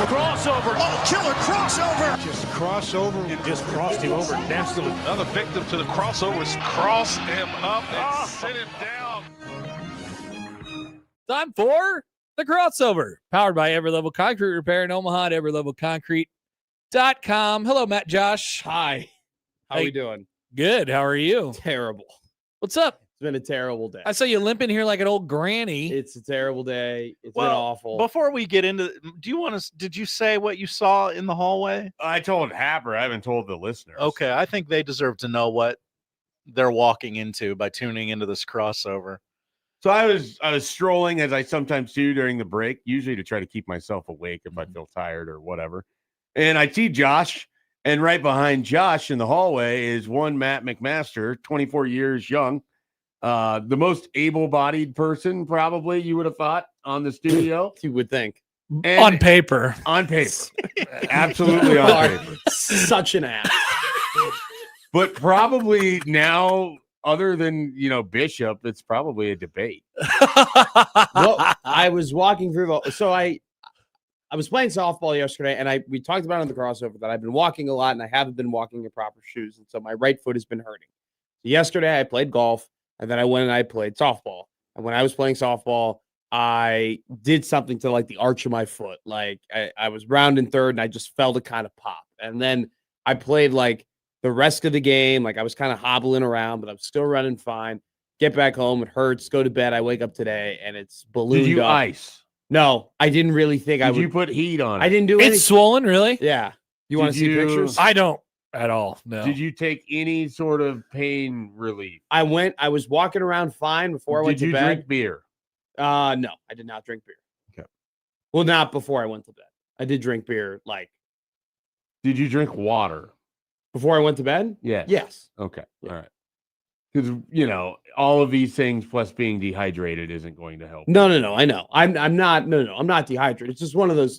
Crossover. Oh, killer crossover. Just crossover. It just crossed him over nastily. Another victim to the crossovers. Cross him up and sit him down. Time for the crossover, powered by Every Level Concrete Repair in Omaha at everylevelconcrete.com. Hello, Matt, Josh. Hi. How we doing? Good. How are you? Terrible. What's up? It's been a terrible day. I saw you limping here like an old granny. It's a terrible day. It's been awful. Before we get into, did you say what you saw in the hallway? I told Happer. I haven't told the listeners. Okay, I think they deserve to know what they're walking into by tuning into this crossover. So I was strolling, as I sometimes do during the break, usually to try to keep myself awake if I feel tired or whatever. And I see Josh, and right behind Josh in the hallway is one Matt McMaster, 24 years young. The most able-bodied person, probably, you would have thought, on the studio. You would think. And on paper. On paper. Absolutely on paper. Such an ass. But probably now, other than, Bishop, it's probably a debate. Well, I was walking through so I was playing softball yesterday, and we talked about on the crossover that I've been walking a lot, and I haven't been walking in proper shoes, and so my right foot has been hurting. Yesterday, I played golf. And then I went and I played softball. And when I was playing softball, I did something to like the arch of my foot. Like I was rounding third and I just felt it kind of pop. And then I played like the rest of the game. Like I was kind of hobbling around, but I'm still running fine. Get back home. It hurts. Go to bed. I wake up today and it's ballooned Did you up. ice? No, I didn't really think I would. Did you put heat on it? I didn't do anything. It's swollen, really? Yeah. You want to see pictures? I don't at all. No. Did you take any sort of pain relief? I was walking around fine before I went to bed. Did you drink beer? No, I did not drink beer. Okay. Well, not before I went to bed. I did drink beer Did you drink water? Before I went to bed? Yes. Yes. Okay. Yeah. All right. Because, all of these things plus being dehydrated isn't going to help. No. I know. I'm not dehydrated. It's just one of those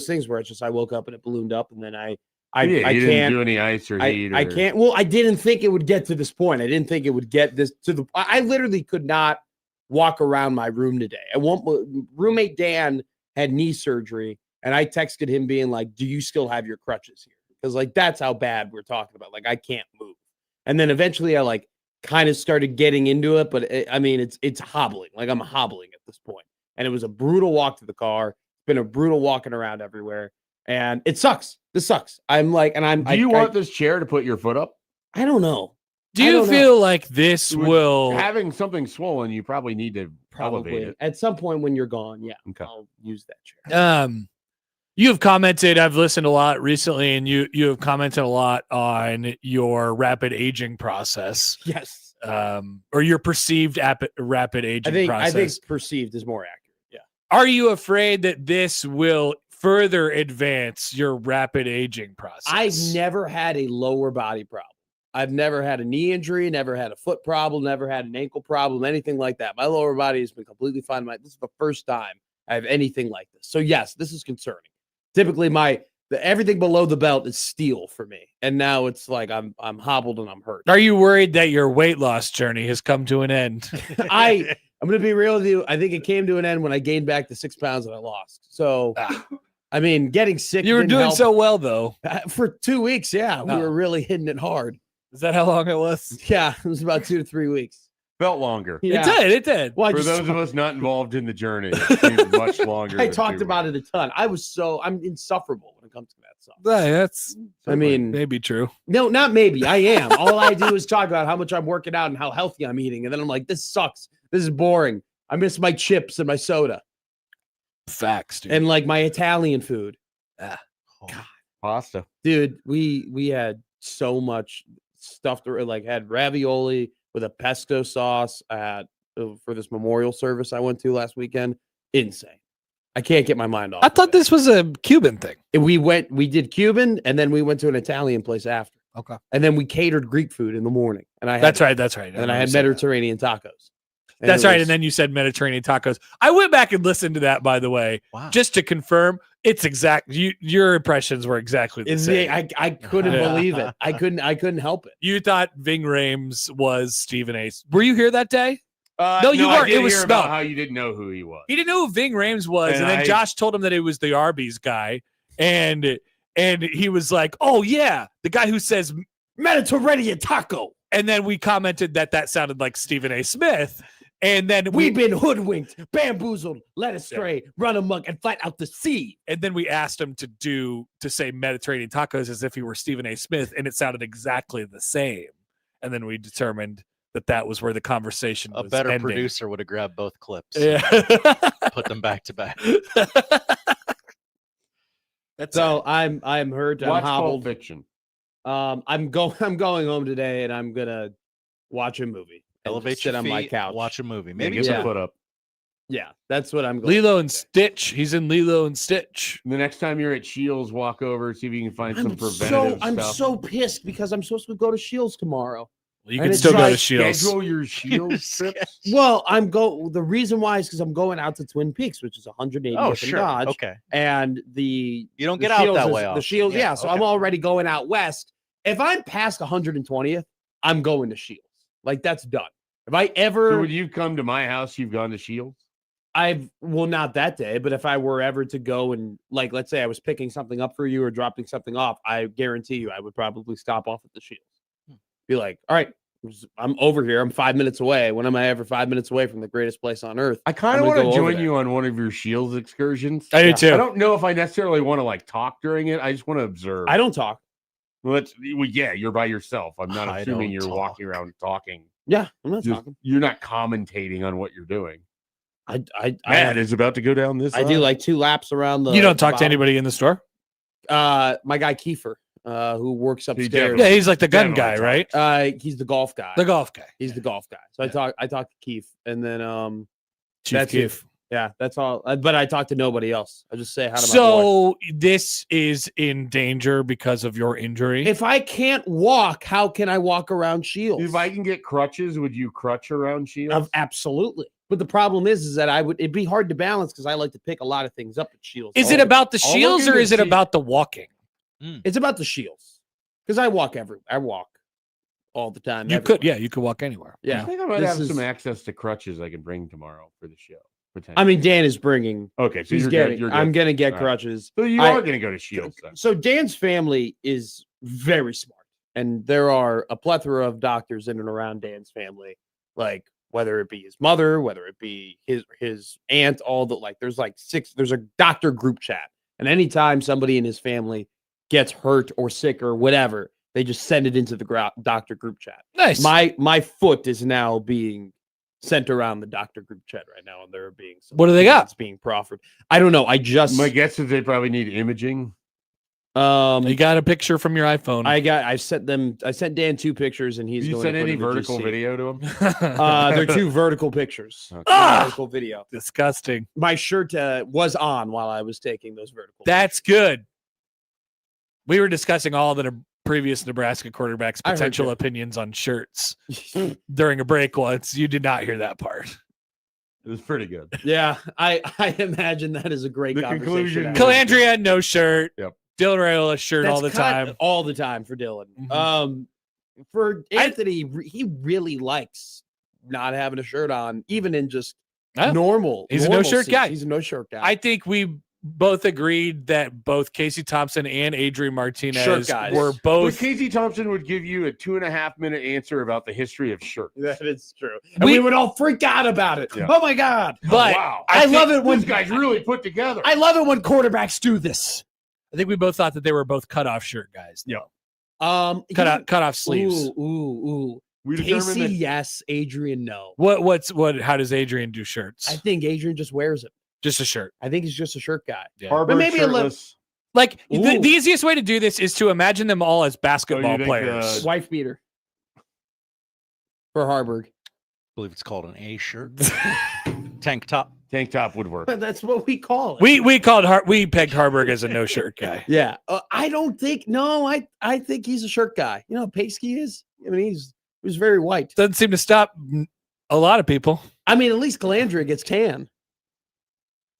things where it's just I woke up and it ballooned up and then I didn't do any ice or heat. I can't. Well, I didn't think it would get to this point. I didn't think it would get this to the. I literally could not walk around my room today. Roommate Dan had knee surgery, and I texted him being like, "Do you still have your crutches here?" Because that's how bad we're talking about. Like I can't move. And then eventually, I kind of started getting into it, but it's hobbling. Like I'm hobbling at this point, and it was a brutal walk to the car. It's been a brutal walking around everywhere. And it sucks. This sucks. Do you want this chair to put your foot up? I don't know. Do you feel like this will having something swollen? You probably need to elevate it at some point when you're gone. Yeah, okay. I'll use that chair. You have commented. I've listened a lot recently, and you have commented a lot on your rapid aging process. Yes. Or your perceived rapid aging process. I think perceived is more accurate. Yeah. Are you afraid that this will further advance your rapid aging process? I've never had a lower body problem. I've never had a knee injury, never had a foot problem, never had an ankle problem, anything like that. My lower body has been completely fine. This is the first time I have anything like this. So yes, this is concerning. Typically everything below the belt is steel for me. And now it's like I'm hobbled and I'm hurt. Are you worried that your weight loss journey has come to an end? I'm going to be real with you. I think it came to an end when I gained back the 6 pounds that I lost. So getting sick. You were doing so well, though. For 2 weeks, yeah. We were really hitting it hard. Is that how long it was? Yeah, it was about 2 to 3 weeks. Felt longer. Yeah. It did. Well, for those of us not involved in the journey, it seemed much longer. I talked about it a ton. I'm insufferable when it comes to that stuff. That's maybe true. No, not maybe. I am. All I do is talk about how much I'm working out and how healthy I'm eating. And then I'm like, this sucks. This is boring. I miss my chips and my soda. Facts, dude. And my Italian food. God. Pasta. Dude, we had so much stuff had ravioli with a pesto sauce for this memorial service I went to last weekend. Insane. I can't get my mind off. I thought this was a Cuban thing. And we did Cuban, and then we went to an Italian place after. Okay. And then we catered Greek food in the morning. And That's right. And I had Mediterranean tacos. That's right. And then you said Mediterranean tacos. I went back and listened to that, by the way, just to confirm it's exact. Your impressions were exactly the same. I couldn't believe it. I couldn't help it. You thought Ving Rhames was Stephen A. Were you here that day? No, you I weren't. did It was hear about Smelt. how you didn't know who he was. He didn't know who Ving Rhames was, and then Josh told him that it was the Arby's guy, and he was like, "Oh yeah, the guy who says Mediterranean taco. And then we commented that sounded like Stephen A. Smith. And then We've been hoodwinked, bamboozled, led astray, run amok, and flat out to sea. And then we asked him to say Mediterranean tacos as if he were Stephen A. Smith, and it sounded exactly the same. And then we determined that was where the conversation was. A better ending. producer would have grabbed both clips. Yeah. Put them back to back. So I'm hurt. I'm Watch hobbled. Pulp Fiction. I'm going home today, and I'm gonna watch a movie. And Elevate sit your on feet, my couch. watch a movie. Maybe Maybe get yeah. the foot up. Yeah, that's what I'm going. Lilo and Stitch. He's in Lilo and Stitch. The next time you're at Shields, walk over, see if you can find some I'm preventative I'm stuff. so pissed because I'm supposed to go to Shields tomorrow. Well, you And can it's still go like to Shields. Schedule your Shields trips. Well, the reason why is because I'm going out to Twin Peaks, which is 180th Oh, and sure. Dodge, Okay. and You don't the get out Shields that is- way The often. Shields, yeah. So I'm okay. already going out west. If I'm past 120th, I'm going to Shields. Like that's done. If I So ever, when you come to my house, you've gone to Shields? not that day, but if I were ever to go and like, let's say I was picking something up for you or dropping something off, I guarantee you I would probably stop off at the Shields. Be like, all right, I'm over here. I'm 5 minutes away. When am I ever 5 minutes away from the greatest place on earth? I kind I'm of gonna want to go over join there. you on one of your Shields excursions. I do too. I don't know if I necessarily want to like talk during it. I just want to observe. I don't talk. Well, yeah, you're by yourself. I'm not I assuming don't you're talk. walking around talking. Yeah, I'm not Just- talking. You're not commentating on what you're doing. I Matt is about to go down this. I do like 2 laps around the. You don't talk to bottom. anybody in the store? My guy Kiefer, who works upstairs. Yeah, he's like the gun Definitely guy, talks. right? He's the golf guy. The golf guy. He's the golf guy. So I talked to Keith, and then Chief that's Keef. yeah, that's all. But I talked to nobody else. I just say hi to my boy. So this is in danger because of your injury. If I can't walk, how can I walk around Shields? If I can get crutches, would you crutch around Shields? Absolutely. But the problem is that it'd be hard to balance because I like to pick a lot of things up at Shields. Is it about the I'll shields look or into is it see- about the walking? It's about the Shields because I walk all the time. You everywhere. could walk anywhere. I Yeah. think I might This have is- some access to crutches I can bring tomorrow for the show. I mean, Dan is bringing. okay, so He's you're getting. good. You're good. I'm gonna get All right. crutches. So you I- are going to go to Shields then. So Dan's family is very smart, and there are a plethora of doctors in and around Dan's family, like whether it be his mother, whether it be his aunt, all the like. There's like 6. There's a doctor group chat, and anytime somebody in his family gets hurt or sick or whatever, they just send it into the doctor group chat. Nice. My foot is now being sent around the doctor group chat right now, and there are being some What do they got? opinions being proffered. I don't know. I just My guess is they probably need imaging. You got a picture from your iPhone. I sent Dan 2 pictures, and he's Did you going send to put any in the vertical GC. video to him? They're 2 vertical pictures. Okay. Ah! Vertical video. Disgusting. My shirt was on while I was taking those vertical. That's good. We were discussing all the previous Nebraska quarterbacks' I heard potential you. opinions on shirts pictures. during a break once. You did not hear that part. It was pretty good. Yeah, I imagine that is a great The conversation. conclusion- to have. Calandria, no shirt. Yep. Dylan Rayola, shirt That's all the kind- time. all the time for Dylan. Mhm. For Anthony, he really likes not having a shirt on, even in just Yeah. normal. He's a normal no-shirt seasons. guy. He's a no shirt guy. I think we both agreed that both Casey Thompson and Adrian Martinez guys. were But both. Casey Thompson would give you a 2.5-minute answer about the history of shirts. that is true. And we would all freak out about it. Yeah. Oh my God. But wow, I think love it when- this guy's really put together. I love it when quarterbacks do this. I think we both thought that they were both cutoff shirt guys. Yeah. Cut off sleeves. Ooh. we determined Casey, that yes. Adrian, no. What? How does Adrian do shirts? I think Adrian just wears it. Just a shirt. I think he's just a shirt guy. Yeah. Harvard maybe a little- shirtless. Like the Ooh. easiest way to do this is to imagine them all as basketball think, players. Wife beater for Harburg. I believe it's called an A shirt. Tank top. Tank top would work. But that's what we call it. We pegged Harburg as a no shirt guy. Yeah. I don't think. No, I think he's a shirt guy. You know how Paskey is? I mean, he was very white. Doesn't seem to stop a lot of people. I mean, at least Colandrea gets tan.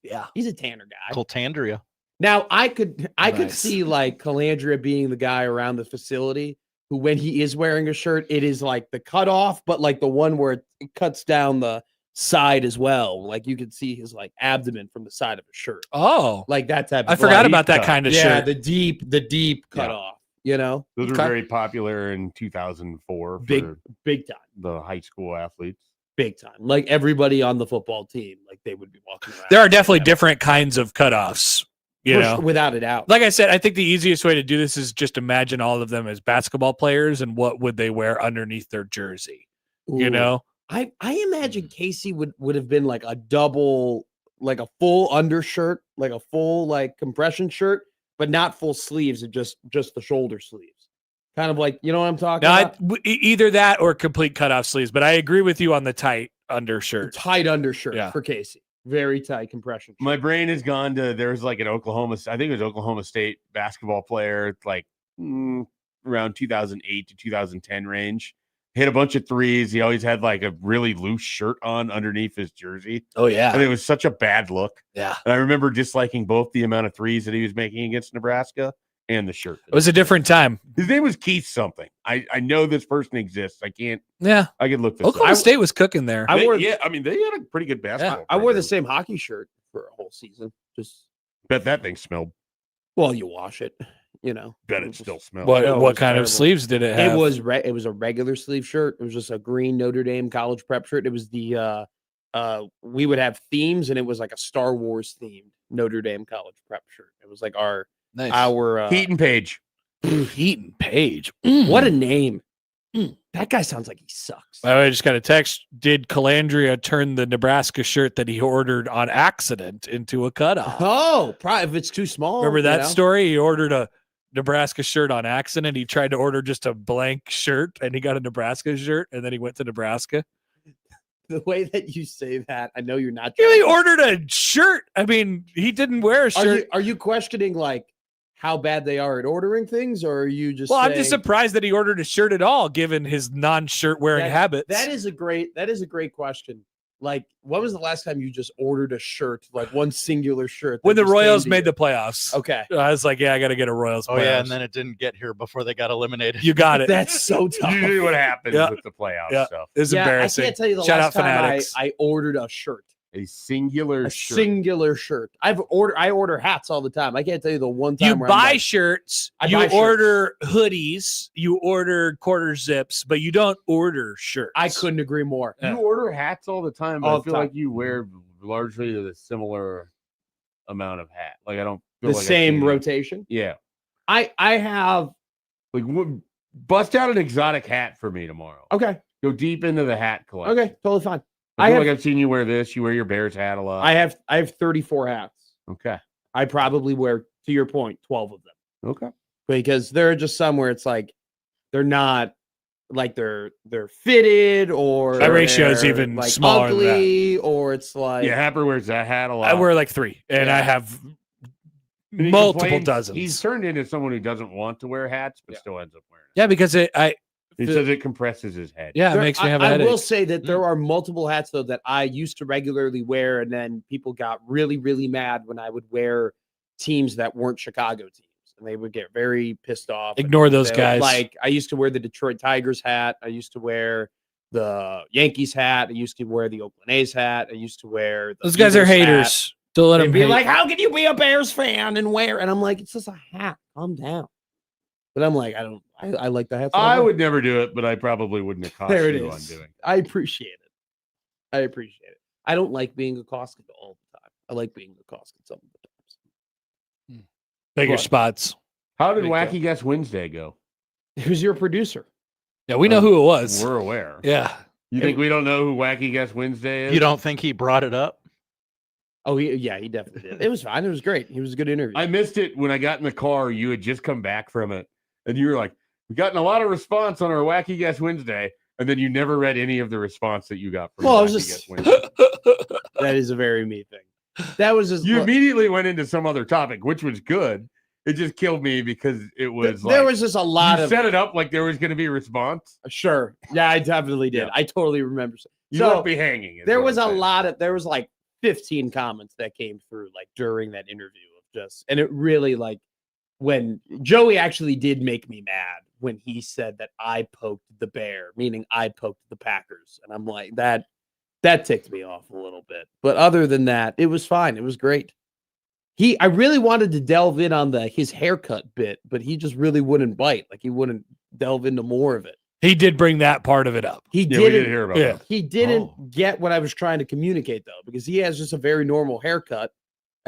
Yeah. He's a tanner guy. Colandrea. Now I could Nice. see like Colandrea being the guy around the facility who, when he is wearing a shirt, it is like the cutoff, but like the one where it cuts down the side as well. Like you can see his like abdomen from the side of a shirt. Oh, Like that type of I forgot like, about that cut. kind of yeah, shirt. the deep cutoff, you know? Those Okay. were very popular in 2004 Big for time. the high school athletes. Big time. Like everybody on the football team, like they would be walking around. There are definitely different kinds of cutoffs, you know. Without a doubt. Like I said, I think the easiest way to do this is just imagine all of them as basketball players and what would they wear underneath their jersey, you Ooh. know? I imagine Casey would have been like a double, like a full undershirt, like a full like compression shirt, but not full sleeves, and just the shoulder sleeves. Kind of like, you know what I'm talking Now, about? either that or complete cutoff sleeves, but I agree with you on the tight undershirt. Tight undershirt Yeah. for Casey. Very tight compression shirt. My brain has gone to there's like an Oklahoma, I think it was Oklahoma State basketball player, like around 2008 to 2010 range. Hit a bunch of threes. He always had like a really loose shirt on underneath his jersey. Oh, yeah. And it was such a bad look. Yeah. And I remember disliking both the amount of threes that he was making against Nebraska and the shirt. It was a different time. His name was Keith something. I know this person exists. I can look this Oklahoma up. State was cooking there. I wore They had a pretty good basketball. I wore the program. same hockey shirt for a whole season. Just Bet that thing smelled. well, you wash it, you know. Bet it still smells. what No, it what was kind terrible. of sleeves did it have? It was a regular sleeve shirt. It was just a green Notre Dame college prep shirt. It was the we would have themes, and it was like a Star Wars themed Notre Dame college prep shirt. It was like our nice. Heaton Page. Heaton Page. What a name. That guy sounds like he sucks. By the way, I just got a text. Did Colandrea turn the Nebraska shirt that he ordered on accident into a cutoff? Oh, probably if it's too small. Remember you that know? story? He ordered a Nebraska shirt on accident. He tried to order just a blank shirt and he got a Nebraska shirt and then he went to Nebraska. The way that you say that, I know you're not. He really ordered a shirt. I mean, he didn't wear a shirt. Are you questioning like how bad they are at ordering things, or are you just? Well, I'm just saying- surprised that he ordered a shirt at all, given his non-shirt wearing habits. That is a great question. Like, when was the last time you just ordered a shirt, like one singular shirt? when that the just Royals came to made you? the playoffs. Okay, I was like, yeah, I got to get a Royals. Oh, yeah. playoffs. And then it didn't get here before they got eliminated. You got it. that's so tough. Usually what happens Yeah. with the playoff Yeah. stuff. It's embarrassing. I can't tell you the Shout last out time Fanatics. I ordered a shirt. A singular A shirt. singular shirt. I order hats all the time. I can't tell you the one time You where I'm buy like, shirts, I you buy shirts. order hoodies, you order quarter zips, but you don't order shirts. I couldn't agree more. Yeah. You order hats all the time, but All I the feel time. like you wear largely the similar amount of hat. Like I don't feel The like I same see- rotation. Yeah. I have Like bust out an exotic hat for me tomorrow. okay. Go deep into the hat collection. Okay, totally fine. I feel have- like I've seen you wear this. You wear your Bears hat a lot. I have 34 hats. Okay. I probably wear, to your point, 12 of them. Okay. Because there are just some where it's like they're not like they're fitted, or My ratio is they're, even like smaller than that. ugly, or it's like Yeah, Happer wears that hat a lot. I wear like 3, and I have And he multiple complains- dozens. He's turned into someone who doesn't want to wear hats, but Yeah. still ends up wearing it. yeah, because He says it compresses his head. yeah, it There- makes me have a I headache. will say that there are multiple hats though that I used to regularly wear, and then people got really, really mad when I would wear teams that weren't Chicago teams, and they would get very pissed off. and Ignore those they- guys. Like I used to wear the Detroit Tigers hat. I used to wear the Yankees hat. I used to wear the Oakland A's hat. I used to wear the Those guys are Eagles hat. haters. Don't let They'd them be hate. like, "How can you be a Bears fan and wear?" And I'm like, "It's just a hat. Calm down." But I'm like, I like the hats. that I wear. would never do it, but I probably wouldn't have cost There it you on is. doing it. I appreciate it. I appreciate it. I don't like being accosted all the time. I like being accosted some of the times. bigger What? spots. How did Big Wacky Guess Wednesday go? Who's your producer? Yeah, we know who it was. We're aware. Yeah. You think we don't know who Wacky Guess Wednesday is? You don't think he brought it up? Oh, he definitely did. It was fine. It was great. It was a good interview. I missed it when I got in the car. You had just come back from it, and you were like, "We've gotten a lot of response on our Wacky Guess Wednesday," and then you never read any of the response that you got from Well, I Wacky was Guess just- Wednesday. That is a very me thing. That was just You immediately went into some other topic, which was good. It just killed me because it was there like, was just a lot you of set it up like there was going to be a response. sure. Yeah, I definitely did. Yeah. I totally remember. You So, won't be hanging. is there what was I'm a saying. lot of there was like 15 comments that came through like during that interview of just, and it really like when Joey actually did make me mad when he said that I poked the bear, meaning I poked the Packers. And I'm like, that ticked me off a little bit. But other than that, it was fine. It was great. I really wanted to delve in on his haircut bit, but he just really wouldn't bite. Like he wouldn't delve into more of it. He did bring that part of it up. We did hear about that. He didn't get what I was trying to communicate though, because he has just a very normal haircut,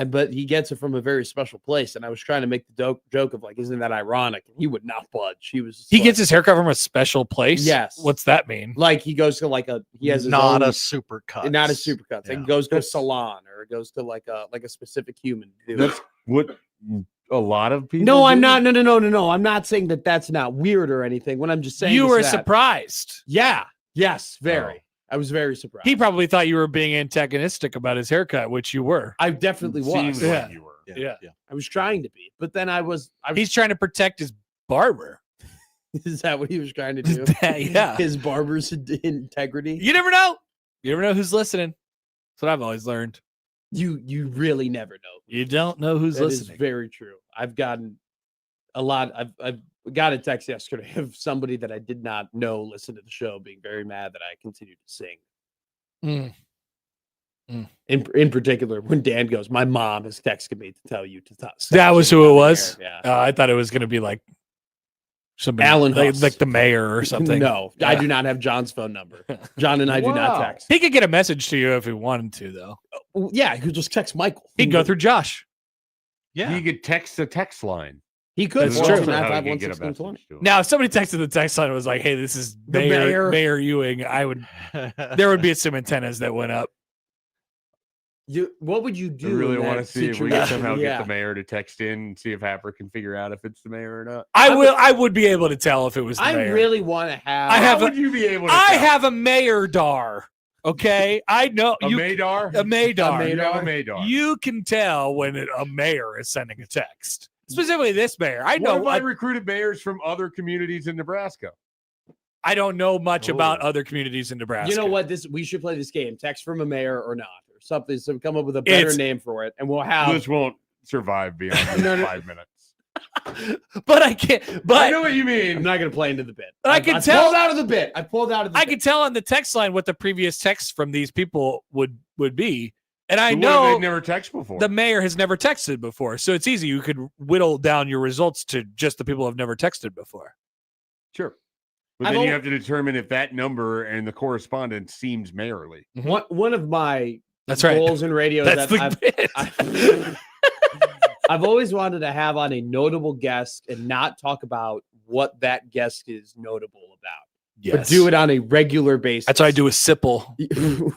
but he gets it from a very special place. And I was trying to make the joke of like, isn't that ironic? And he would not budge. He gets his haircut from a special place. Yes. What's that mean? Like he goes to he has his not own, a super cut. not a super cut. Yeah. He goes to a salon or it goes to like a specific human. That's what a lot of people. No, I'm do? not. No. I'm not saying that that's not weird or anything. What I'm just saying, You is were that- surprised. Yeah. Yes. Very. I was very surprised. He probably thought you were being antagonistic about his haircut, which you were. I definitely was. Seems Yeah. like you were. Yeah. I was trying to be, but then I was. He's trying to protect his barber. Is that what he was trying to do? Yeah. His barber's integrity. You never know. You never know who's listening. That's what I've always learned. You really never know. You don't know who's That is listening. very true. I've gotten a lot. I've got a text yesterday of somebody that I did not know listened to the show being very mad that I continued to sing. In particular, when Dan goes, my mom has texted me to tell you to stop. That was singing who it on the was. air. Yeah. I thought it was going to be like somebody, Alan like, Huss. like the mayor or something. No, I do not have John's phone number. John and I do not Wow. text. He could get a message to you if he wanted to, though. Yeah, he could just text Michael. He'd go through Josh. Yeah. You could text the text line. He could. That's That's true. also how you get a message to him. Now, if somebody texted the text line and was like, "Hey, this is Mayor Ewing," there would be some antennas that went up. What would you I do? really in want to that see if we can situation? somehow Yeah. get the mayor to text in and see if Happer can figure out if it's the mayor or not. I would be able to tell if it was the I mayor. really want to have. I have How a- would you be able to I tell? have a mayor dar. Okay, I know a you. Madar? A maydar. You know a Madar. You can tell when a mayor is sending a text. Specifically, this mayor. I know. What if I recruited mayors from other communities in Nebraska? I don't know much about Oh. other communities in Nebraska. You know what? We should play this game. Text from a mayor or not, or something. So come up with a better It's- name for it, and we'll have. This won't survive beyond No, no. 5 minutes. But I can't. I But know what you I'm mean. not going to play into the bit. I can tell- Pulled out of the bit. I pulled out of the. I bit. can tell on the text line what the previous text from these people would be, and I Who would know they've never texted before. the mayor has never texted before, so it's easy. You could whittle down your results to just the people who have never texted before. Sure. But I've then you al- have to determine if that number and the correspondence seems mayorly. One of my That's right. goals in radio That's that the bit. I've always wanted to have on a notable guest and not talk about what that guest is notable about, but do it on a regular basis. That's what I do with Sipple.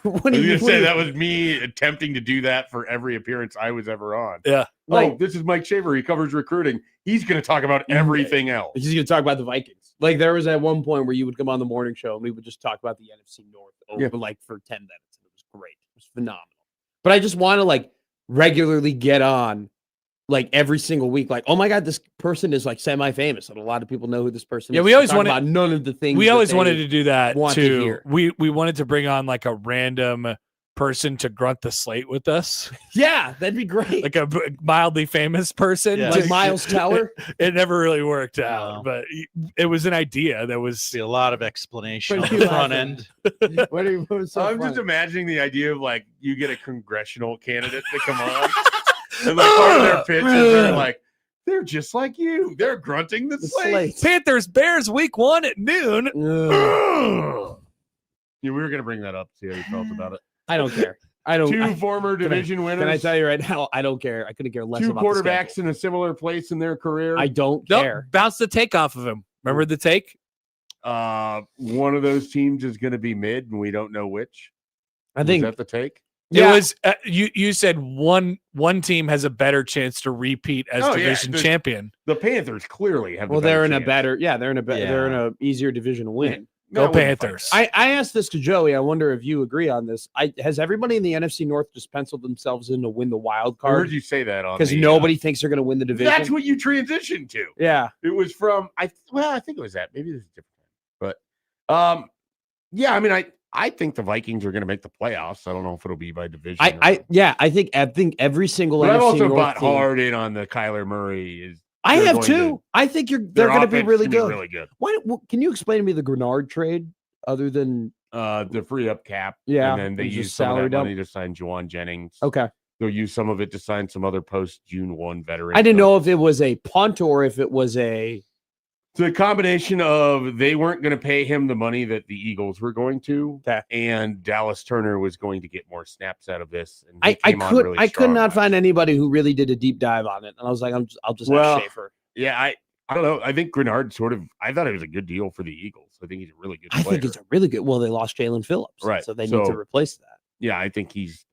What I do was you going to say that was me attempting to do that for every appearance I was ever on. Yeah. like? This is Mike Shaver. He covers recruiting. He's going to talk about everything else. He's going to talk about the Vikings. Like there was at one point where you would come on the morning show and we would just talk about the NFC North over like for 10 minutes. And it was great. It was phenomenal. But I just want to like regularly get on like every single week. Like, oh my God, this person is like semi-famous. And a lot of people know who this person Yeah, is. we always Talk wanted- about none of the things. We that always they wanted to do that want to too. hear. We wanted to bring on like a random person to grunt the slate with us, Yeah, that'd be great. like a mildly famous person. Yeah. Like Just- Miles Teller. It never really worked out, No. but it was an idea that was. See a lot of explanation What on are the you front laughing end. What was so I'm just funny? imagining the idea of like you get a congressional candidate to come on, and like part of their pitch is they're like, they're just like you. They're grunting the The slate. slate. Panthers Bears week 1 at noon. Ugh. Yeah, we were going to bring that up. See how you felt about it. I don't care. I don't. Two I- former division winners. Can I tell you right now? I don't care. I couldn't care less two about the quarterbacks schedule. in a similar place in their career? I don't Nope, care. bounce the take off of him. Remember the take? One of those teams is going to be mid, and we don't know which. I Is think that the take? Yeah. It was you said one team has a better chance to repeat as Oh, yeah, division the- champion. The Panthers clearly have. Well, the they're better in a chance. better. Yeah, they're in a better. Yeah. They're in a easier division to win. Go I wouldn't fight Panthers. that. I asked this to Joey. I wonder if you agree on this. Has everybody in the NFC North just penciled themselves in to win the wild I heard card you say that on because the, nobody thinks they're going to win the division? That's what you transitioned to. Yeah. It was from I think it was that. Maybe this is different. But yeah, I mean I think the Vikings are going to make the playoffs. I don't know if it'll be by division. I think every single but NFC I've also North bought team, hard in on the Kyler Murray is I they're have going too. to- I think they're their going to be offense really can good. Really good. Can you explain to me the Grenard trade other than The free up cap. Yeah, And then they and just use some of salary that dump? money to sign Juwan Jennings. okay? They'll use some of it to sign some other post June 1 veterans. I didn't know if it was a punt or if it was a. So the combination of they weren't going to pay him the money that the Eagles were going to, Okay. and Dallas Turner was going to get more snaps out of this. And I could not find anybody who really did a deep dive on it, and I was like, I'll just Well, ask Schaefer. Yeah, I don't know. I think Grenard I thought it was a good deal for the Eagles. I think he's a really good player. I think it's a really good. Well, they lost Jalen Phillips, Right, So they need to replace that. Yeah, I think he's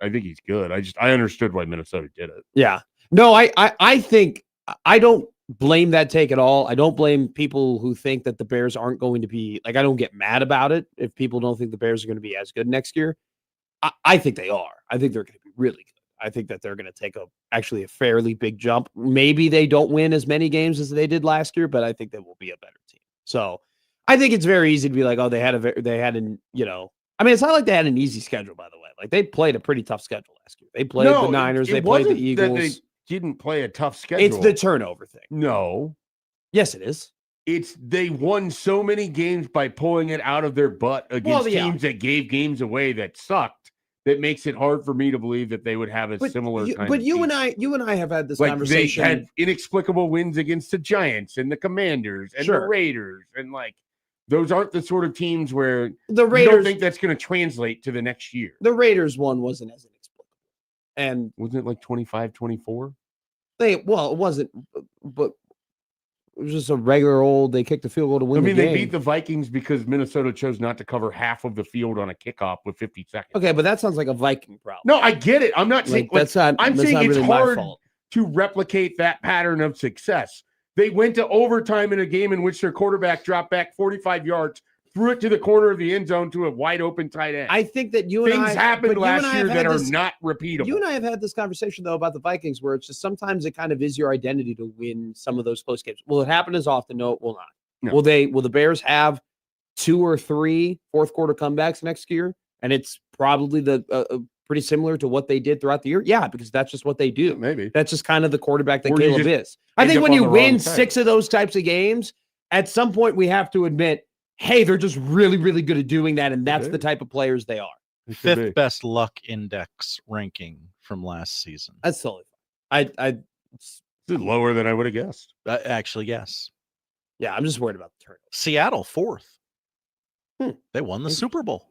good. I understood why Minnesota did it. Yeah. No, I think I don't blame that take at all. I don't blame people who think that the Bears aren't going to be like, I don't get mad about it if people don't think the Bears are going to be as good next year. I think they are. I think they're going to be really good. I think that they're going to take actually a fairly big jump. Maybe they don't win as many games as they did last year, but I think they will be a better team. So I think it's very easy to be like, oh, they had I mean, it's not like they had an easy schedule, by the way. Like they played a pretty tough schedule last year. They played the Niners. They played the Eagles. That they didn't play a tough schedule. It's the turnover thing. No. Yes, it is. It's they won so many games by pulling it out of their butt against teams that gave games away that sucked. That makes it hard for me to believe that they would have a similar kind But of you team. and I have had this Like conversation. they had inexplicable wins against the Giants and the Commanders and the Raiders, and like those aren't the sort of teams where the you Raiders don't think that's going to translate to the next year. The Raiders one wasn't as inexplicable. And wasn't it like 25-24? It wasn't, but it was just a regular old. They kicked the field goal to win. I mean, the they game. beat the Vikings because Minnesota chose not to cover half of the field on a kickoff with 50 seconds. Okay, but that sounds like a Viking problem. No, I get it. I'm not saying that's not. I'm that's saying not it's really hard my fault. to replicate that pattern of success. They went to overtime in a game in which their quarterback dropped back 45 yards, threw it to the corner of the end zone to a wide open tight end. I think that things happened last year that are not repeatable. You and I have had this conversation though about the Vikings, where it's just sometimes it kind of is your identity to win some of those close games. Will it happen as often? No, it will not. No. Will the Bears have 2 or 3 fourth quarter comebacks next year? And it's probably pretty similar to what they did throughout the year. Yeah, because that's just what they do. Maybe that's just kind of the quarterback that or Caleb is. I think when you win 6 of those types of games, at some point we have to admit, hey, they're just really, really good at doing that, and that's the type of players they are. 5th best luck index ranking from last season. That's totally fine. It's lower than I would have guessed. Actually, yes. Yeah, I'm just worried about the turnover. Seattle 4th. They won the Super Bowl.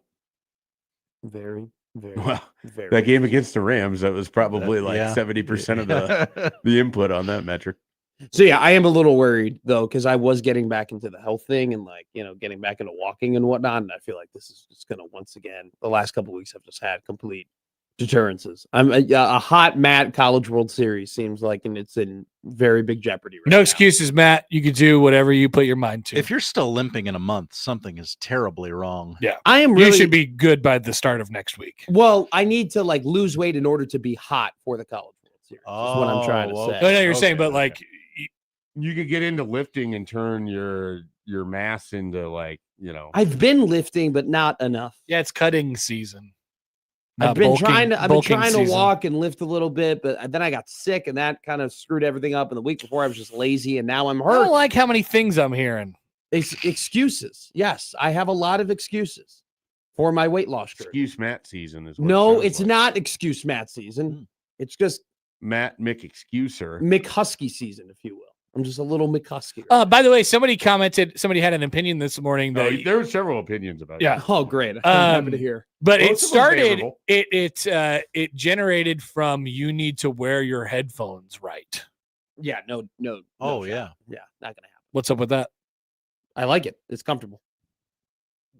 Very, very well. Very that game against the Rams, that was probably 70% of the input on that metric. So yeah, I am a little worried though, because I was getting back into the health thing and getting back into walking and whatnot. And I feel like this is just gonna once again, the last couple of weeks I've just had complete deterrences. I'm a hot Matt College World Series seems like, and it's in very big jeopardy. Right no now. excuses, Matt. You could do whatever you put your mind to. If you're still limping in a month, something is terribly wrong. Yeah, I am. You should be good by the start of next week. Well, I need to lose weight in order to be hot for the College World Series. Is what I'm trying to say. No, you're saying, but like. You could get into lifting and turn your mass into I've been lifting, but not enough. Yeah, it's cutting season. I've been trying to walk and lift a little bit, but then I got sick and that kind of screwed everything up. And the week before I was just lazy and now I'm hurt. I don't like how many things I'm hearing. Excuses. Yes, I have a lot of excuses for my weight loss journey. Excuse Matt season is what no, it's not excuse Matt season. It's just Matt McExcuser. McHusky season, if you will. I'm just a little McHusky. By the way, somebody had an opinion this morning that there were several opinions about it. Yeah. Oh, great. I'm happy to hear. But it started, it generated from you need to wear your headphones right. Yeah, no. Oh, yeah. Yeah, not going to happen. What's up with that? I like it. It's comfortable.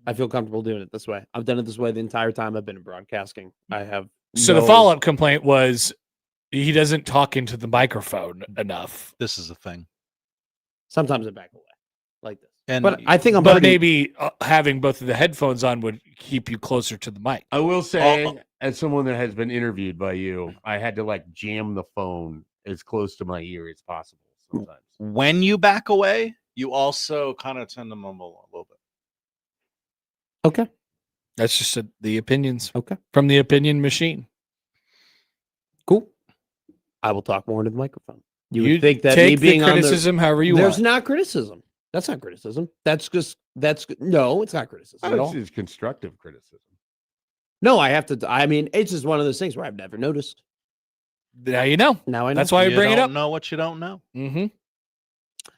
I feel comfortable doing it this way. I've done it this way the entire time I've been in broadcasting. I have. So the follow-up complaint was he doesn't talk into the microphone enough. This is a thing. Sometimes I back away like this. And but I think maybe having both of the headphones on would keep you closer to the mic. I will say, as someone that has been interviewed by you, I had to jam the phone as close to my ear as possible sometimes. When you back away, you also kind of tend to mumble a little bit. Okay. That's just the opinions. Okay. From the opinion machine. Cool. I will talk more into the microphone. You would think that me take being the on criticism however you there's want. not criticism. That's not criticism. No, it's not criticism at all. It's constructive criticism. No, I have to. I mean, it's just one of those things where I've never noticed. Now you know. Now I know. That's why we You bring it don't up. know what you don't know. Mm-hmm.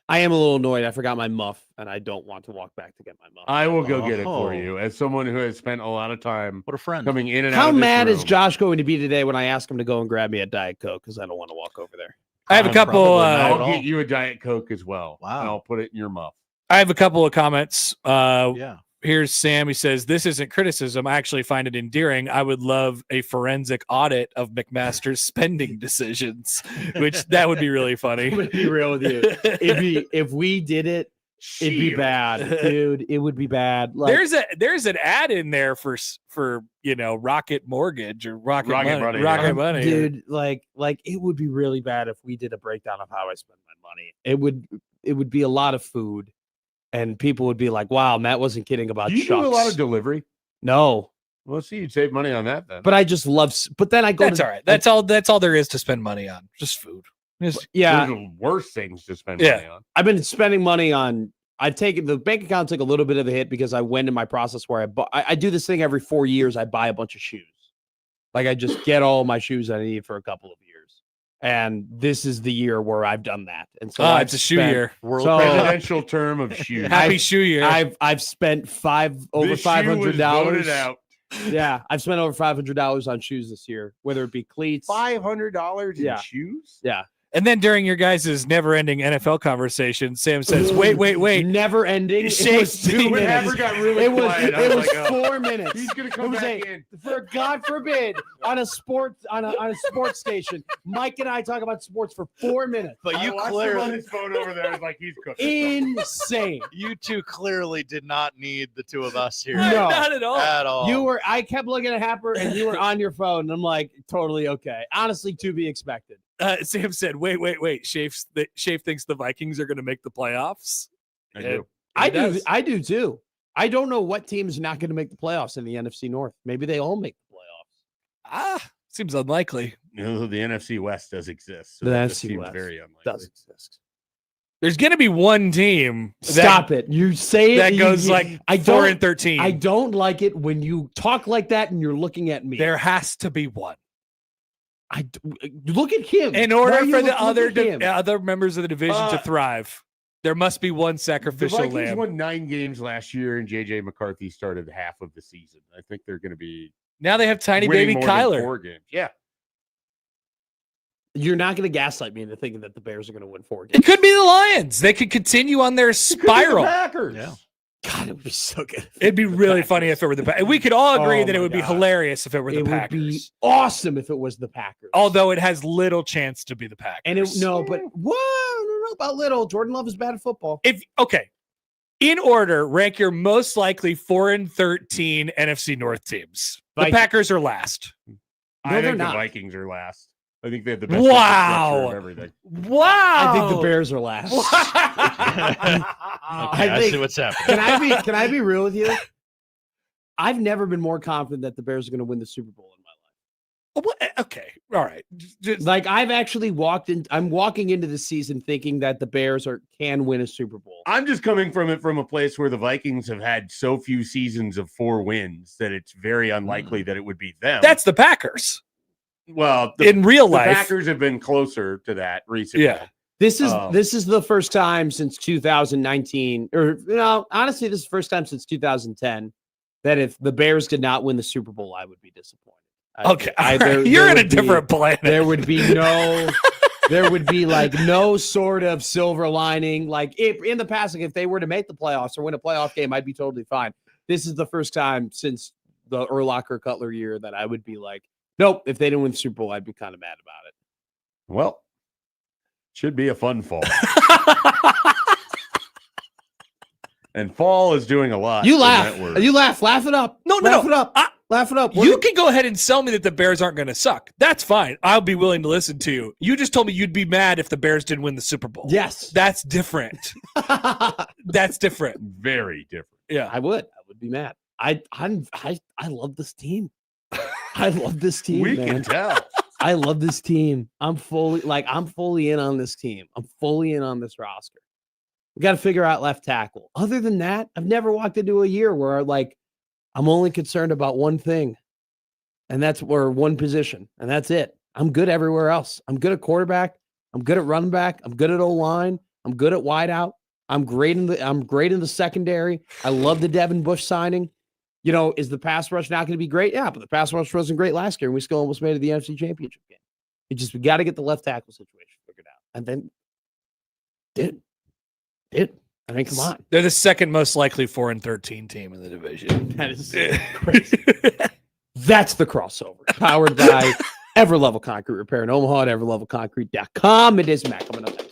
I am a little annoyed. I forgot my muff, and I don't want to walk back to get my muff. I will go get it for Oh. you as someone who has spent a lot of time What a friend. coming in and out How of this mad is room. Josh going to be today when I ask him to go and grab me a Diet Coke because I don't want to walk over there? I have a couple. Probably not at I'll all. get you a Diet Coke as well. Wow. And I'll put it in your muff. I have a couple of comments. Yeah. Here's Sam. He says, "This isn't criticism. I actually find it endearing. I would love a forensic audit of McMaster's spending decisions," which that would be really funny. I'm gonna be real with you. If we did it, it'd be bad, dude. It would be bad. Like, There's an ad in there for Rocket Mortgage or Rocket Money, yeah. Money, dude, like it would be really bad if we did a breakdown of how I spend my money. It would be a lot of food, and people would be like, "Wow, Matt wasn't kidding about Do you shucks." do a lot of delivery? No, Well, see, you'd save money on that then. but I just love. But then I go. That's all right. That's all there is to spend money on. Just food. Yeah, There's worse things to spend Yeah. money on. I've been spending money on. I've taken the bank account took a little bit of a hit because I went in my process where I do this thing every 4 years. I buy a bunch of shoes. Like I just get all my shoes I need for a couple of years. And this is the year where I've done that. And so It's a shoe year. World So- Presidential term of shoes. Happy shoe year. I've spent over This shoe was voted $500. out. Yeah, I've spent over $500 on shoes this year, whether it be cleats. $500 in Yeah. shoes? Yeah. And then during your guys' never-ending NFL conversation, Sam says, "Wait, Never ending. It was 2 It minutes. never got really It was quiet. I it was like, oh, 4 minutes. he's gonna It come was back in. for God forbid on a sports station. Mike and I talk about sports for 4 minutes. But I you watched him on clearly, his phone over there. It's like he's cooking. Insane. you two clearly did not need the two of us here No. not at all." at all. I kept looking at Happer and you were on your phone. And I'm like, totally okay. Honestly, to be expected. Sam said, "Wait. Shafe thinks the Vikings are going to make the playoffs." I do. I does. do. I do too. I don't know what team is not going to make the playoffs in the NFC North. Maybe they all make the playoffs. Seems unlikely. You know, the NFC West does exist. So The that NFC just seems West very unlikely. Does exist. There's going to be one team Stop it. You say it. that goes like I 4-13. I don't like it when you talk like that and you're looking at me. There has to be one. Look at him. In Why order you for the look other at him? other members of the division to thrive, there must be one The sacrificial Vikings lamb. won 9 games last year, and J.J. McCarthy started half of the season. I think they're going to be Now they have tiny winning baby more than Kyler. 4 games. Yeah. You're not going to gaslight me into thinking that the Bears are going to win 4 games. It could be the Lions. They could continue on their spiral. Packers. Yeah. God, it would be so good. It'd be really funny if it were the Packers. We could all agree Oh that it my would be God. hilarious if it were the It would be Packers. awesome if it was the Packers. Although it has little chance to be the Packers. and but whoa, I don't know about little. Jordan Love is bad at football. In order, rank your most likely 4-13 NFC North teams. The Vikings. Packers are last. I they're think the not. Vikings are last. I think they have the best Wow. infrastructure of everything. Wow. I think the Bears are last. I think- see what's happening. Can I be real with you? I've never been more confident that the Bears are going to win the Super Bowl in my life. Okay. All right. Just, Like I've actually I'm walking into the season thinking that the Bears can win a Super Bowl. I'm just coming from it from a place where the Vikings have had so few seasons of 4 wins that it's very unlikely that it would be them. that's the Packers. well, In real the life. Packers have been closer to that recently. Yeah. This is the first time since 2019, or honestly, this is the first time since 2010 that if the Bears did not win the Super Bowl, I would be disappointed. Okay. All right. You're in a different planet. There would be like no sort of silver lining. Like if in the past, like if they were to make the playoffs or win a playoff game, I'd be totally fine. This is the first time since the Urlacher Cutler year that I would be like, nope. If they didn't win the Super Bowl, I'd be kind of mad about it. Well, should be a fun fall. And fall is doing a lot. You in laugh. that word. You laugh. Laugh it up. No. Laugh it up. Laugh it up. You can go ahead and sell me that the Bears aren't going to suck. That's fine. I'll be willing to listen to you. You just told me you'd be mad if the Bears didn't win the Super Bowl. Yes. That's different. That's different. Very different. Yeah. I would be mad. I love this team. I love this team. We man. can tell. I love this team. I'm fully in on this team. I'm fully in on this roster. We got to figure out left tackle. Other than that, I've never walked into a year where I'm only concerned about one thing, and that's one position, and that's it. I'm good everywhere else. I'm good at quarterback. I'm good at running back. I'm good at O-line. I'm good at wideout. I'm great in the secondary. I love the Devin Bush signing. Is the pass rush not going to be great? Yeah, but the pass rush wasn't great last year, and we still almost made it to the NFC Championship game. We got to get the left tackle situation figured out. And then I mean, come on. They're the second most likely 4-13 team in the division. That is crazy. That's the crossover. Powered by Everlevel Concrete Repair in Omaha at everlevelconcrete.com. Middays Mac coming up next.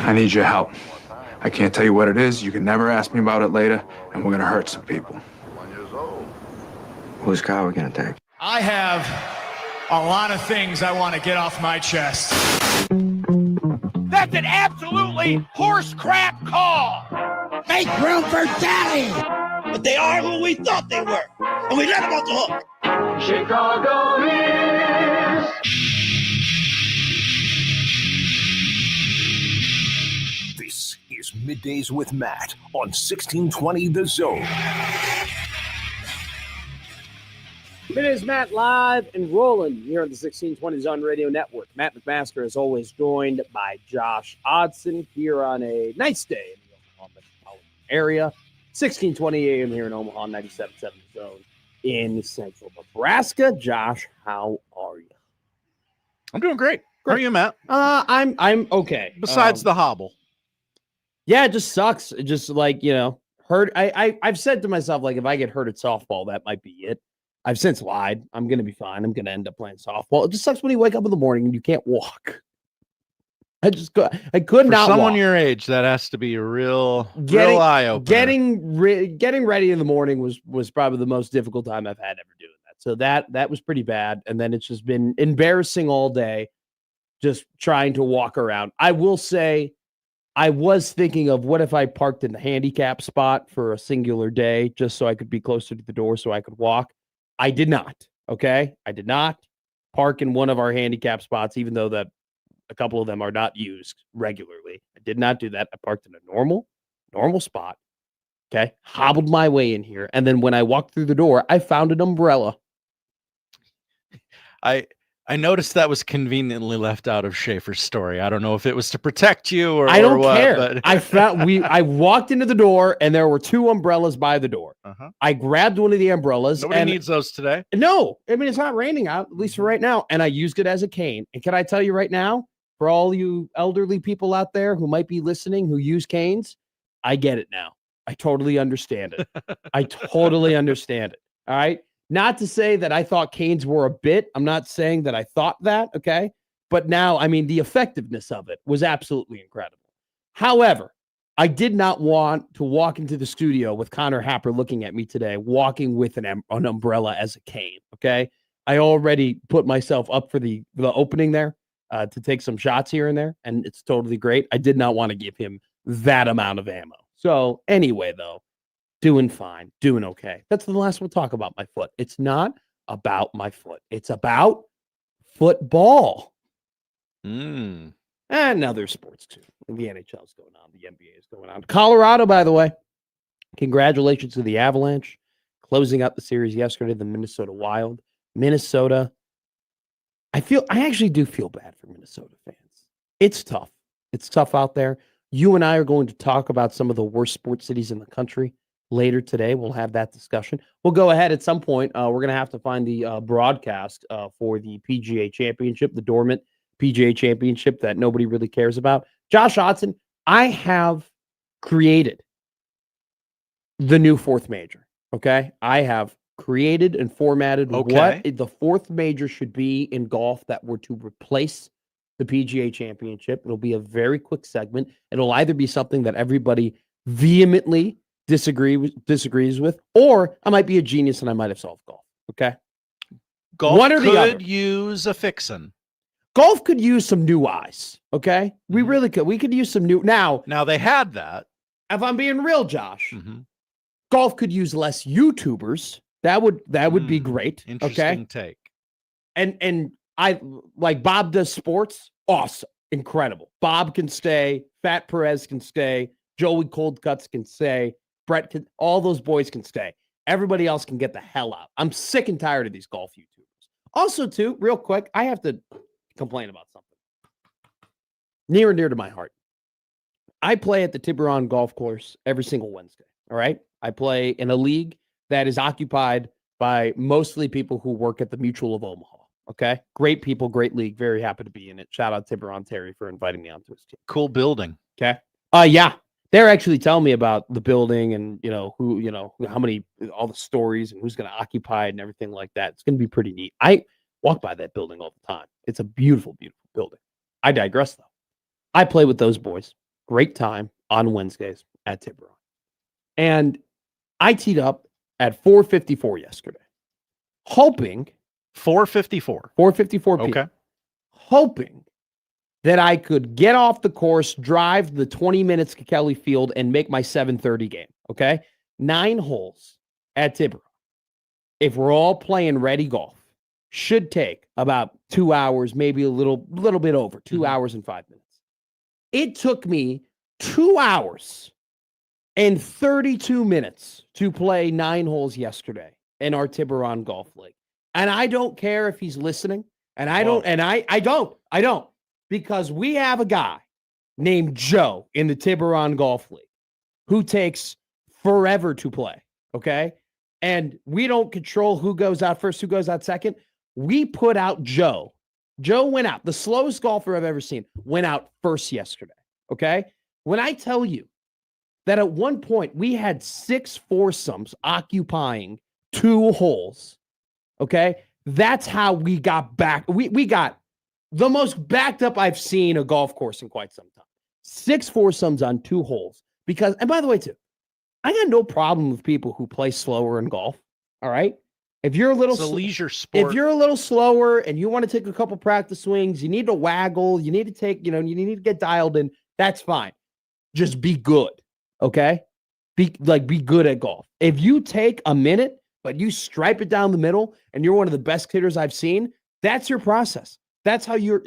I need your help. I can't tell you what it is. You can never ask me about it later, and we're gonna hurt some people. Whose car are we gonna take? I have a lot of things I want to get off my chest. That's an absolutely horse crap call. Make room for Daddy! But they are who we thought they were, and we let them off the hook. Chicago is. This is Middays with Matt on 1620 The Zone. It is Matt live and rolling here on the 1620 Zone Radio Network. Matt McMaster is always joined by Josh Odson here on a nice day in the Omaha metropolitan area. 1620 AM here in Omaha, 97.7 Zone in central Nebraska. Josh, how are you? I'm doing great. How are you, Matt? I'm okay. Besides the hobble. Yeah, it just sucks. It just like, hurt. I've said to myself, like, if I get hurt at softball, that might be it. I've since lied. I'm going to be fine. I'm going to end up playing softball. It just sucks when you wake up in the morning and you can't walk. I could not. For someone walk. your age, that has to be a real eye opener. Getting ready in the morning was probably the most difficult time I've had ever doing that. So that was pretty bad. And then it's just been embarrassing all day, just trying to walk around. I will say, I was thinking of what if I parked in the handicap spot for a singular day, just so I could be closer to the door so I could walk. I did not. Okay. I did not park in one of our handicap spots, even though that a couple of them are not used regularly. I did not do that. I parked in a normal spot. Okay. Hobbled my way in here. And then when I walked through the door, I found an umbrella. I noticed that was conveniently left out of Schaefer's story. I don't know if it was to protect you or I don't what, care. But I walked into the door and there were two umbrellas by the door. Uh-huh. I grabbed one of the umbrellas. Nobody needs those today. No, I mean, it's not raining out, at least for right now. And I used it as a cane. And can I tell you right now, for all you elderly people out there who might be listening who use canes, I get it now. I totally understand it. I totally understand it. All right. Not to say that I thought canes were a bit. I'm not saying that I thought that. Okay. But now, I mean, the effectiveness of it was absolutely incredible. However, I did not want to walk into the studio with Connor Happer looking at me today, walking with an umbrella as a cane. Okay. I already put myself up for the opening there to take some shots here and there, and it's totally great. I did not want to give him that amount of ammo. So anyway, though, doing fine, doing okay. That's the last we'll talk about my foot. It's not about my foot. It's about football. And other sports too. The NHL is going on. The NBA is going on. Colorado, by the way, congratulations to the Avalanche. Closing out the series yesterday, the Minnesota Wild. Minnesota, I actually do feel bad for Minnesota fans. It's tough. It's tough out there. You and I are going to talk about some of the worst sports cities in the country later today. We'll have that discussion. We'll go ahead at some point. We're going to have to find the broadcast for the PGA Championship, the dormant PGA Championship that nobody really cares about. Josh Odson, I have created the new fourth major. Okay. I have created and formatted what the fourth major should be in golf that were to replace the PGA Championship. It'll be a very quick segment. It'll either be something that everybody vehemently disagrees with, or I might be a genius and I might have solved golf. Okay. Golf One or the other. could use a fixin'. Golf could use some new eyes. Okay. We really could. We could use some new. Now they had that. If I'm being real, Josh, golf could use less YouTubers. That would be great. Interesting take. And I like Bob does sports. Awesome. Incredible. Bob can stay. Fat Perez can stay. Joey Cold Cuts can stay. Brett can, all those boys can stay. Everybody else can get the hell out. I'm sick and tired of these golf YouTubers. Also, too, real quick, I have to complain about something near and dear to my heart. I play at the Tiburon Golf Course every single Wednesday. All right. I play in a league that is occupied by mostly people who work at the Mutual of Omaha. Okay. Great people, great league. Very happy to be in it. Shout out Tiburon Terry for inviting me onto his team. Cool building. Okay. Yeah. They're actually telling me about the building and, how many, all the stories and who's going to occupy it and everything like that. It's going to be pretty neat. I walk by that building all the time. It's a beautiful, beautiful building. I digress, though. I play with those boys great time on Wednesdays at Tiburon. And I teed up at 4:54 yesterday, hoping 4:54. 4:54 p.m. Okay. Hoping that I could get off the course, drive the 20 minutes to Kelly Field, and make my 7:30 game. Okay, 9 holes at Tiburon. If we're all playing ready golf, should take about 2 hours, maybe a little bit over 2 hours and 5 minutes. It took me 2 hours and 32 minutes to play 9 holes yesterday in our Tiburon Golf League. And I don't care if he's listening. And I don't, because we have a guy named Joe in the Tiburon Golf League who takes forever to play. Okay. And we don't control who goes out first, who goes out second. We put out Joe. Joe went out. The slowest golfer I've ever seen went out first yesterday. Okay. When I tell you that at one point we had 6 foursomes occupying 2 holes. Okay. That's how we got back. We got the most backed up I've seen a golf course in quite some time. 6 foursomes on 2 holes. Because, and by the way, too, I got no problem with people who play slower in golf. All right. If you're a little It's a leisure sport. if you're a little slower and you want to take a couple practice swings, you need to waggle, you need to take, you need to get dialed in. That's fine. Just be good. Okay. Be good at golf. If you take a minute, but you stripe it down the middle and you're one of the best hitters I've seen, that's your process. That's how you're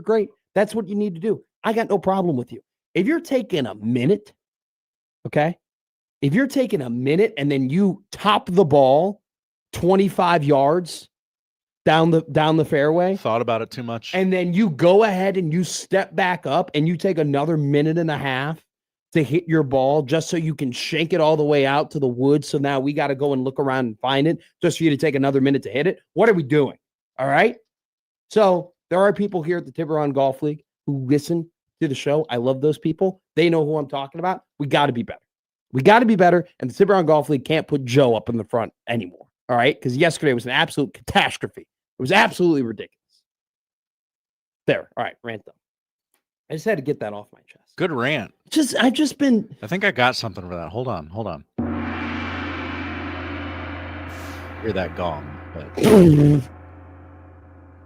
great. That's what you need to do. I got no problem with you. If you're taking a minute, okay? If you're taking a minute and then you top the ball 25 yards down the fairway, Thought about it too much. and then you go ahead and you step back up and you take another minute and a half to hit your ball just so you can shank it all the way out to the woods. So now we got to go and look around and find it just for you to take another minute to hit it. What are we doing? All right. So there are people here at the Tiburon Golf League who listen to the show. I love those people. They know who I'm talking about. We got to be better. We got to be better. And the Tiburon Golf League can't put Joe up in the front anymore. All right. Because yesterday was an absolute catastrophe. It was absolutely ridiculous. There. All right. Rant done. I just had to get that off my chest. Good rant. I've just been. I think I got something for that. Hold on. Hear that gong. But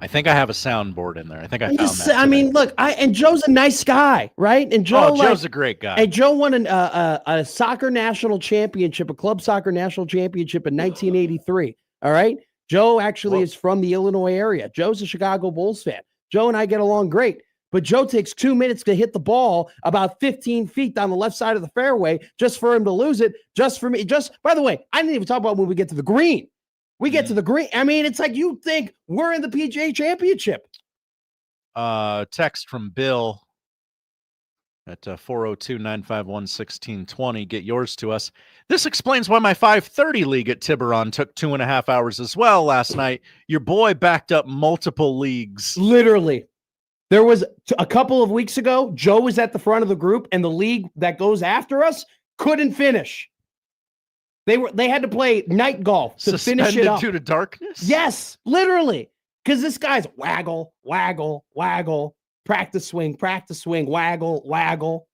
I think I have a soundboard in there. I think I found that. I mean, look, and Joe's a nice guy, right? And Joe, Joe's a great guy. And Joe won a soccer national championship, a club soccer national championship in 1983. All right. Joe actually is from the Illinois area. Joe's a Chicago Bulls fan. Joe and I get along great. But Joe takes 2 minutes to hit the ball about 15 feet down the left side of the fairway just for him to lose it. Just for me. By the way, I didn't even talk about when we get to the green. We get to the green. I mean, it's like you think we're in the PGA Championship. Text from Bill at 402-951-1620. Get yours to us. This explains why my 5:30 league at Tiburon took 2.5 hours as well last night. Your boy backed up multiple leagues. Literally. There was a couple of weeks ago, Joe was at the front of the group, and the league that goes after us couldn't finish. They had to play night golf to finish it up. Due to darkness? Yes, literally. Because this guy's waggle, practice swing, waggle.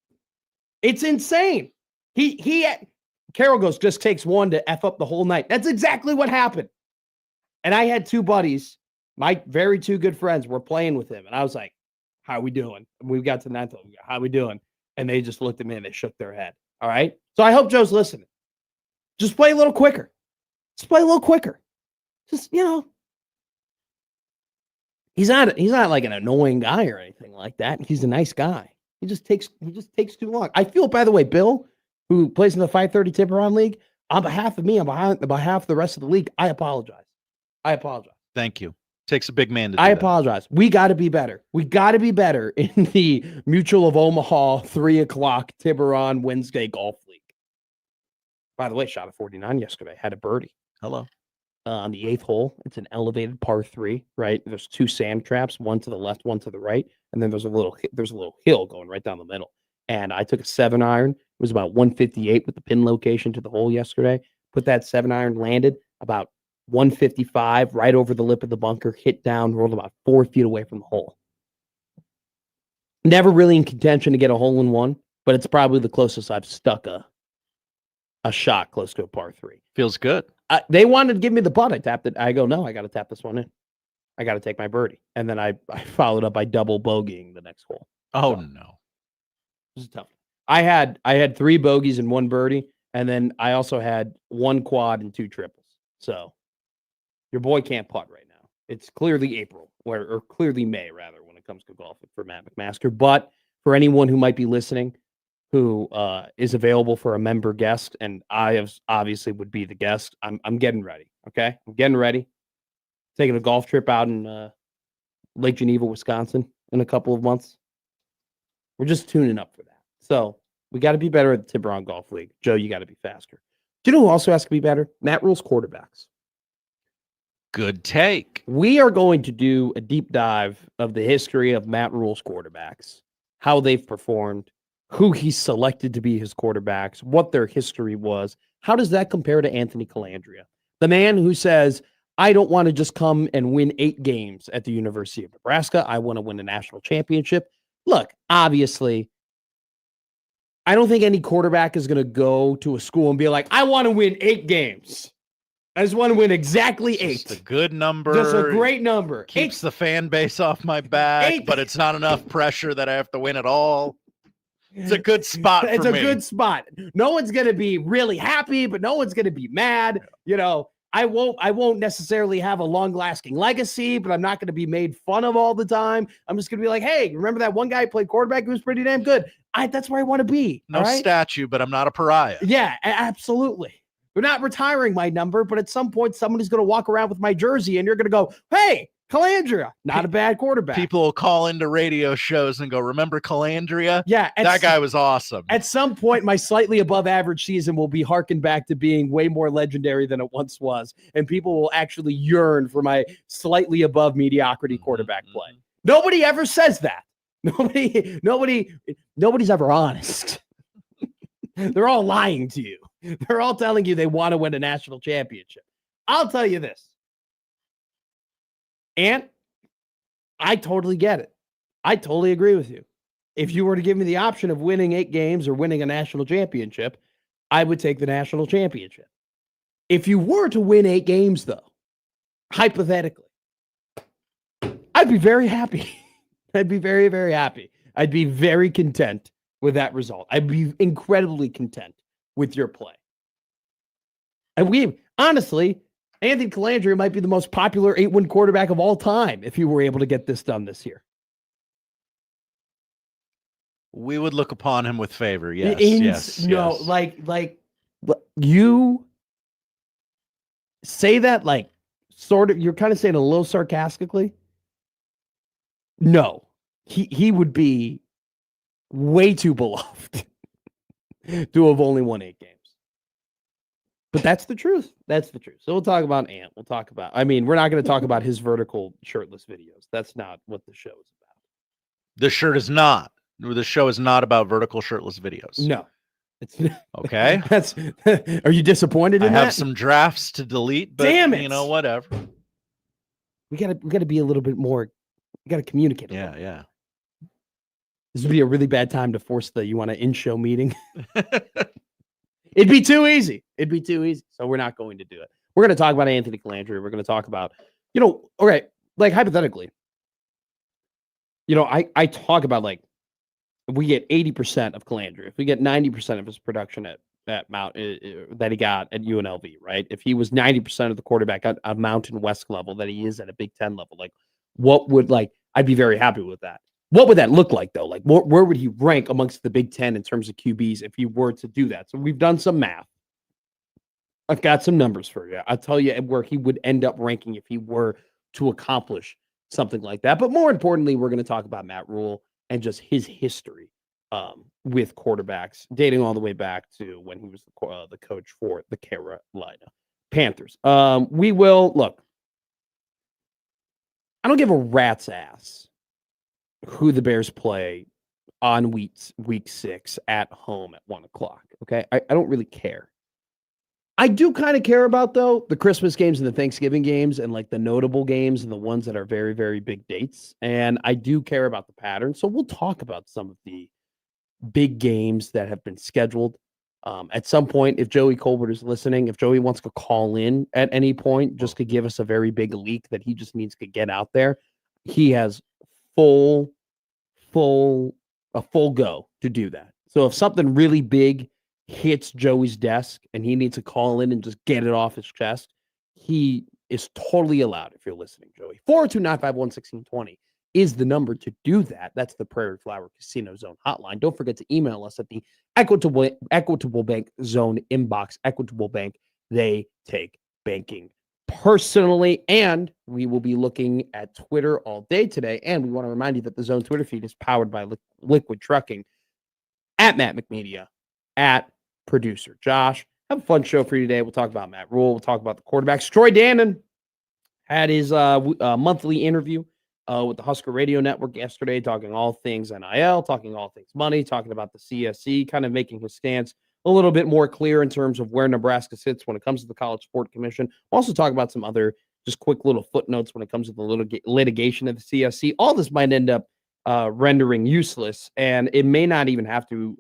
It's insane. Carol goes, just takes one to F up the whole night. That's exactly what happened. And I had 2 buddies, my 2 good friends, were playing with him. And I was like, how are we doing? And we got to 9th hole. How are we doing? And they just looked at me and they shook their head. All right. So I hope Joe's listening. Just play a little quicker. Just, he's not like an annoying guy or anything like that. He's a nice guy. He just takes too long. I feel, by the way, Bill, who plays in the 530 Tiburon League, on behalf of me, on behalf of the rest of the league, I apologize. Thank you. Takes a big man to do I that. apologize. We got to be better. We got to be better in the Mutual of Omaha 3:00 Tiburon Wednesday Golf League. By the way, shot a 49 yesterday. Had a birdie. Hello. On the 8th hole, it's an elevated par 3. Right, there's 2 sand traps, one to the left, one to the right, and then there's a little hill going right down the middle. And I took a 7-iron. It was about 158 with the pin location to the hole yesterday. Put that 7-iron, landed about 155 right over the lip of the bunker, hit down, rolled about 4 feet away from the hole. Never really in contention to get a hole in one, but it's probably the closest I've stuck a shot close to a par 3. Feels good. They wanted to give me the putt. I tapped it. I go, no, I got to tap this one in. I got to take my birdie. And then I followed up by double bogeying the next hole. Oh, So, no. this is tough. I had 3 bogeys and 1 birdie, and then I also had 1 quad and 2 triples. So your boy can't putt right now. It's clearly April, or clearly May, rather, when it comes to golfing for Matt McMaster. But for anyone who might be listening who is available for a member guest, and I obviously would be the guest, I'm getting ready, okay? I'm getting ready. Taking a golf trip out in Lake Geneva, Wisconsin in a couple of months. We're just tuning up for that. So we got to be better at the Tiburon Golf League. Joe, you got to be faster. Do you know who also has to be better? Matt Rule's quarterbacks. Good take. We are going to do a deep dive of the history of Matt Rule's quarterbacks, how they've performed, who he selected to be his quarterbacks, what their history was. How does that compare to Anthony Colandrea, the man who says, I don't want to just come and win 8 games at the University of Nebraska. I want to win a national championship. Look, obviously, I don't think any quarterback is going to go to a school and be like, I want to win 8 games. I just want to win exactly 8. Just a good number. Just a great number. Keeps 8. the fan base off my back, 8. but it's not enough pressure that I have to win it all. It's a good spot It's for a me. good spot. No one's going to be really happy, but no one's going to be mad. You know, I won't necessarily have a long-lasting legacy, but I'm not going to be made fun of all the time. I'm just going to be like, hey, remember that one guy who played quarterback who was pretty damn good? That's where I want to be. No all right? statue, but I'm not a pariah. Yeah, absolutely. We're not retiring my number, but at some point, somebody's going to walk around with my jersey, and you're going to go, hey, Colandrea, not a bad quarterback. People will call into radio shows and go, remember Colandrea? Yeah. That guy was awesome. At some point, my slightly above average season will be harkened back to being way more legendary than it once was. And people will actually yearn for my slightly above mediocrity quarterback play. Nobody ever says that. Nobody's ever honest. They're all lying to you. They're all telling you they want to win a national championship. I'll tell you this. And I totally get it. I totally agree with you. If you were to give me the option of winning 8 games or winning a national championship, I would take the national championship. If you were to win 8 games, though, hypothetically, I'd be very happy. I'd be very, very happy. I'd be very content with that result. I'd be incredibly content with your play. And honestly, Anthony Colandrea might be the most popular 8-win quarterback of all time if you were able to get this done this year. We would look upon him with favor. Yes. No, yes. like you say that like sort of, you're kind of saying a little sarcastically. No, he would be way too beloved to have only won 8 games. But that's the truth. That's the truth. So we'll talk about Ant. We're not going to talk about his vertical shirtless videos. That's not what the show is about. The show is not about vertical shirtless videos. No. It's okay. Are you disappointed in that? I have some drafts to delete, but damn it. You know, whatever. We gotta be a little bit more. We gotta communicate. Yeah. This would be a really bad time to force you want an in-show meeting. It'd be too easy. So we're not going to do it. We're going to talk about Anthony Colandrea. We're going to talk about, okay, like hypothetically, I talk about like, if we get 80% of Colandrea, if we get 90% of his production at Mount that he got at UNLV, right? If he was 90% of the quarterback at a Mountain West level that he is at a Big Ten level, like I'd be very happy with that. What would that look like, though? Like, where would he rank amongst the Big Ten in terms of QBs if he were to do that? So we've done some math. I've got some numbers for you. I'll tell you where he would end up ranking if he were to accomplish something like that. But more importantly, we're going to talk about Matt Rule and just his history with quarterbacks, dating all the way back to when he was the coach for the Carolina Panthers. We will look. I don't give a rat's ass who the Bears play on week 6 at home at 1:00. Okay. I don't really care. I do kind of care about, though, the Christmas games and the Thanksgiving games and like the notable games and the ones that are very, very big dates. And I do care about the pattern. So we'll talk about some of the big games that have been scheduled. At some point, if Joey Colbert is listening, if Joey wants to call in at any point just to give us a very big leak that he just needs to get out there, he has full go to do that. So if something really big hits Joey's desk and he needs to call in and just get it off his chest, he is totally allowed. If you're listening, Joey, 402-951-1620 is the number to do that. That's the Prairie Flower Casino Zone hotline. Don't forget to email us at the Equitable Bank Zone inbox. Equitable Bank, they take banking personally, and we will be looking at Twitter all day today. And we want to remind you that the Zone Twitter feed is powered by Liquid Trucking, at Matt McMedia, at producer Josh. Have a fun show for you today. We'll talk about Matt Rule. We'll talk about the quarterbacks. Troy Dannen had his monthly interview with the Husker Radio Network yesterday, talking all things NIL, talking all things money, talking about the CSC, kind of making his stance a little bit more clear in terms of where Nebraska sits when it comes to the College Sport Commission. We'll also talk about some other just quick little footnotes when it comes to the litigation of the CSC. All this might end up rendering useless, and it may not even have to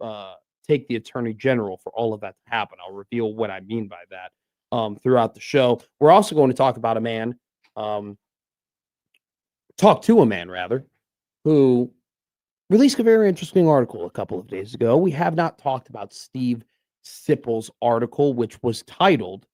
take the Attorney General for all of that to happen. I'll reveal what I mean by that throughout the show. We're also going to talk about a man, who released a very interesting article a couple of days ago. We have not talked about Steve Sipple's article, which was titled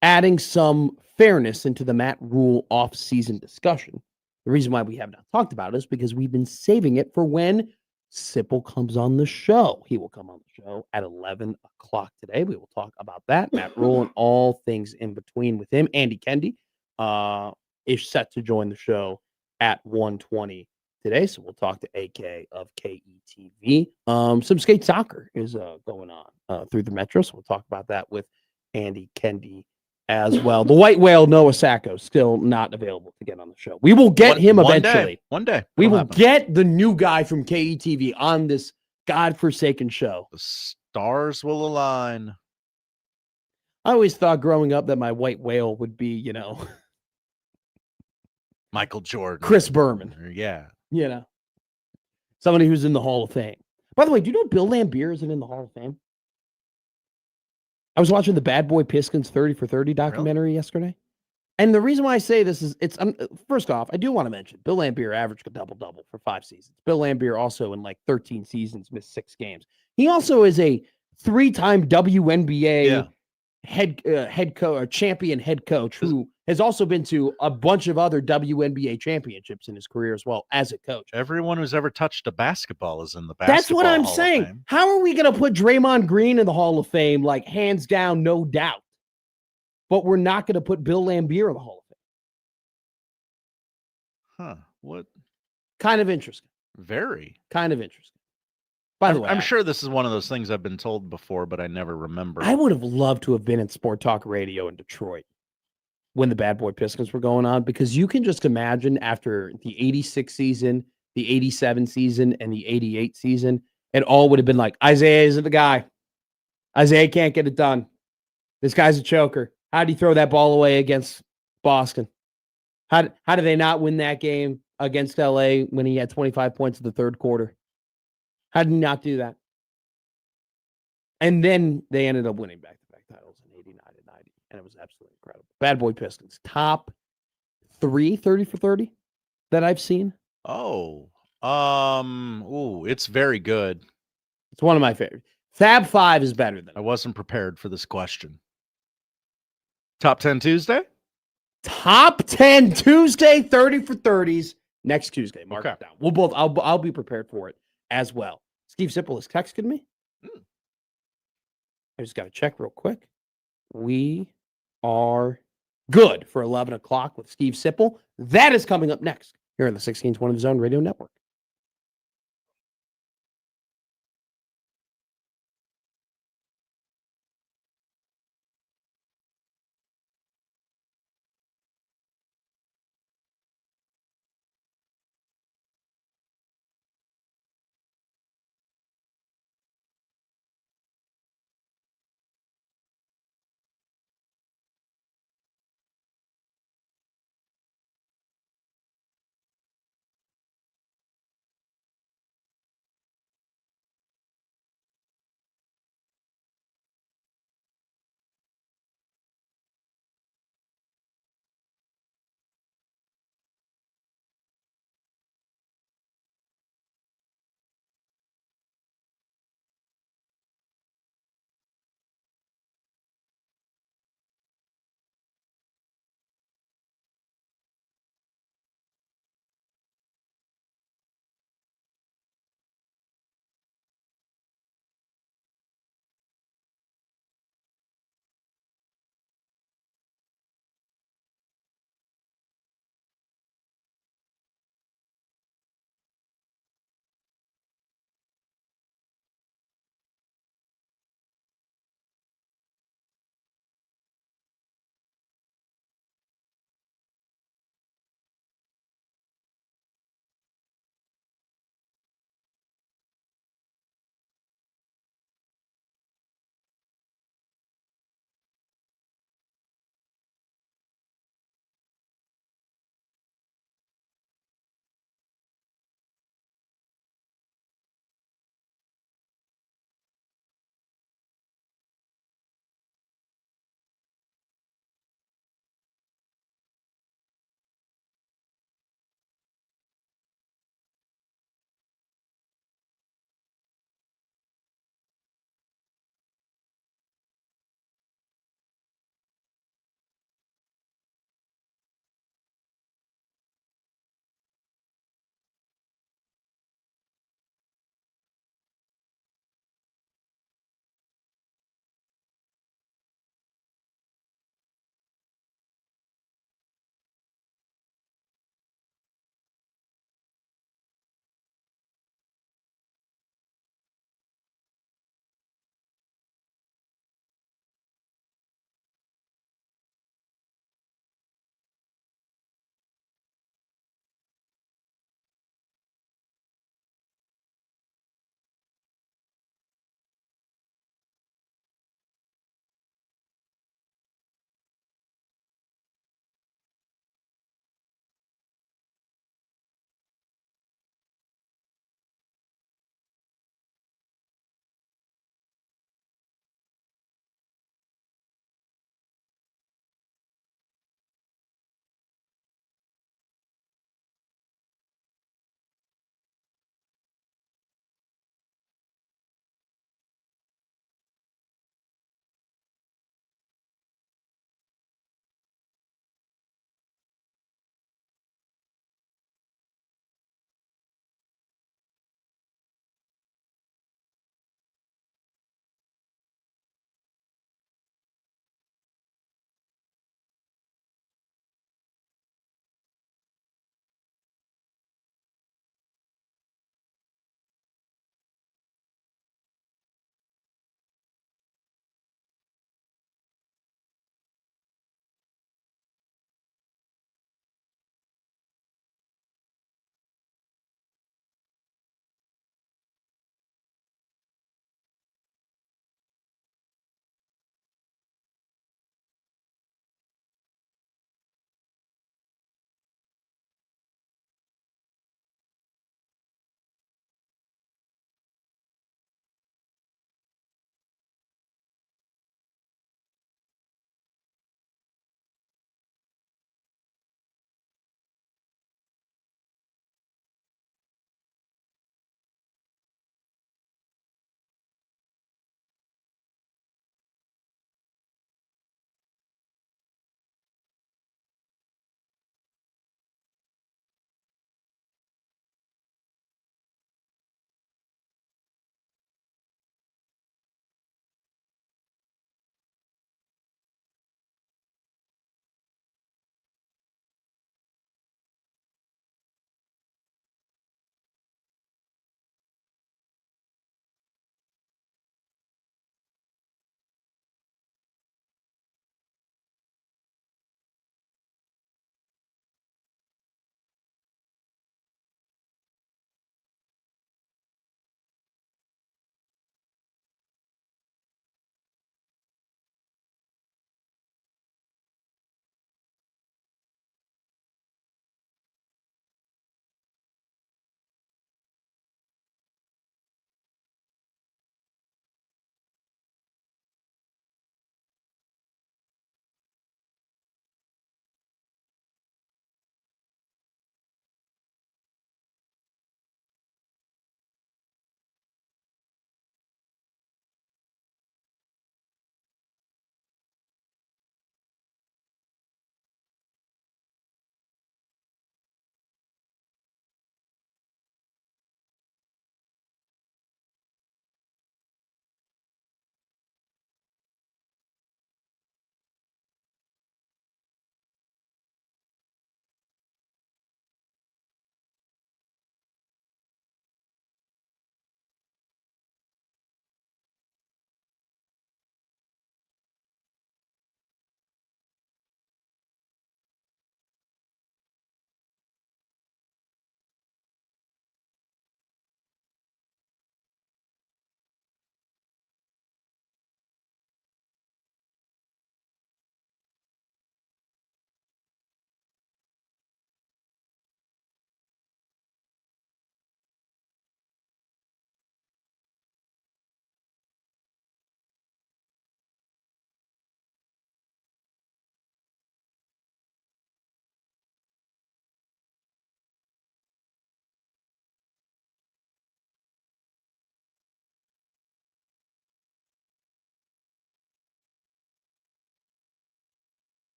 "Adding Some Fairness into the Matt Rule Off-Season Discussion." The reason why we have not talked about it is because we've been saving it for when Sipple comes on the show. He will come on the show at 11 o'clock today. We will talk about that, Matt Rule, and all things in between with him. Andy Kendi is set to join the show at 1:20 today, so we'll talk to AK of KETV. Some skate soccer is going on through the Metro, so we'll talk about that with Andy Kendi as well. The white whale Noah Sacco still not available to get on the show. We will get him eventually. One day. We will get the new guy from KETV on this godforsaken show. The stars will align. I always thought growing up that my white whale would be, Michael Jordan. Chris Berman. Yeah. Somebody who's in the Hall of Fame. By the way, do you know Bill Lambier isn't in the Hall of Fame? I was watching the Bad Boy Piskins 30 for 30 documentary yesterday. And the reason why I say this is first off, I do want to mention Bill Lambier averaged a double-double for 5 seasons. Bill Lambier also in like 13 seasons missed 6 games. He also is a 3-time WNBA head coach, champion head coach, who has also been to a bunch of other WNBA championships in his career as well as a coach. Everyone who's ever touched a basketball is in the basketball. That's what I'm Hall saying. of Fame. How are we going to put Draymond Green in the Hall of Fame? Like, hands down, no doubt. But we're not going to put Bill Lambier in the Hall of Fame. Huh. What? Kind of interesting. Very. Kind of interesting. By the way, I'm sure this is one of those things I've been told before, but I never remember. I would have loved to have been in Sport Talk Radio in Detroit when the Bad Boy Pistons were going on, because you can just imagine after the 86 season, the 87 season, and the 88 season, it all would have been like, Isaiah isn't the guy. Isaiah can't get it done. This guy's a choker. How did he throw that ball away against Boston? How did they not win that game against LA when he had 25 points in the third quarter? How did he not do that? And then they ended up winning back-to-back titles in 89 and 90, and it was absolutely incredible. Bad Boy Pistons, top 3 30 for 30 that I've seen. It's very good. It's one of my favorites. Fab 5 is better than I wasn't prepared for this question. Top 10 Tuesday? Top 10 Tuesday, 30 for 30s next Tuesday. Mark it down. We'll both. I'll be prepared for it as well. Steve Sipple has texted me. I just got to check real quick. We are good for 11 o'clock with Steve Sipple. That is coming up next here on the 1620 Zone Radio Network.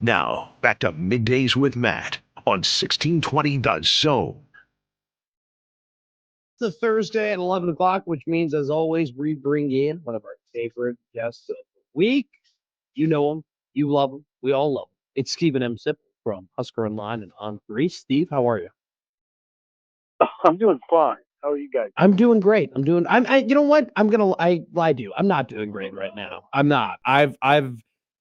Now, back to Middays with Matt on 1620 The Zone. It's a Thursday at 11 o'clock, which means, as always, we bring in one of our favorite guests of the week. You know him. You love him. We all love him. It's Stephen M. Sipple from Husker Online and On 3. Steve, how are you? I'm doing fine. How are you guys? I'm doing great. You know what? I lied to you. I'm not doing great right now. I'm not. I've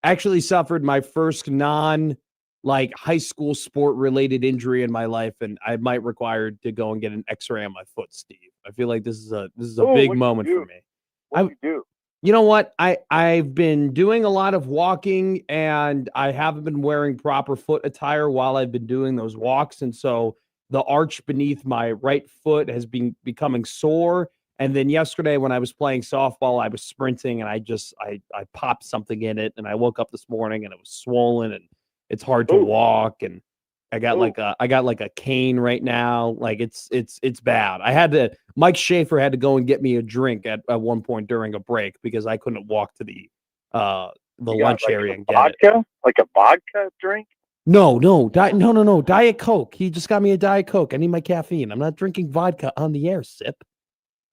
actually suffered my first high school sport related injury in my life, and I might require to go and get an X-ray on my foot, Steve. I feel like this is a big moment for me. What do you do? You know what? I've been doing a lot of walking, and I haven't been wearing proper foot attire while I've been doing those walks, and so the arch beneath my right foot has been becoming sore. And then yesterday when I was playing softball, I was sprinting and I popped something in it, and I woke up this morning and it was swollen and it's hard to walk, and I got like a cane right now. Like it's bad. Mike Schaefer had to go and get me a drink at one point during a break because I couldn't walk to the lunch area and get it. Like a vodka drink? No, Diet Coke. He just got me a Diet Coke. I need my caffeine. I'm not drinking vodka on the air, Sip.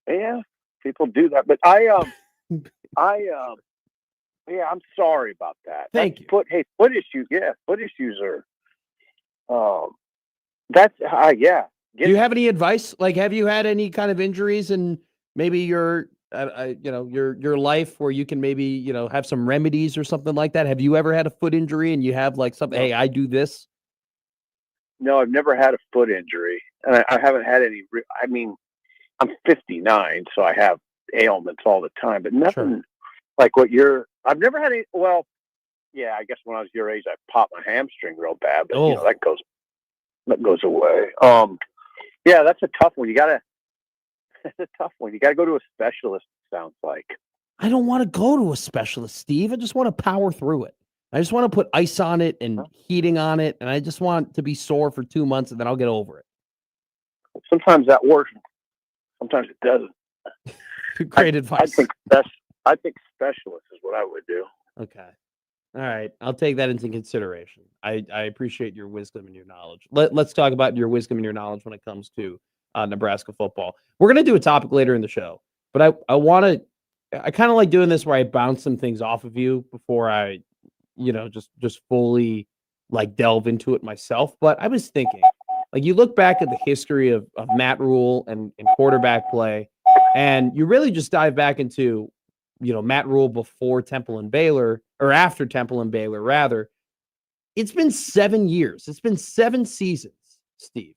Yeah, people do that. But I'm sorry about that. Thank you. Foot issues. Yeah, foot issues are. That's yeah. Do you have any advice? Like, have you had any kind of injuries in maybe your life where you can maybe, have some remedies or something like that? Have you ever had a foot injury and you have like something, hey, I do this? No, I've never had a foot injury, and I haven't had any. I'm 59, so I have ailments all the time, but nothing like what I've never had any. Well, yeah, I guess when I was your age, I popped my hamstring real bad, but that goes away. Yeah, that's a tough one. It's a tough one. You got to go to a specialist, it sounds like. I don't want to go to a specialist, Steve. I just want to power through it. I just want to put ice on it and heating on it, and I just want to be sore for 2 months, and then I'll get over it. Sometimes that works. Sometimes it doesn't. Great advice. I think specialist is what I would do. Okay. All right. I'll take that into consideration. I appreciate your wisdom and your knowledge. Let's talk about your wisdom and your knowledge when it comes to Nebraska football. We're going to do a topic later in the show, but I kind of like doing this where I bounce some things off of you before I, just fully like delve into it myself. But I was thinking, like, you look back at the history of Matt Rule and quarterback play, and you really just dive back into, Matt Rule before Temple and Baylor, or after Temple and Baylor, rather. It's been 7 years. It's been 7 seasons, Steve,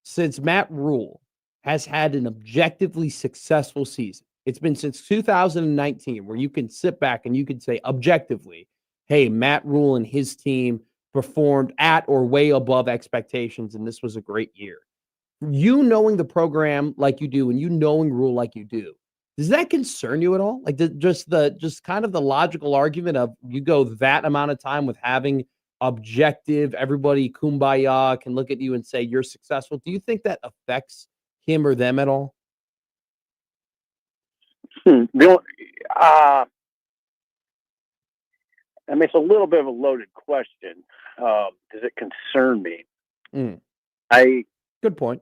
since Matt Rule has had an objectively successful season. It's been since 2019 where you can sit back and you can say objectively, hey, Matt Rule and his team performed at or way above expectations, and this was a great year. You knowing the program like you do and you knowing Rule like you do, does that concern you at all? Like just kind of the logical argument of you go that amount of time with having objective, everybody kumbaya can look at you and say you're successful. Do you think that affects him or them at all? It's a little bit of a loaded question. Does it concern me? Good point.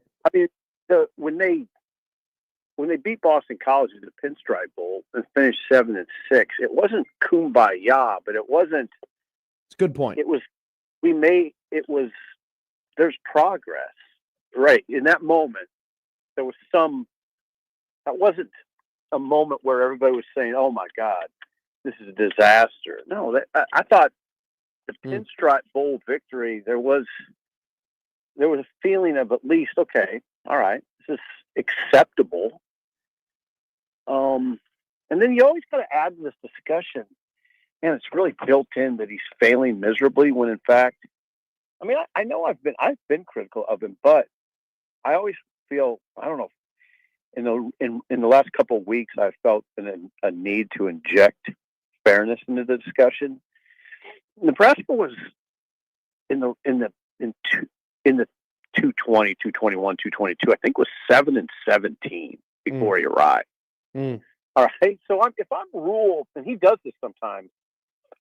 When they beat Boston College in the Pinstripe Bowl and finished 7-6, it wasn't kumbaya, but it wasn't. It's a good point. There's progress, right? In that moment, there was that wasn't a moment where everybody was saying, "Oh my God, this is a disaster." No, I thought the Pinstripe Bowl victory, there was a feeling of at least, okay, all right, this is acceptable. And then you always got to add to this discussion, and it's really built in that he's failing miserably when in fact, I know I've been critical of him, but I always feel, I don't know, in the last couple of weeks, I've felt a need to inject fairness into the discussion. Nebraska was in the 220, 221, 222. I think was 7-17 before he arrived. All right. So if I'm Rule, and he does this sometimes,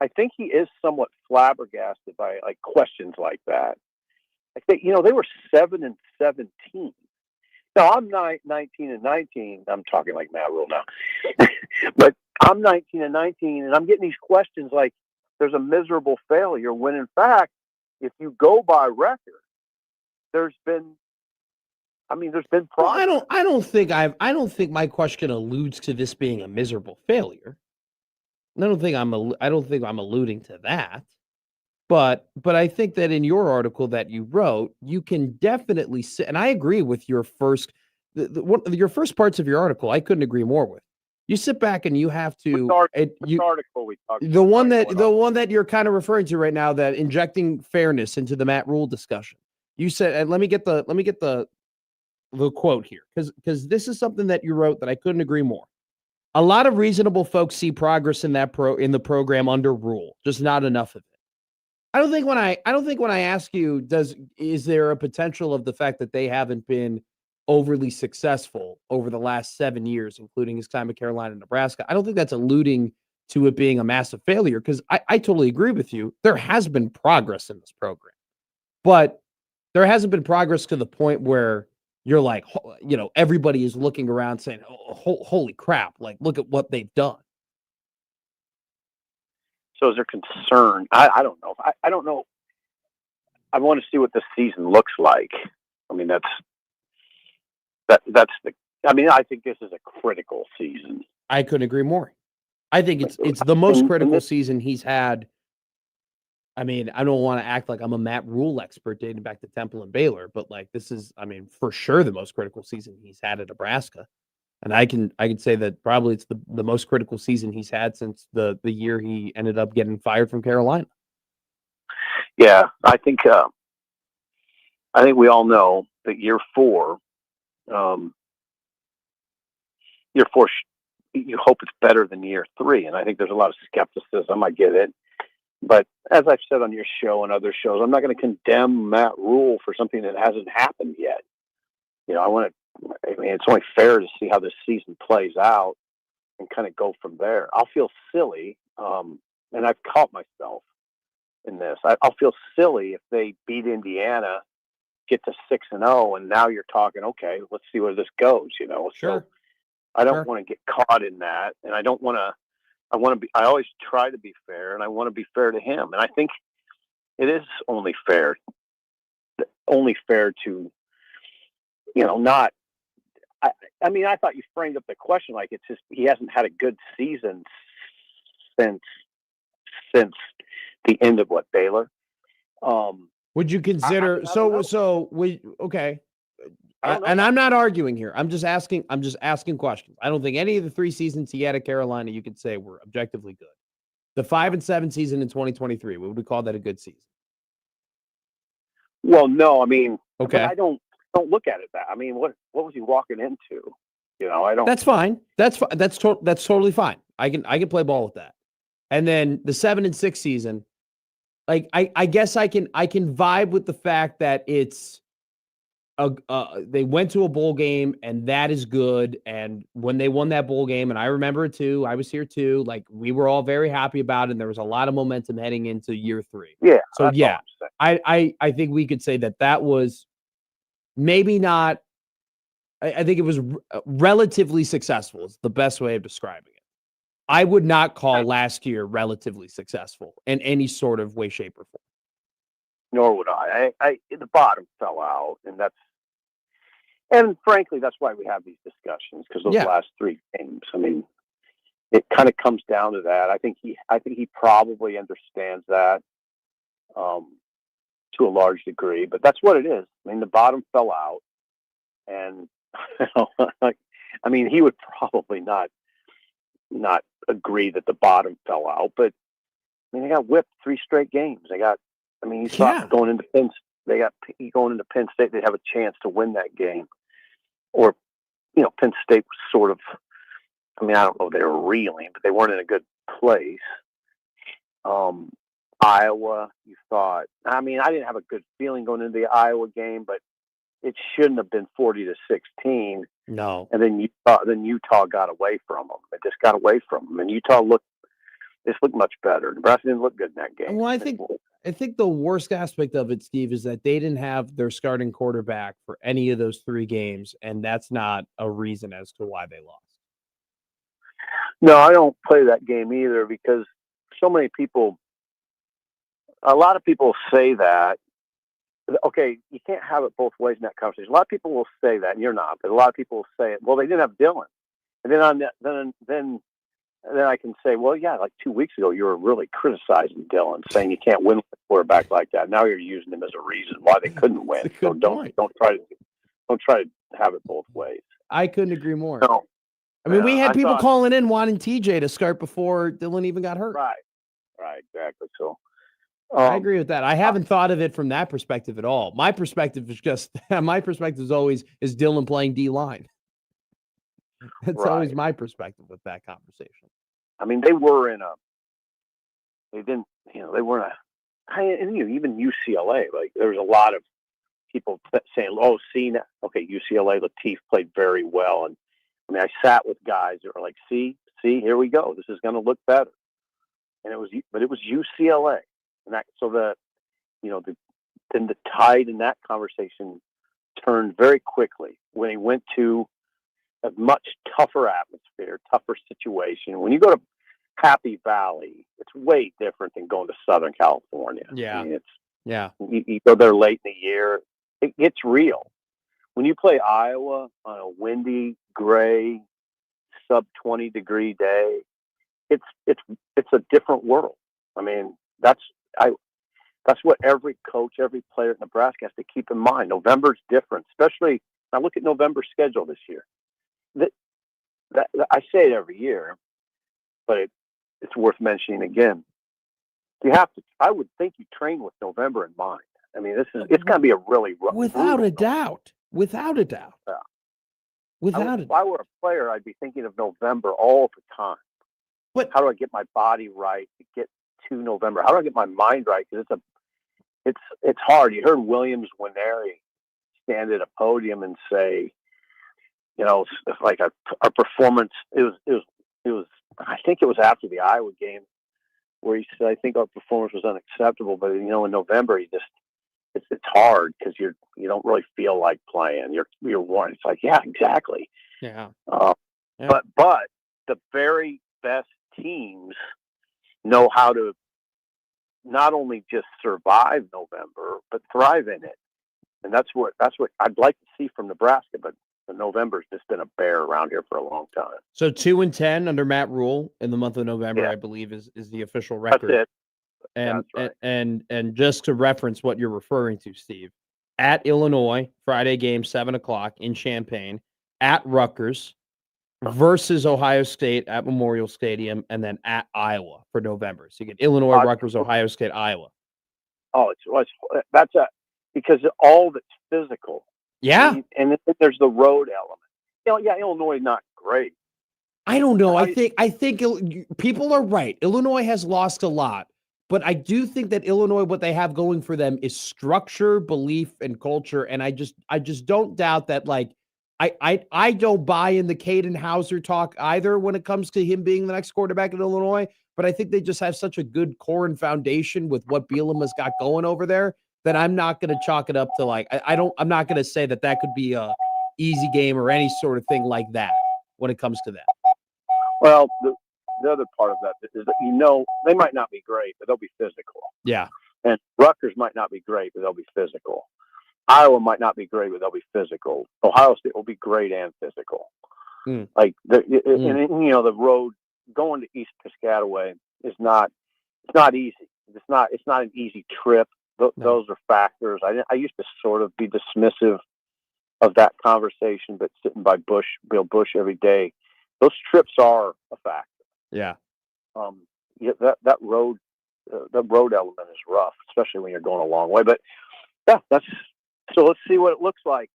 I think he is somewhat flabbergasted by like questions like that. I think they were 7-17. Now I'm 19-19. I'm talking like Matt Rule now, but I'm 19-19, and I'm getting these questions like there's a miserable failure. When in fact, if you go by record, there's been progress. Well, I don't think my question alludes to this being a miserable failure. I don't think I'm alluding to that. But I think that in your article that you wrote, you can definitely say, and I agree with your first your first parts of your article. I couldn't agree more with. You sit back and you have to Which article we talked about? the one that you're kind of referring to right now, that injecting fairness into the Matt Rule discussion. You said, and let me get the quote here, because this is something that you wrote that I couldn't agree more. A lot of reasonable folks see progress in the program under Rule, just not enough of it. I don't think when I ask you, is there a potential of the fact that they haven't been overly successful over the last 7 years, including his time at Carolina and Nebraska, I don't think that's alluding to it being a massive failure, because I totally agree with you. There has been progress in this program, but there hasn't been progress to the point where you're like, everybody is looking around saying, oh, holy crap, like, look at what they've done. So is there concern? I don't know. I don't know. I want to see what the season looks like. I mean, that's the. I mean, I think this is a critical season. I couldn't agree more. I think it's the most critical season he's had. I mean, I don't want to act like I'm a Matt Rule expert dating back to Temple and Baylor, but like, this is, I mean, for sure the most critical season he's had at Nebraska. And I can say that probably it's the most critical season he's had since the year he ended up getting fired from Carolina. Yeah, I think we all know that year four, you hope it's better than year three, and I think there's a lot of skepticism. I get it, but as I've said on your show and other shows, I'm not going to condemn Matt Rule for something that hasn't happened yet. It's only fair to see how this season plays out and kind of go from there. I'll feel silly, and I've caught myself in this. I'll feel silly if they beat Indiana, get to 6-0, and now you're talking, okay, let's see where this goes. Sure. So I don't want to get caught in that, and I don't want to. I always try to be fair, and I want to be fair to him. And I think it is only fair to, not. I mean, I thought you framed up the question like it's just he hasn't had a good season since the end of Baylor. Would you consider okay? And I'm not arguing here. I'm just asking questions. I don't think any of the 3 seasons he had at Carolina you could say were objectively good. The 5-7 season in 2023, would we call that a good season? Well, no. I mean, okay. I don't look at it that. I mean, what was he walking into? I don't. That's fine. That's totally fine. I can play ball with that. And then the 7-6 season, like I guess I can vibe with the fact that it's they went to a bowl game and that is good. And when they won that bowl game, and I remember it too, I was here too. Like we were all very happy about it. And there was a lot of momentum heading into year 3. Yeah. So yeah, I think we could say that was maybe not. I think it was relatively successful. Is the best way of describing it. I would not call last year relatively successful in any sort of way, shape, or form. Nor would I. The bottom fell out, and frankly, that's why we have these discussions, because those last 3 games. I mean, it kind of comes down to that. I think he probably understands that to a large degree, but that's what it is. I mean, the bottom fell out, and I mean, he would probably not agree that the bottom fell out, but I mean, they got whipped 3 straight games. He thought going into Penn State, they'd have a chance to win that game. Or, Penn State was sort of, I mean, I don't know, they were reeling, but they weren't in a good place. Iowa, you thought, I mean, I didn't have a good feeling going into the Iowa game, but it shouldn't have been 40-16. No. And then Utah got away from them. It just got away from them. And Utah looked just looked much better. Nebraska didn't look good in that game. Well, I think the worst aspect of it, Steve, is that they didn't have their starting quarterback for any of those 3 games, and that's not a reason as to why they lost. No, I don't play that game either because so many people, a lot of people say that. Okay, you can't have it both ways in that conversation. A lot of people will say that, and you're not, but a lot of people will say it. Well, they didn't have Dylan, and then on that, then I can say, well, yeah, like 2 weeks ago, you were really criticizing Dylan, saying you can't win with a quarterback like that. Now you're using him as a reason why they couldn't win. So don't try to have it both ways. I couldn't agree more. No. I mean, we had people calling in wanting TJ to start before Dylan even got hurt. Right, exactly. So I agree with that. I haven't thought of it from that perspective at all. My perspective is just my perspective is always is Dylan playing D line. That's always my perspective with that conversation. I mean, they weren't even UCLA. Like there was a lot of people saying, "Oh, see, okay, UCLA, Latif played very well." And I mean, I sat with guys that were like, "See, here we go. This is going to look better." And it was UCLA, and that then the tide in that conversation turned very quickly when he went to a much tougher atmosphere, tougher situation. When you go to Happy Valley, it's way different than going to Southern California. Yeah. I mean, you go there late in the year, it gets real. When you play Iowa on a windy, gray, sub 20 degree day, it's a different world. I mean, that's what every coach, every player at Nebraska has to keep in mind. November's different, especially I look at November's schedule this year. That I say it every year, but it's worth mentioning again. I would think you train with November in mind. I mean, it's going to be a really rough. Without a doubt. Yeah. If I were a player, I'd be thinking of November all the time. But how do I get my body right to get to November? How do I get my mind right? Because it's hard. You heard Williams Winery stand at a podium and say, like our performance. It was. I think it was after the Iowa game where he said, "I think our performance was unacceptable." But in November, it's hard because you don't really feel like playing. You're worn. It's like, yeah, exactly. Yeah. But the very best teams know how to not only just survive November but thrive in it, and that's what I'd like to see from Nebraska. But November's just been a bear around here for a long time. So 2-10 under Matt Rule in the month of November, I believe, is the official record. That's it. And That's right. and just to reference what you're referring to, Steve, at Illinois, Friday game, 7:00 in Champaign, at Rutgers versus Ohio State at Memorial Stadium, and then at Iowa for November. So you get Illinois, Rutgers, Ohio State, Iowa. Oh, because all that's physical. Yeah. And then there's the road element. Illinois is not great. I don't know. I think people are right. Illinois has lost a lot, but I do think that Illinois, what they have going for them is structure, belief, and culture. And I just don't doubt that. Like, I don't buy in the Caden Hauser talk either when it comes to him being the next quarterback in Illinois. But I think they just have such a good core and foundation with what Bielema has got going over there that I'm not going to chalk it up to I'm not going to say that could be a easy game or any sort of thing like that when it comes to that. Well, the other part of that is that they might not be great, but they'll be physical. Yeah. And Rutgers might not be great, but they'll be physical. Iowa might not be great, but they'll be physical. Ohio State will be great and physical. Like the road going to East Piscataway is not easy. It's not an easy trip. Those are factors. I used to sort of be dismissive of that conversation, but sitting by Bill Bush every day, those trips are a factor. Yeah. That road element is rough, especially when you're going a long way. But yeah, so let's see what it looks like.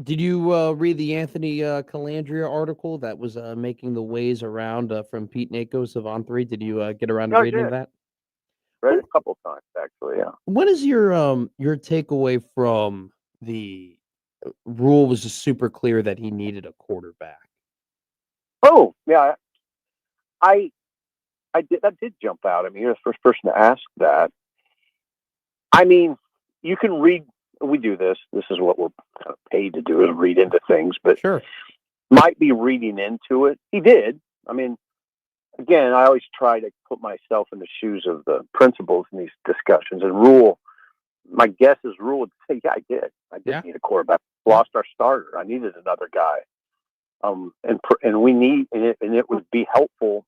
Did you read the Anthony Colandrea article that was making the ways around from Pete Nakos of On3? Did you get around to reading that? Read it a couple of times, actually. Yeah. What is your takeaway from the Rule? Was just super clear that he needed a quarterback. Oh yeah, that did jump out at me. You're the first person to ask that. I mean, you can read. We do this. This is what we're kind of paid to do, is read into things. But Sure, might be reading into it. He did. I mean, again, I always try to put myself in the shoes of the principals in these discussions. And Rule, my guess is Rule would say, "Yeah, I did. I did need a quarterback. Lost our starter. I needed another guy." And we need, and it would be helpful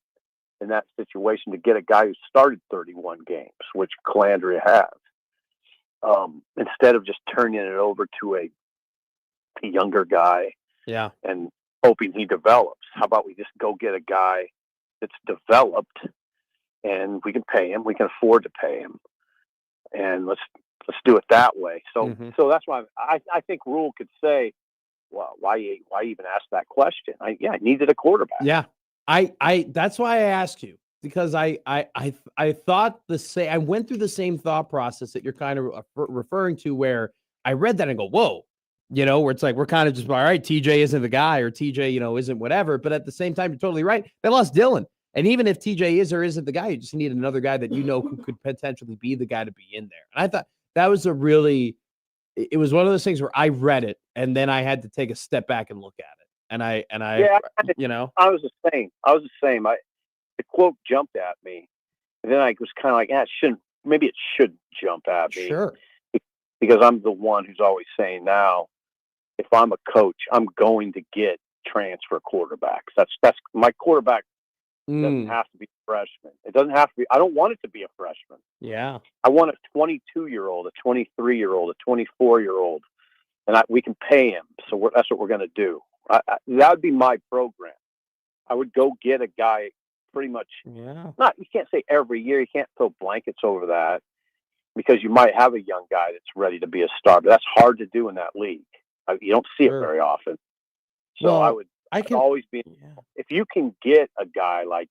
in that situation to get a guy who started 31 games, which Colandrea has, instead of just turning it over to a younger guy and hoping he develops. How about we just go get a guy that's developed, and we can pay him, we can afford to pay him, and let's do it that way. So that's why I think Rule could say, well, why even ask that question? I needed a quarterback. Yeah. I that's why I asked you, because I thought the same. I went through the same thought process that you're kind of referring to, where I read that and go, whoa, where it's like, we're kind of just, all right, TJ isn't the guy, or TJ, isn't whatever. But at the same time, you're totally right. They lost Dylan. And even if TJ is or isn't the guy, you just need another guy that who could potentially be the guy to be in there. And I thought that was it was one of those things where I read it and then I had to take a step back and look at it. And I I was the same. The quote jumped at me, and then I was kind of like, maybe it shouldn't jump at me. Sure. Because I'm the one who's always saying, now, if I'm a coach, I'm going to get transfer quarterbacks. That's my quarterback. Doesn't have to be a freshman. It doesn't have to be. I don't want it to be a freshman. Yeah. I want a 22-year-old, a 23-year-old, a 24-year-old, and we can pay him. So that's what we're going to do. That would be my program. I would go get a guy pretty much. Yeah. You can't say every year. You can't throw blankets over that, because you might have a young guy that's ready to be a star, but that's hard to do in that league. You don't see it very often. So I can always be. If you can get a guy like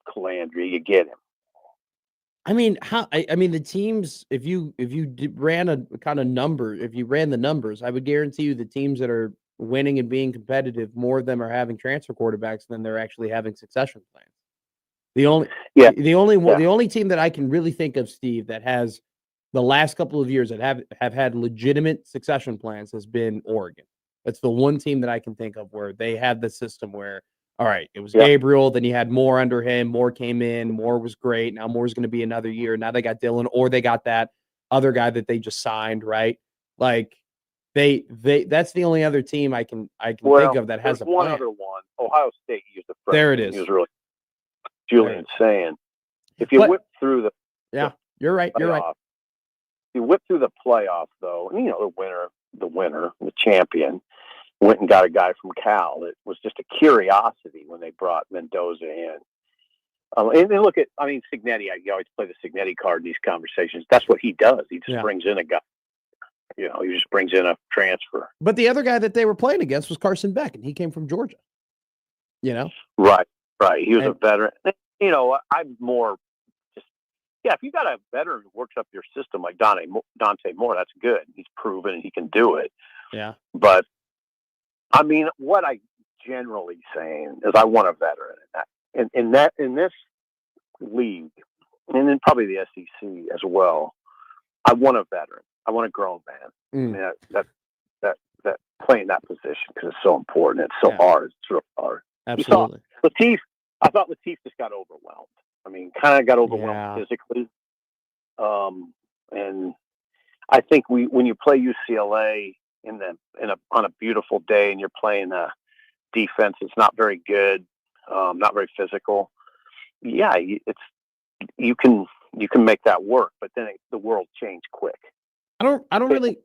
Colandrea, you get him. I mean, the teams, if you ran a kind of number, if you ran the numbers, I would guarantee you the teams that are winning and being competitive, more of them are having transfer quarterbacks than they're actually having succession plans. The only team that I can really think of, Steve, that has the last couple of years that have had legitimate succession plans has been Oregon. That's the one team that I can think of where they had the system where, all right, it was Gabriel, then you had Moore under him. Moore came in. Moore was great. Now Moore's going to be another year. Now they got Dylan, or they got that other guy that they just signed, right? Like that's the only other team I can think of that has a one plan. other one. Ohio State used a freshman. There it is. He was really Julian saying, if you whip through you're right. You're right. If you whip through the playoffs, though, and the winner, the champion, went and got a guy from Cal. It was just a curiosity when they brought Mendoza in. And then look at, Signetti. You always play the Signetti card in these conversations. That's what he does. He just brings in a guy. He just brings in a transfer. But the other guy that they were playing against was Carson Beck, and he came from Georgia. Right. He was a veteran. I'm more just, if you got a veteran who works up your system like Dante Moore, that's good. He's proven and he can do it. Yeah. But what I generally saying is I want a veteran in that. In this league, and then probably the SEC as well, I want a veteran. I want a grown man. That playing that position, because it's so important. It's so hard. It's real hard. Absolutely. Lateef, I thought Lateef just got overwhelmed. Kind of got overwhelmed physically. And I think when you play UCLA on a beautiful day and you're playing a defense that's not very good, not very physical, you can make that work, but then the world changed quick. I don't really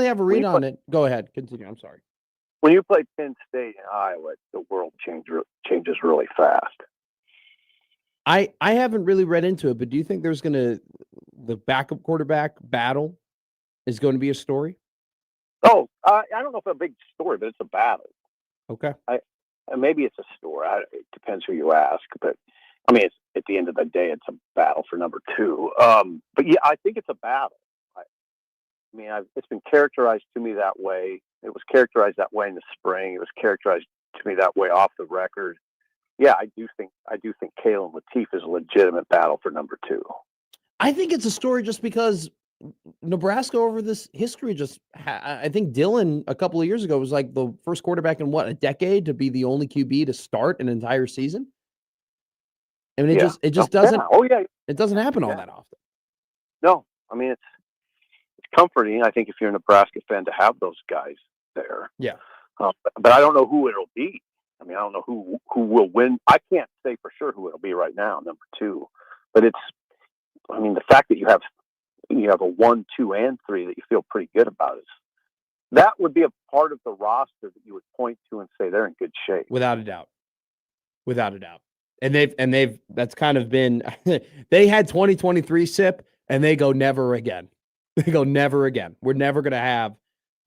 have a read on it. Go ahead, continue. I'm sorry. When you play Penn State and Iowa, the world changes really fast. I haven't really read into it, but do you think the backup quarterback battle is going to be a story? Oh, I don't know if it's a big story, but it's a battle. Okay. Maybe it's a story. It depends who you ask, but it's at the end of the day, it's a battle for number 2. But I think it's a battle. It's been characterized to me that way. It was characterized that way in the spring. It was characterized to me that way off the record. yeah, I do think Kalen Latif is a legitimate battle for number 2. I think it's a story just because Nebraska over this history I think Dylan a couple of years ago was like the first quarterback in a decade to be the only QB to start an entire season. I mean, it just doesn't. Yeah. Oh yeah, it doesn't happen all that often. No, I mean it's comforting. I think if you're a Nebraska fan to have those guys there. Yeah. But I don't know who it'll be. I mean, I don't know who will win. I can't say for sure who it'll be right now, number 2. But I mean, the fact that you have a 1, 2, and 3 that you feel pretty good about that would be a part of the roster that you would point to and say they're in good shape. Without a doubt. And that's kind of been, they had 2023 SIP and they go never again. They go never again. We're never going to have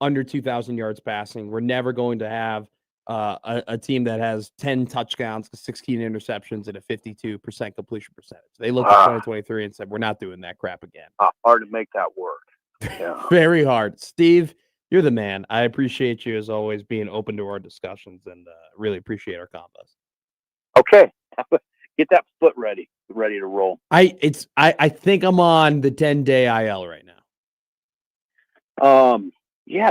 under 2,000 yards passing. We're never going to have a team that has 10 touchdowns, 16 interceptions, and a 52% completion percentage. They looked at 2023 and said, we're not doing that crap again. Hard to make that work. Yeah. Very hard. Steve, you're the man. I appreciate you as always being open to our discussions and really appreciate our combos. Okay. Get that foot ready to roll. I think I'm on the 10-day IL right now. Yeah,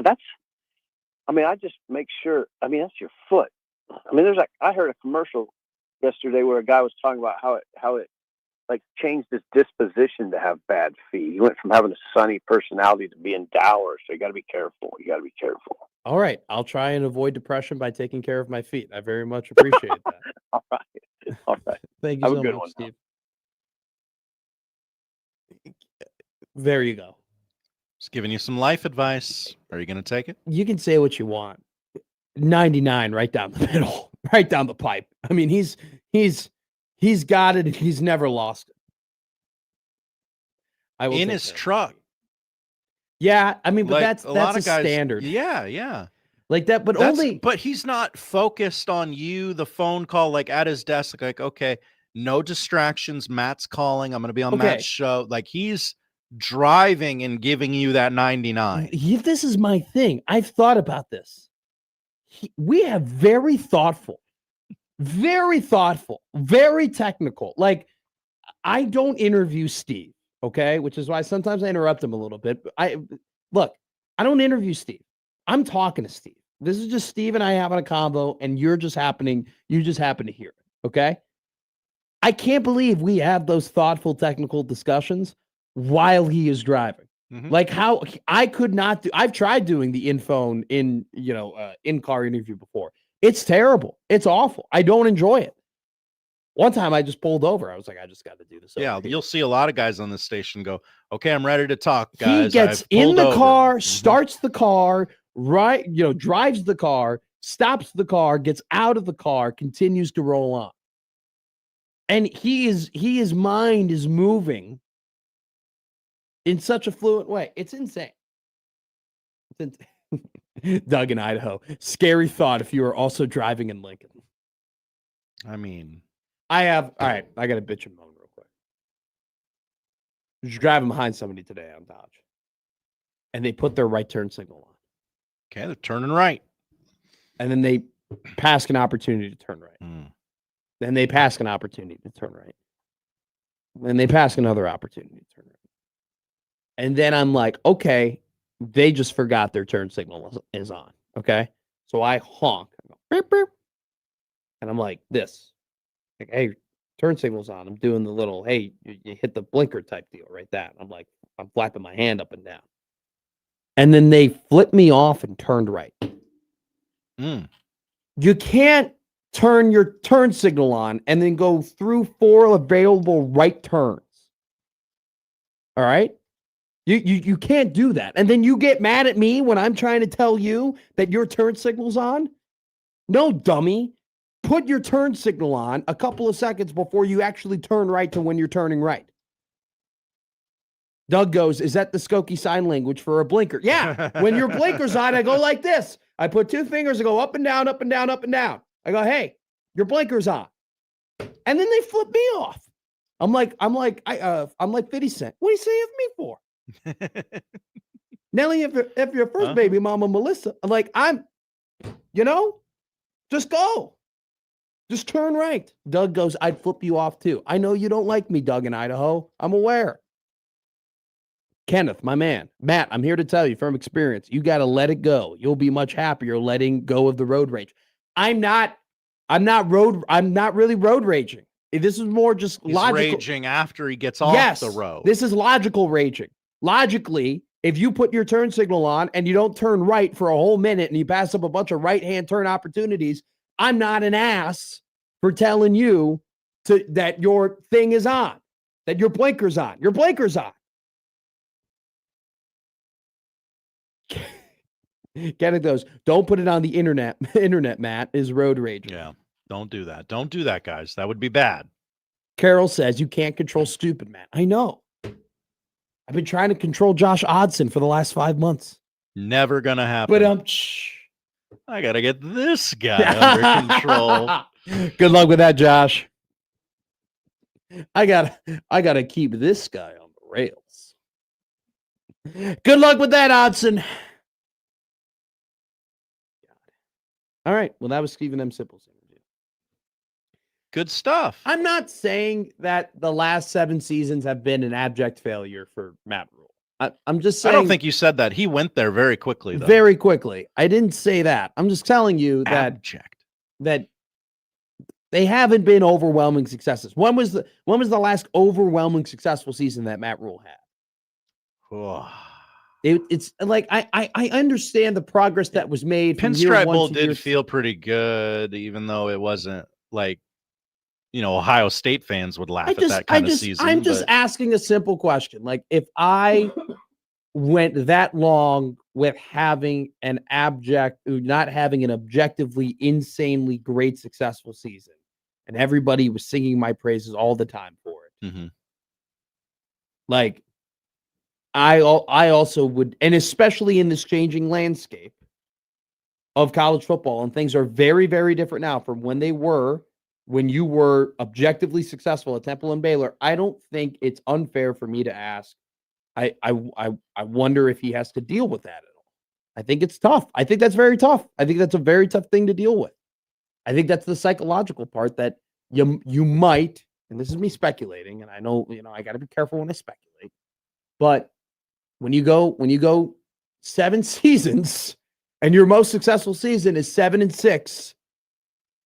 I just make sure. I mean, that's your foot. I mean, I heard a commercial yesterday where a guy was talking about how it like changed his disposition to have bad feet. He went from having a sunny personality to being dour. So you got to be careful. All right, I'll try and avoid depression by taking care of my feet. I very much appreciate that. All right. Thank you so much, Steve. There you go. Just giving you some life advice. Are you going to take it? You can say what you want. 99 right down the middle, right down the pipe. I mean, he's got it. He's never lost it. In his truck. Yeah, I mean, but like, that's lot of guys, standard. Yeah. Like that, but but he's not focused on you, the phone call, like at his desk, like, okay, no distractions. Matt's calling. I'm going to be on Matt's show. Like he's driving and giving you that 99. This is my thing. I've thought about this. We have very thoughtful, very technical. Like I don't interview Steve, okay? Which is why sometimes I interrupt him a little bit. I don't interview Steve. I'm talking to Steve. This is just Steve and I having a combo, and you just happen to hear it, okay? I can't believe we have those thoughtful, technical discussions while he is driving. Mm-hmm. Like how I could not do. I've tried doing the in-car interview before. It's terrible. It's awful. I don't enjoy it. One time I just pulled over. I was like, I just got to do this. Yeah, you'll see a lot of guys on this station go, okay, I'm ready to talk, guys. He gets in the car, starts the car, drives the car, stops the car, gets out of the car, continues to roll on. And his mind is moving in such a fluent way. It's insane. Doug in Idaho. Scary thought if you were also driving in Lincoln. I mean, all right, I got to bitch and moan real quick. You're driving behind somebody today on Dodge, and they put their right turn signal on. Okay, they're turning right. And then they pass an opportunity to turn right. Then they pass an opportunity to turn right. Then they pass another opportunity to turn right. And then I'm like, okay, they just forgot their turn signal is on. Okay. So I honk. I go, beep, beep. And I'm like, this. Like, hey, turn signal's on. I'm doing the little, hey, you hit the blinker type deal, right? That. I'm like, I'm flapping my hand up and down. And then they flipped me off and turned right. You can't turn your turn signal on and then go through 4 available right turns. All right? You can't do that. And then you get mad at me when I'm trying to tell you that your turn signal's on? No, dummy. Put your turn signal on a couple of seconds before you actually turn right to when you're turning right. Doug goes, is that the Skokie sign language for a blinker? Yeah. When your blinker's on, I go like this. I put 2 fingers and go up and down, up and down, up and down. I go, hey, your blinker's on. And then they flip me off. I'm like 50 Cent. What are you saying of me for? Nelly, if your first baby mama, Melissa, I'm like, just go. Just turn right. Doug goes, I'd flip you off too. I know you don't like me, Doug, in Idaho. I'm aware. Kenneth, my man. Matt, I'm here to tell you from experience, you got to let it go. You'll be much happier letting go of the road rage. I'm not really road raging. This is more just He's logical. raging after he gets off the road. This is logical raging. Logically, if you put your turn signal on and you don't turn right for a whole minute and you pass up a bunch of right-hand turn opportunities, I'm not an ass for telling you that your thing is on, that your blinker's on. Your blinker's on. Kenneth goes, don't put it on the internet. Internet, Matt, is road raging. Yeah, don't do that. Don't do that, guys. That would be bad. Carol says you can't control stupid, Matt. I know. I've been trying to control Josh Odson for the last 5 months. Never gonna happen. But I gotta get this guy under control. Good luck with that, Josh. I gotta keep this guy on the rails. Good luck with that, Odson. All right. Well, that was Stephen M. Sipple's interview. Good stuff. I'm not saying that the last 7 seasons have been an abject failure for Matt Rule. I'm just saying. I don't think you said that. He went there very quickly, though. Very quickly. I didn't say that. I'm just telling you that they haven't been overwhelming successes. When was the last overwhelming successful season that Matt Rule had? It's like I understand the progress that was made. Pinstripe Bowl did feel pretty good, even though it wasn't like, Ohio State fans would laugh at that kind of season. I'm just asking a simple question. Like, if I went that long with not having an objectively insanely great successful season, and everybody was singing my praises all the time for it, like, I also would, and especially in this changing landscape of college football, and things are very, very different now from when you were objectively successful at Temple and Baylor. I don't think it's unfair for me to ask. I wonder if he has to deal with that at all. I think it's tough. I think that's very tough. I think that's a very tough thing to deal with. I think that's the psychological part that you might, and this is me speculating, and I know, I got to be careful when I speculate, but when you go 7 seasons and your most successful season is 7-6,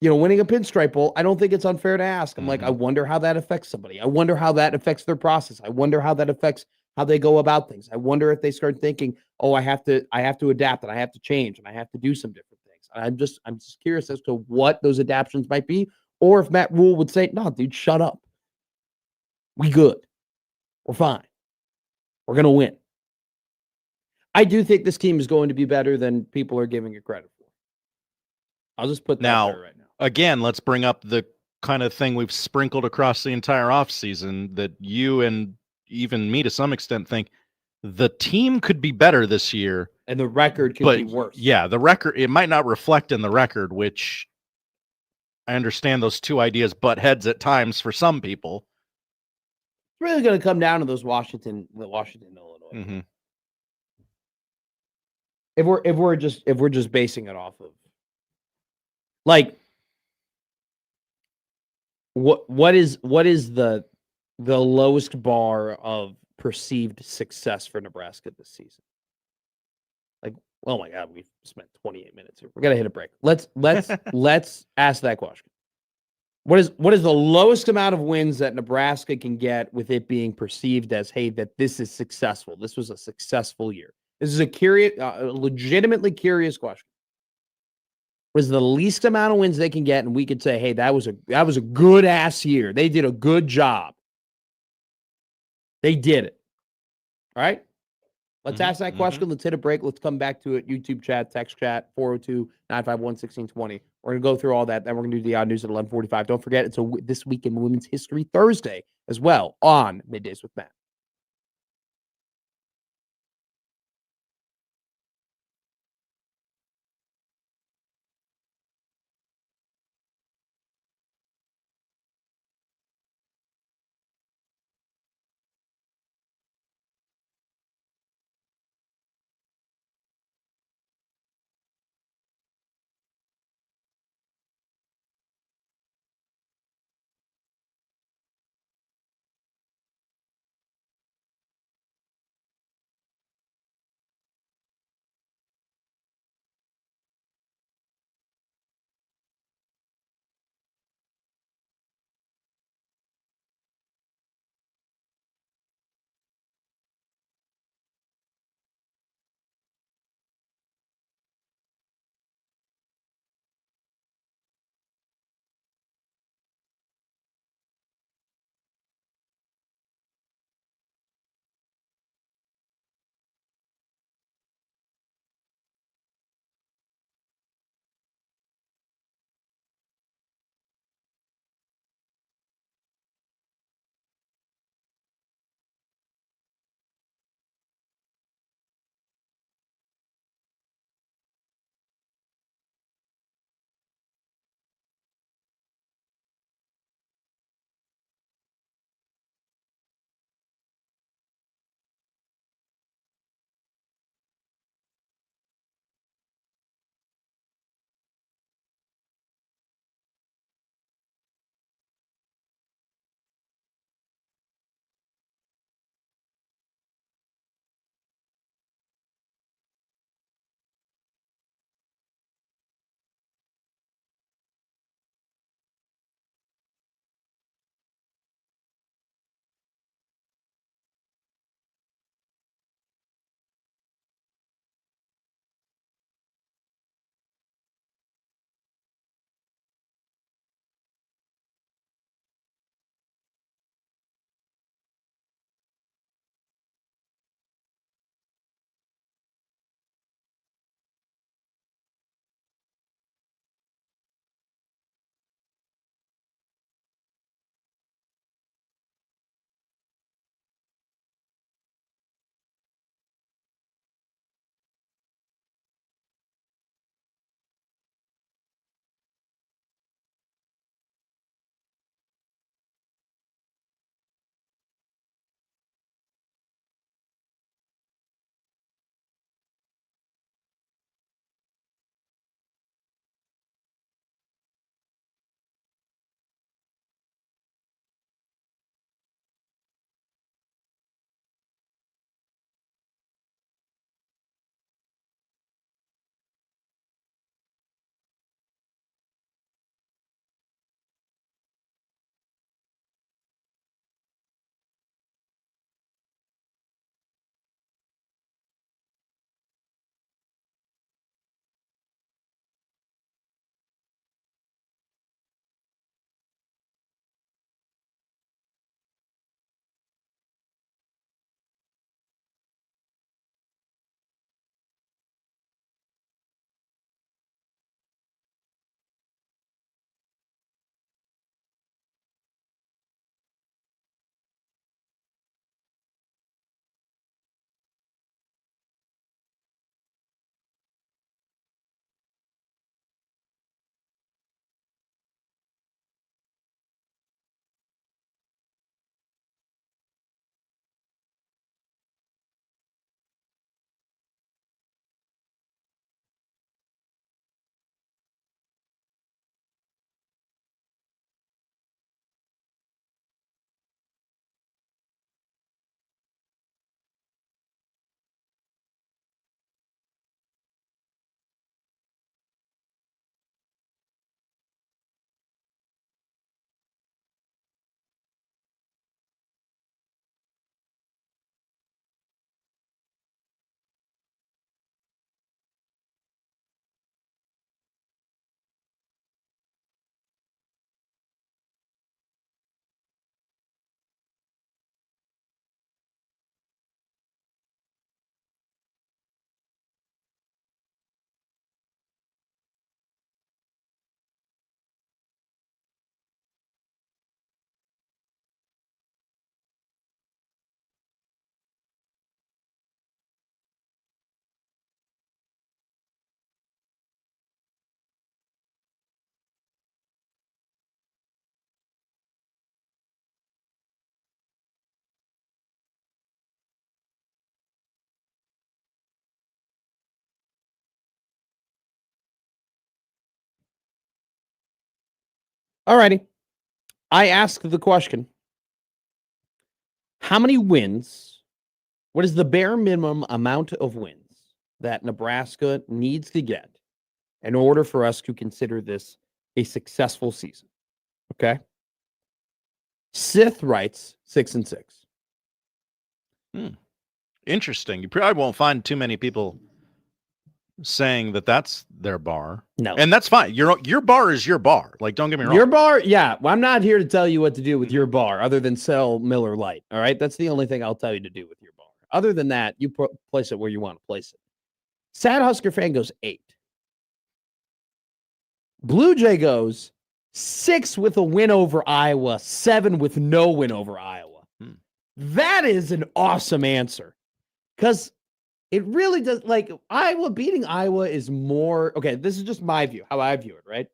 winning a Pinstripe Bowl, I don't think it's unfair to ask. I'm like, I wonder how that affects somebody. I wonder how that affects their process. I wonder how that affects how they go about things. I wonder if they start thinking, oh, I have to adapt, and I have to change, and I have to do some different things. I'm just curious as to what those adaptations might be, or if Matt Rule would say, no, dude, shut up. We good. We're fine. We're going to win. I do think this team is going to be better than people are giving it credit for. I'll just put that there right now. Again, let's bring up the kind of thing we've sprinkled across the entire offseason that you and even me to some extent think the team could be better this year. And the record could be worse. Yeah, the record, it might not reflect in the record, which I understand those two ideas butt heads at times for some people. It's really going to come down to those Washington, Illinois. If we're just basing it off of, like, what is the lowest bar of perceived success for Nebraska this season? Like, oh my God, we've spent 28 minutes here. We're gonna hit a break. Let's ask that question. What is the lowest amount of wins that Nebraska can get with it being perceived as, hey, that this is successful? This was a successful year. This is a legitimately curious question. What is the least amount of wins they can get, and we could say, hey, that was a good ass year. They did a good job. They did it. All right? Let's ask that question. Let's hit a break. Let's come back to it. YouTube chat, text chat, 402-951-1620. We're going to go through all that. Then we're going to do the odd news at 11:45. Don't forget, it's This Week in Women's History Thursday as well on Middays with Matt. All righty. I asked the question, how many wins, what is the bare minimum amount of wins that Nebraska needs to get in order for us to consider this a successful season? Okay. Sith writes 6-6. Interesting. You probably won't find too many people saying that that's their bar. No. And that's fine. Your bar is your bar. Like, don't get me wrong. Your bar, yeah. Well, I'm not here to tell you what to do with your bar other than sell Miller Lite. All right. That's the only thing I'll tell you to do with your bar. Other than that, you place it where you want to place it. Sad Husker fan goes 8. Blue Jay goes 6 with a win over Iowa, 7 with no win over Iowa. That is an awesome answer because it really does. Like, Iowa beating Iowa is more. Okay, this is just my view, how I view it, right?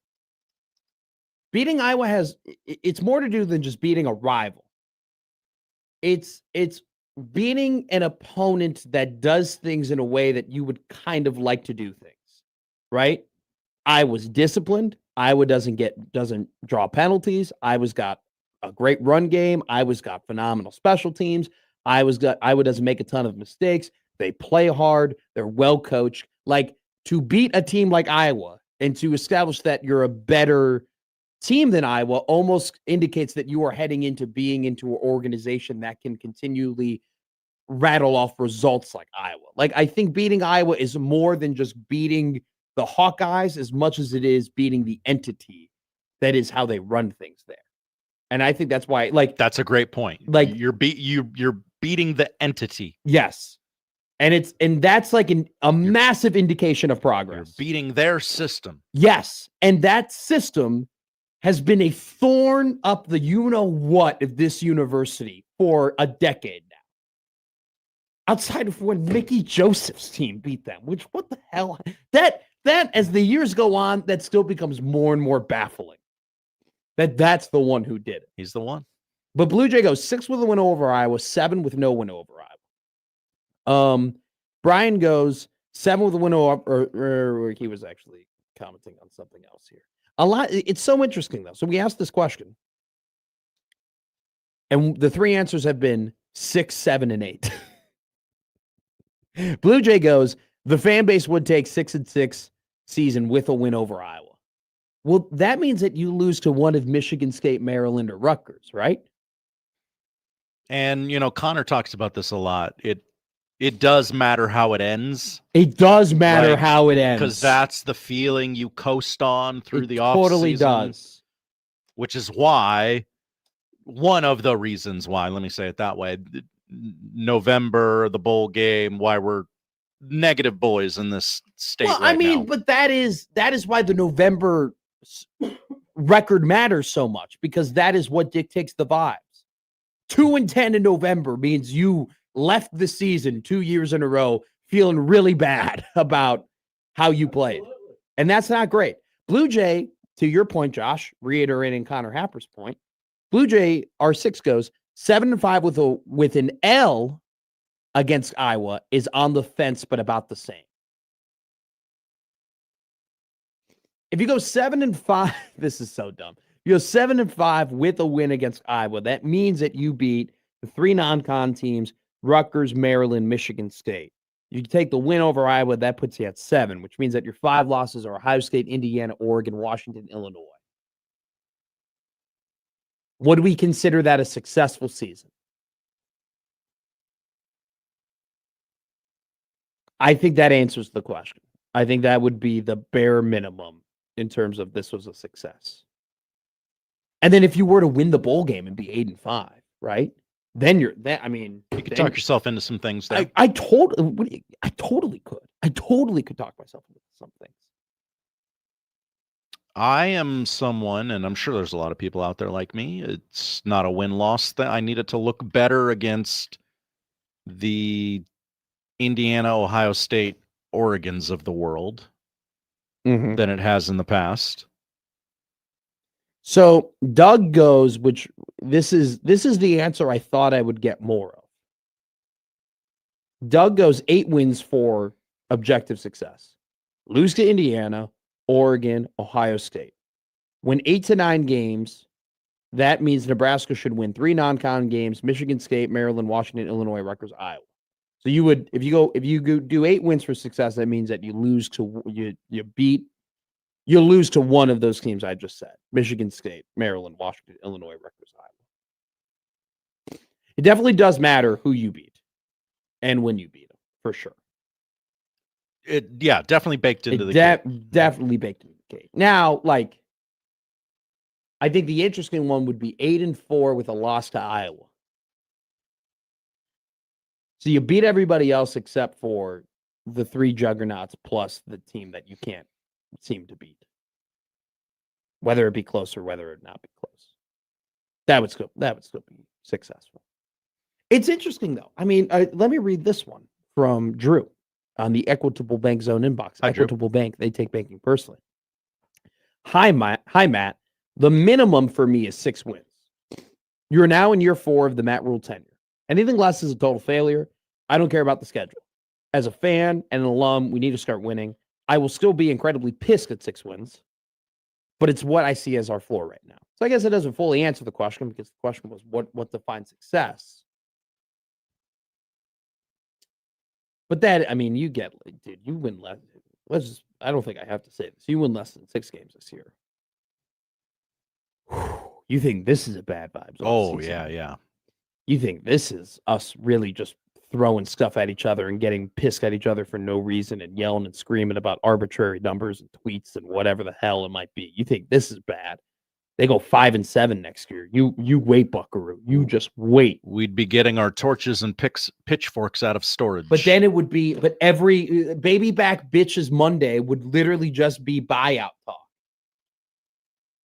Beating Iowa it's more to do than just beating a rival. It's beating an opponent that does things in a way that you would kind of like to do things, right? Iowa's disciplined. Iowa doesn't draw penalties. Iowa's got a great run game. Iowa's got phenomenal special teams. Iowa doesn't make a ton of mistakes. They play hard. They're well coached. Like, to beat a team like Iowa and to establish that you're a better team than Iowa almost indicates that you are heading into being into an organization that can continually rattle off results like Iowa. Like, I think beating Iowa is more than just beating the Hawkeyes as much as it is beating the entity that is how they run things there. And I think that's why, like, that's a great point. Like, you're beating the entity. Yes. And that's like a massive indication of progress. You're beating their system. Yes. And that system has been a thorn up the you-know-what of this university for a decade now. Outside of when Mickey Joseph's team beat them, which, what the hell? That as the years go on, that still becomes more and more baffling. That's the one who did it. He's the one. But Blue Jay goes 6 with a win over Iowa, 7 with no win over Iowa. Brian goes 7 with a win over, or he was actually commenting on something else here. It's so interesting, though. So we asked this question, and the 3 answers have been 6, 7, and 8. Blue Jay goes, the fan base would take 6-6 season with a win over Iowa. Well, that means that you lose to one of Michigan State, Maryland, or Rutgers, right? And, Connor talks about this a lot. It does matter how it ends. It does matter how it ends. Because that's the feeling you coast on through the offseason. Totally does. Which is why, one of the reasons why, let me say it that way, November, the bowl game, why we're negative boys in this state now. But that is why the November record matters so much, because that is what dictates the vibes. 2-10 in November means you left the season 2 years in a row feeling really bad about how you played. And that's not great. Blue Jay, to your point, Josh, reiterating Connor Happer's point, Blue Jay, R6 goes 7-5 with an L against Iowa, is on the fence, but about the same. If you go 7-5, this is so dumb. You go 7-5 with a win against Iowa. That means that you beat the 3 non-con teams, Rutgers, Maryland, Michigan State. You take the win over Iowa, that puts you at 7, which means that your 5 losses are Ohio State, Indiana, Oregon, Washington, Illinois. Would we consider that a successful season? I think that answers the question. I think that would be the bare minimum in terms of this was a success. And then if you were to win the bowl game and be 8-5, right? Then you could talk yourself into some things there. I totally could. I totally could talk myself into some things. I am someone, and I'm sure there's a lot of people out there like me. It's not a win-loss thing. I need it to look better against the Indiana, Ohio State, Oregons of the world than it has in the past. So Doug goes, which this is the answer I thought I would get more of. Doug goes 8 wins for objective success. Lose to Indiana, Oregon, Ohio State. win 8 to 9 games. That means Nebraska should win 3 non-con games: Michigan State, Maryland, Washington, Illinois, Rutgers, Iowa. So you would, if you go do 8 wins for success, that means that you lose to lose to one of those teams I just said: Michigan State, Maryland, Washington, Illinois, Rutgers, Iowa. It definitely does matter who you beat and when you beat them, for sure. Definitely baked into the cake. Definitely baked into the cake. Now, like, I think the interesting one would be 8-4 with a loss to Iowa. So you beat everybody else except for the 3 juggernauts plus the team that you can't seem to beat, whether it be close or whether it not be close. That would still be successful. It's interesting though. I mean, let me read this one from Drew on the Equitable Bank Zone inbox. Hi, Equitable Bank, they take banking personally. Hi, Matt. The minimum for me is 6 wins. You're now in year 4 of the Matt Rule tenure. Anything less is a total failure. I don't care about the schedule. As a fan and an alum, we need to start winning. I will still be incredibly pissed at 6 wins, but it's what I see as our floor right now. So I guess it doesn't fully answer the question, because the question was what defines success. But that, I mean, you get, dude, you win less. I don't think I have to say this. You win less than 6 games this year. You think this is a bad vibe? Oh, yeah. You think this is us really just throwing stuff at each other and getting pissed at each other for no reason and yelling and screaming about arbitrary numbers and tweets and whatever the hell it might be. You think this is bad? They go 5-7 next year. You wait, Buckaroo. You just wait. We'd be getting our torches and pitchforks out of storage. But then it would be, every baby back bitches Monday would literally just be buyout talk.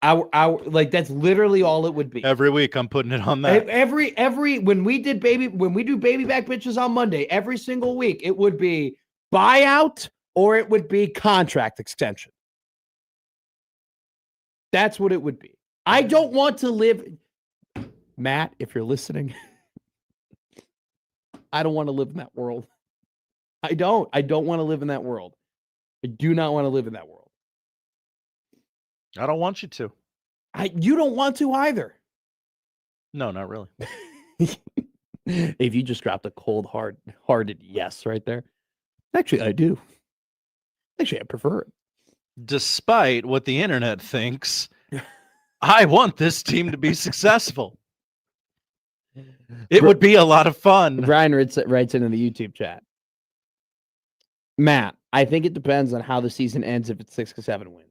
Like, that's literally all it would be. Every week I'm putting it on that. When we do baby back bitches on Monday, every single week it would be buyout or it would be contract extension. That's what it would be. I don't want to live, Matt, if you're listening. I don't want to live in that world. I don't want to live in that world. I do not want to live in that world. I don't want you to. You don't want to either. No, not really. If you just dropped a cold-hearted yes right there. Actually, I do. Actually, I prefer it. Despite what the internet thinks, I want this team to be successful. It would be a lot of fun. Brian writes into the YouTube chat. Matt, I think it depends on how the season ends if it's 6 to 7 wins.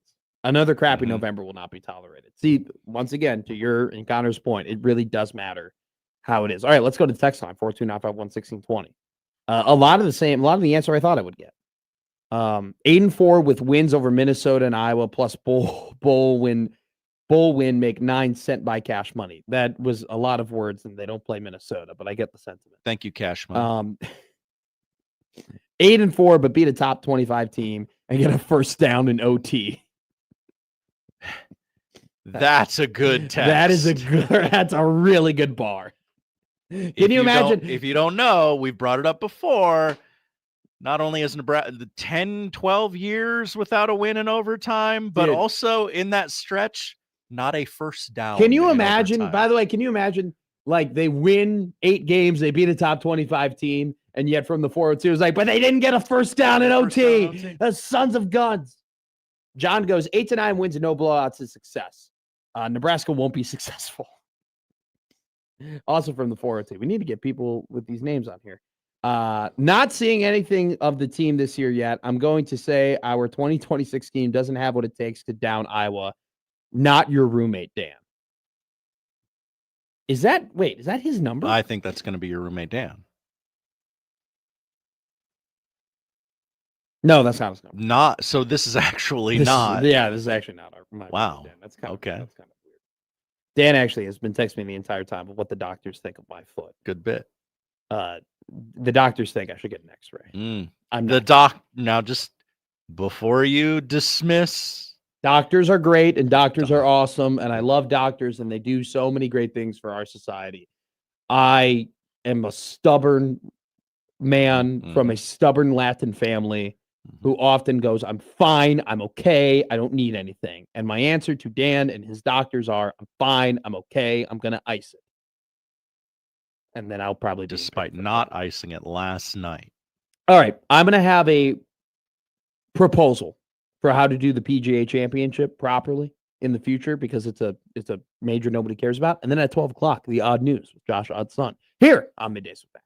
Another crappy November will not be tolerated. See, once again, to your and Connor's point, it really does matter how it is. All right, let's go to text line 429511620. A lot of the answer I thought I would get. 8-4 with wins over Minnesota and Iowa plus bowl win make 9 cent by cash money. That was a lot of words, and they don't play Minnesota, but I get the sentiment. Thank you, cash money. 8-4, but beat a top 25 team and get a first down in OT. That's a good test. That's a really good bar. Can you imagine? If you don't know, we've brought it up before. Not only has Nebraska 10, 12 years without a win in overtime, but also in that stretch, not a first down. Can you imagine, by the way, like they win 8 games, they beat a top 25 team, and yet from the 402, it's like, but they didn't get a first down in OT. The sons of guns. John goes 8 to 9 wins and no blowouts is success. Nebraska won't be successful. Also from the 402. We need to get people with these names on here. Not seeing anything of the team this year yet. I'm going to say our 2026 team doesn't have what it takes to down Iowa. Not your roommate, Dan. Is that his number? I think that's going to be your roommate, Dan. No, that's not his number. So this is actually not. This is actually not my wow. Dan. That's kind of okay. That's kind of weird. Dan actually has been texting me the entire time of what the doctors think of my foot. Good bit. The doctors think I should get an X-ray. Now just before you dismiss, doctors are great and doctors are awesome, and I love doctors, and they do so many great things for our society. I am a stubborn man from a stubborn Latin family. who often goes, I'm fine, I'm okay, I don't need anything. And my answer to Dan and his doctors are, I'm fine, I'm okay, I'm going to ice it. And then I'll probably be despite not icing it last night. All right, I'm going to have a proposal for how to do the PGA Championship properly in the future because it's a major nobody cares about. And then at 12 o'clock, the odd news with Josh Odd's son here on Middays with Matt.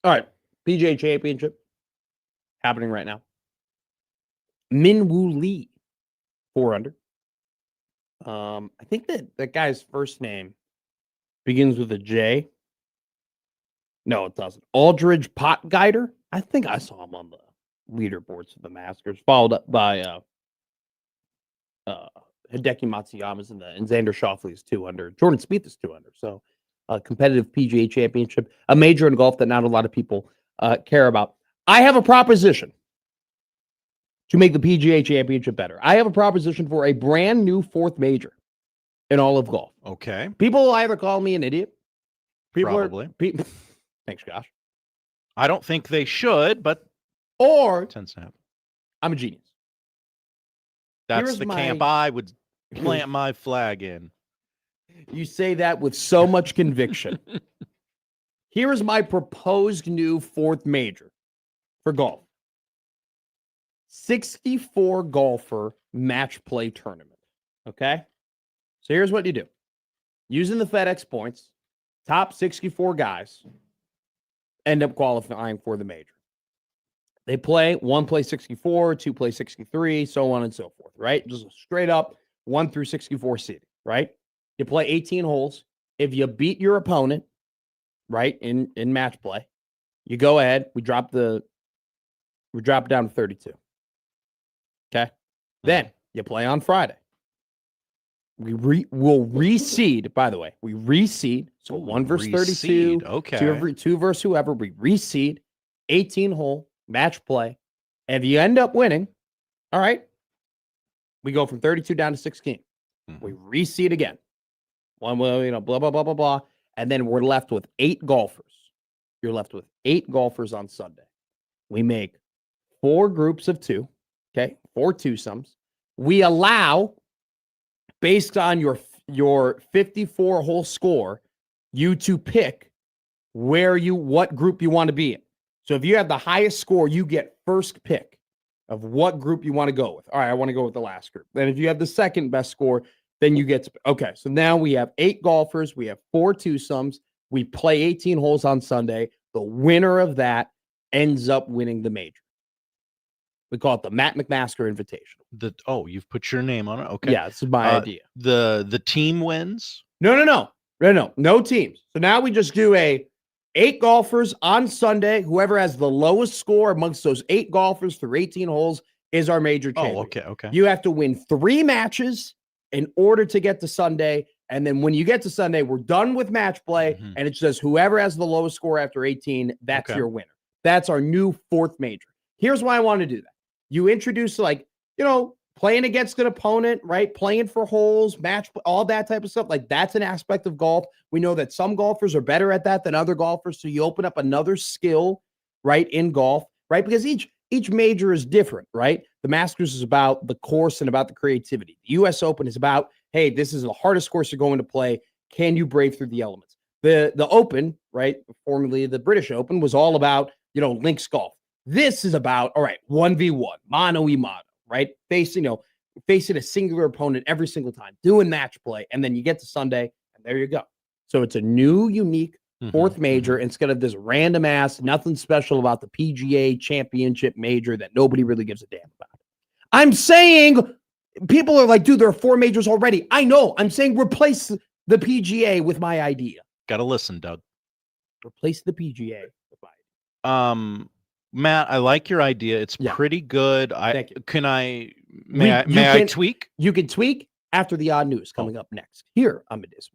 All right. PGA Championship happening right now. Min Woo Lee, 4 under. I think that guy's first name begins with a J. No, it doesn't. Aldridge Potgeider. I think I saw him on the leaderboards of the Masters, followed up by Hideki Matsuyama's and Xander Schauffele's 2 under. Jordan Spieth is 2 under. So a competitive PGA Championship, a major in golf that not a lot of people care about. I have a proposition to make the PGA Championship better. I have a proposition for a brand new 4th major in all of golf. Okay. People will either call me an idiot. Probably. Thanks, Josh. I don't think they should, but Or it tends to happen. I'm a genius. That's Here's the my- camp I would plant my flag in. You say that with so much conviction. Here is my proposed new 4th major for golf. 64 golfer match play tournament. Okay? So here's what you do. Using the FedEx points, top 64 guys end up qualifying for the major. They play, 1 play 64, 2 play 63, so on and so forth, right? Just straight up 1 through 64 seeding, right? You play 18 holes. If you beat your opponent, right, in match play, you go ahead. We drop it down to 32. Okay. Then you play on Friday. We'll reseed, by the way. We reseed. So 1 versus 32. Okay. 2 versus whoever. We reseed. 18 hole match play. And if you end up winning, all right, we go from 32 down to 16. We reseed again. One will, blah, blah, blah, blah, blah. And then we're left with 8 golfers. You're left with 8 golfers on Sunday. We make 4 groups of 2. Okay. 4 twosomes. We allow, based on your 54 hole score, you to pick what group you want to be in. So if you have the highest score, you get first pick of what group you want to go with. All right, I want to go with the last group. Then if you have the second best score, then you get to, okay. So now we have 8 golfers. We have 4 twosomes. We play 18 holes on Sunday. The winner of that ends up winning the major. We call it the Matt McMaster Invitational. You've put your name on it. Okay. Yeah, this is my idea. The team wins. No teams. So now we just do 8 golfers on Sunday. Whoever has the lowest score amongst those 8 golfers through 18 holes is our major champion. Okay. You have to win 3 matches in order to get to Sunday. And then when you get to Sunday, we're done with match play. And it says whoever has the lowest score after 18, that's your winner. That's our new 4th major. Here's why I want to do that. You introduce playing against an opponent, right? Playing for holes, match, all that type of stuff. Like that's an aspect of golf. We know that some golfers are better at that than other golfers. So you open up another skill, right, in golf, right? Because each major is different, right? The Masters is about the course and about the creativity. The U.S. Open is about, hey, this is the hardest course you're going to play. Can you brave through the elements? The Open, right, formerly the British Open, was all about, links golf. This is about, all right, 1v1, mano-y-mano, right? Facing a singular opponent every single time, doing match play, and then you get to Sunday, and there you go. So it's a new, unique 4th major instead of this random ass, nothing special about the PGA Championship major that nobody really gives a damn about. I'm saying people are like, dude, there are 4 majors already. I know. I'm saying replace the PGA with my idea. Got to listen, Doug. Replace the PGA with my idea. Matt, I like your idea. It's pretty good. Thank you. May I tweak? You can tweak after the odd news coming up next here on Middays.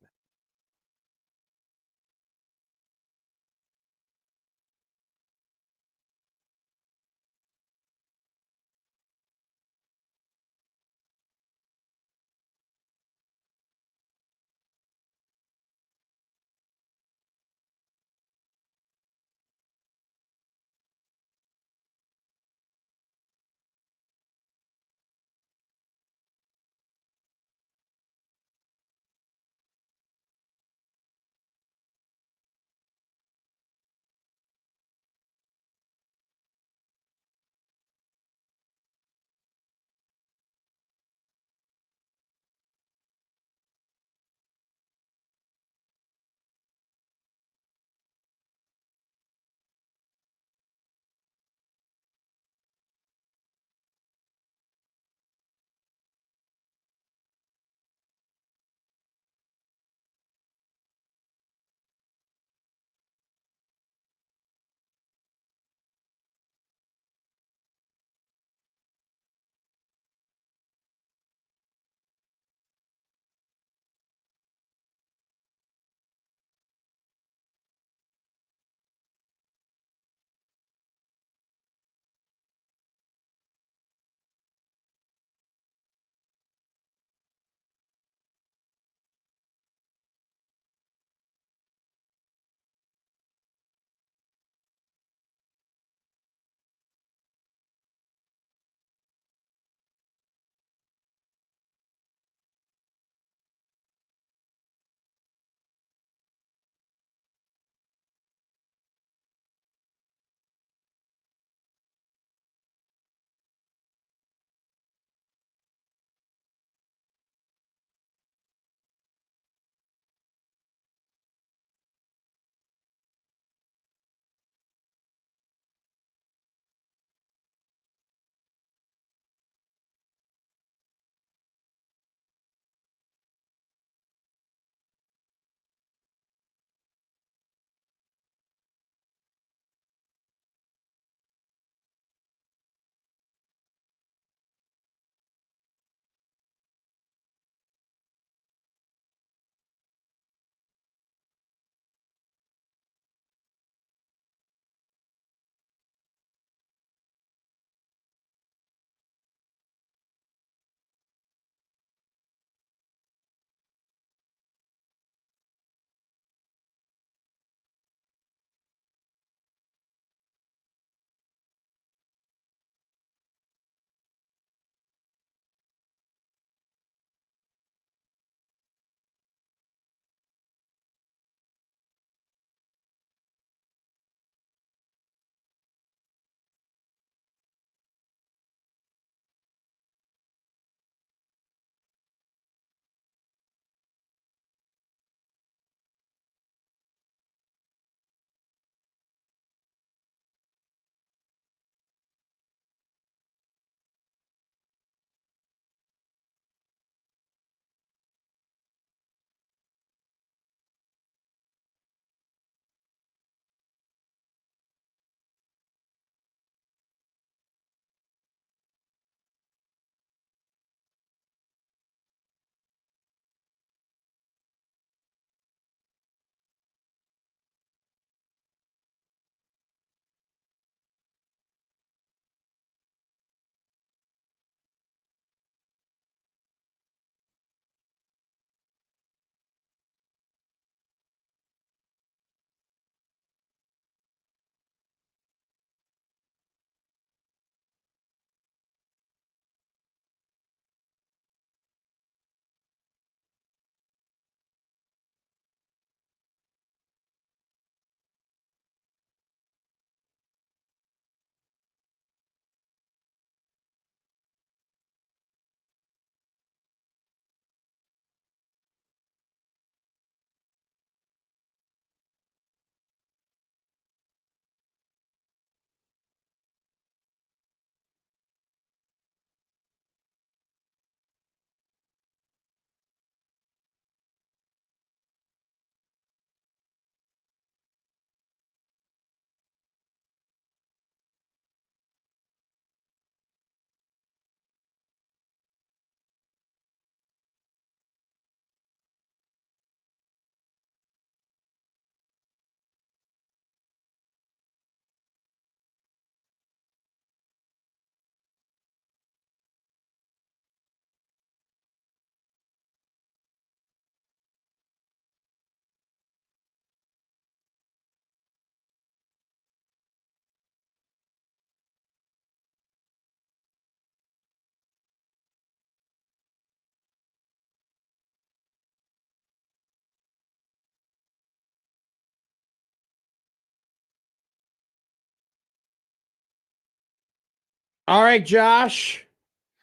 All right, Josh.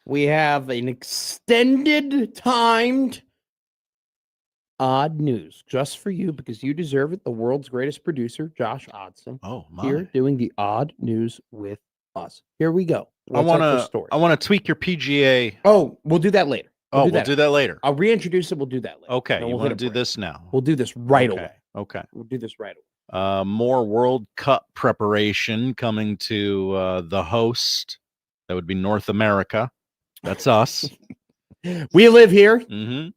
We have an extended timed odd news just for you because you deserve it. The world's greatest producer, Josh Oddson. Oh, my. Here doing the odd news with us. Here we go. I want to tweak your PGA. Oh, we'll do that later. We'll do that later. I'll reintroduce it. We'll do that later. Okay, Then you we'll want to hit a do break. this now? We'll do this right away. Okay. We'll do this right away. More World Cup preparation coming to the host. That would be North America. That's us. We live here. Mm-hmm.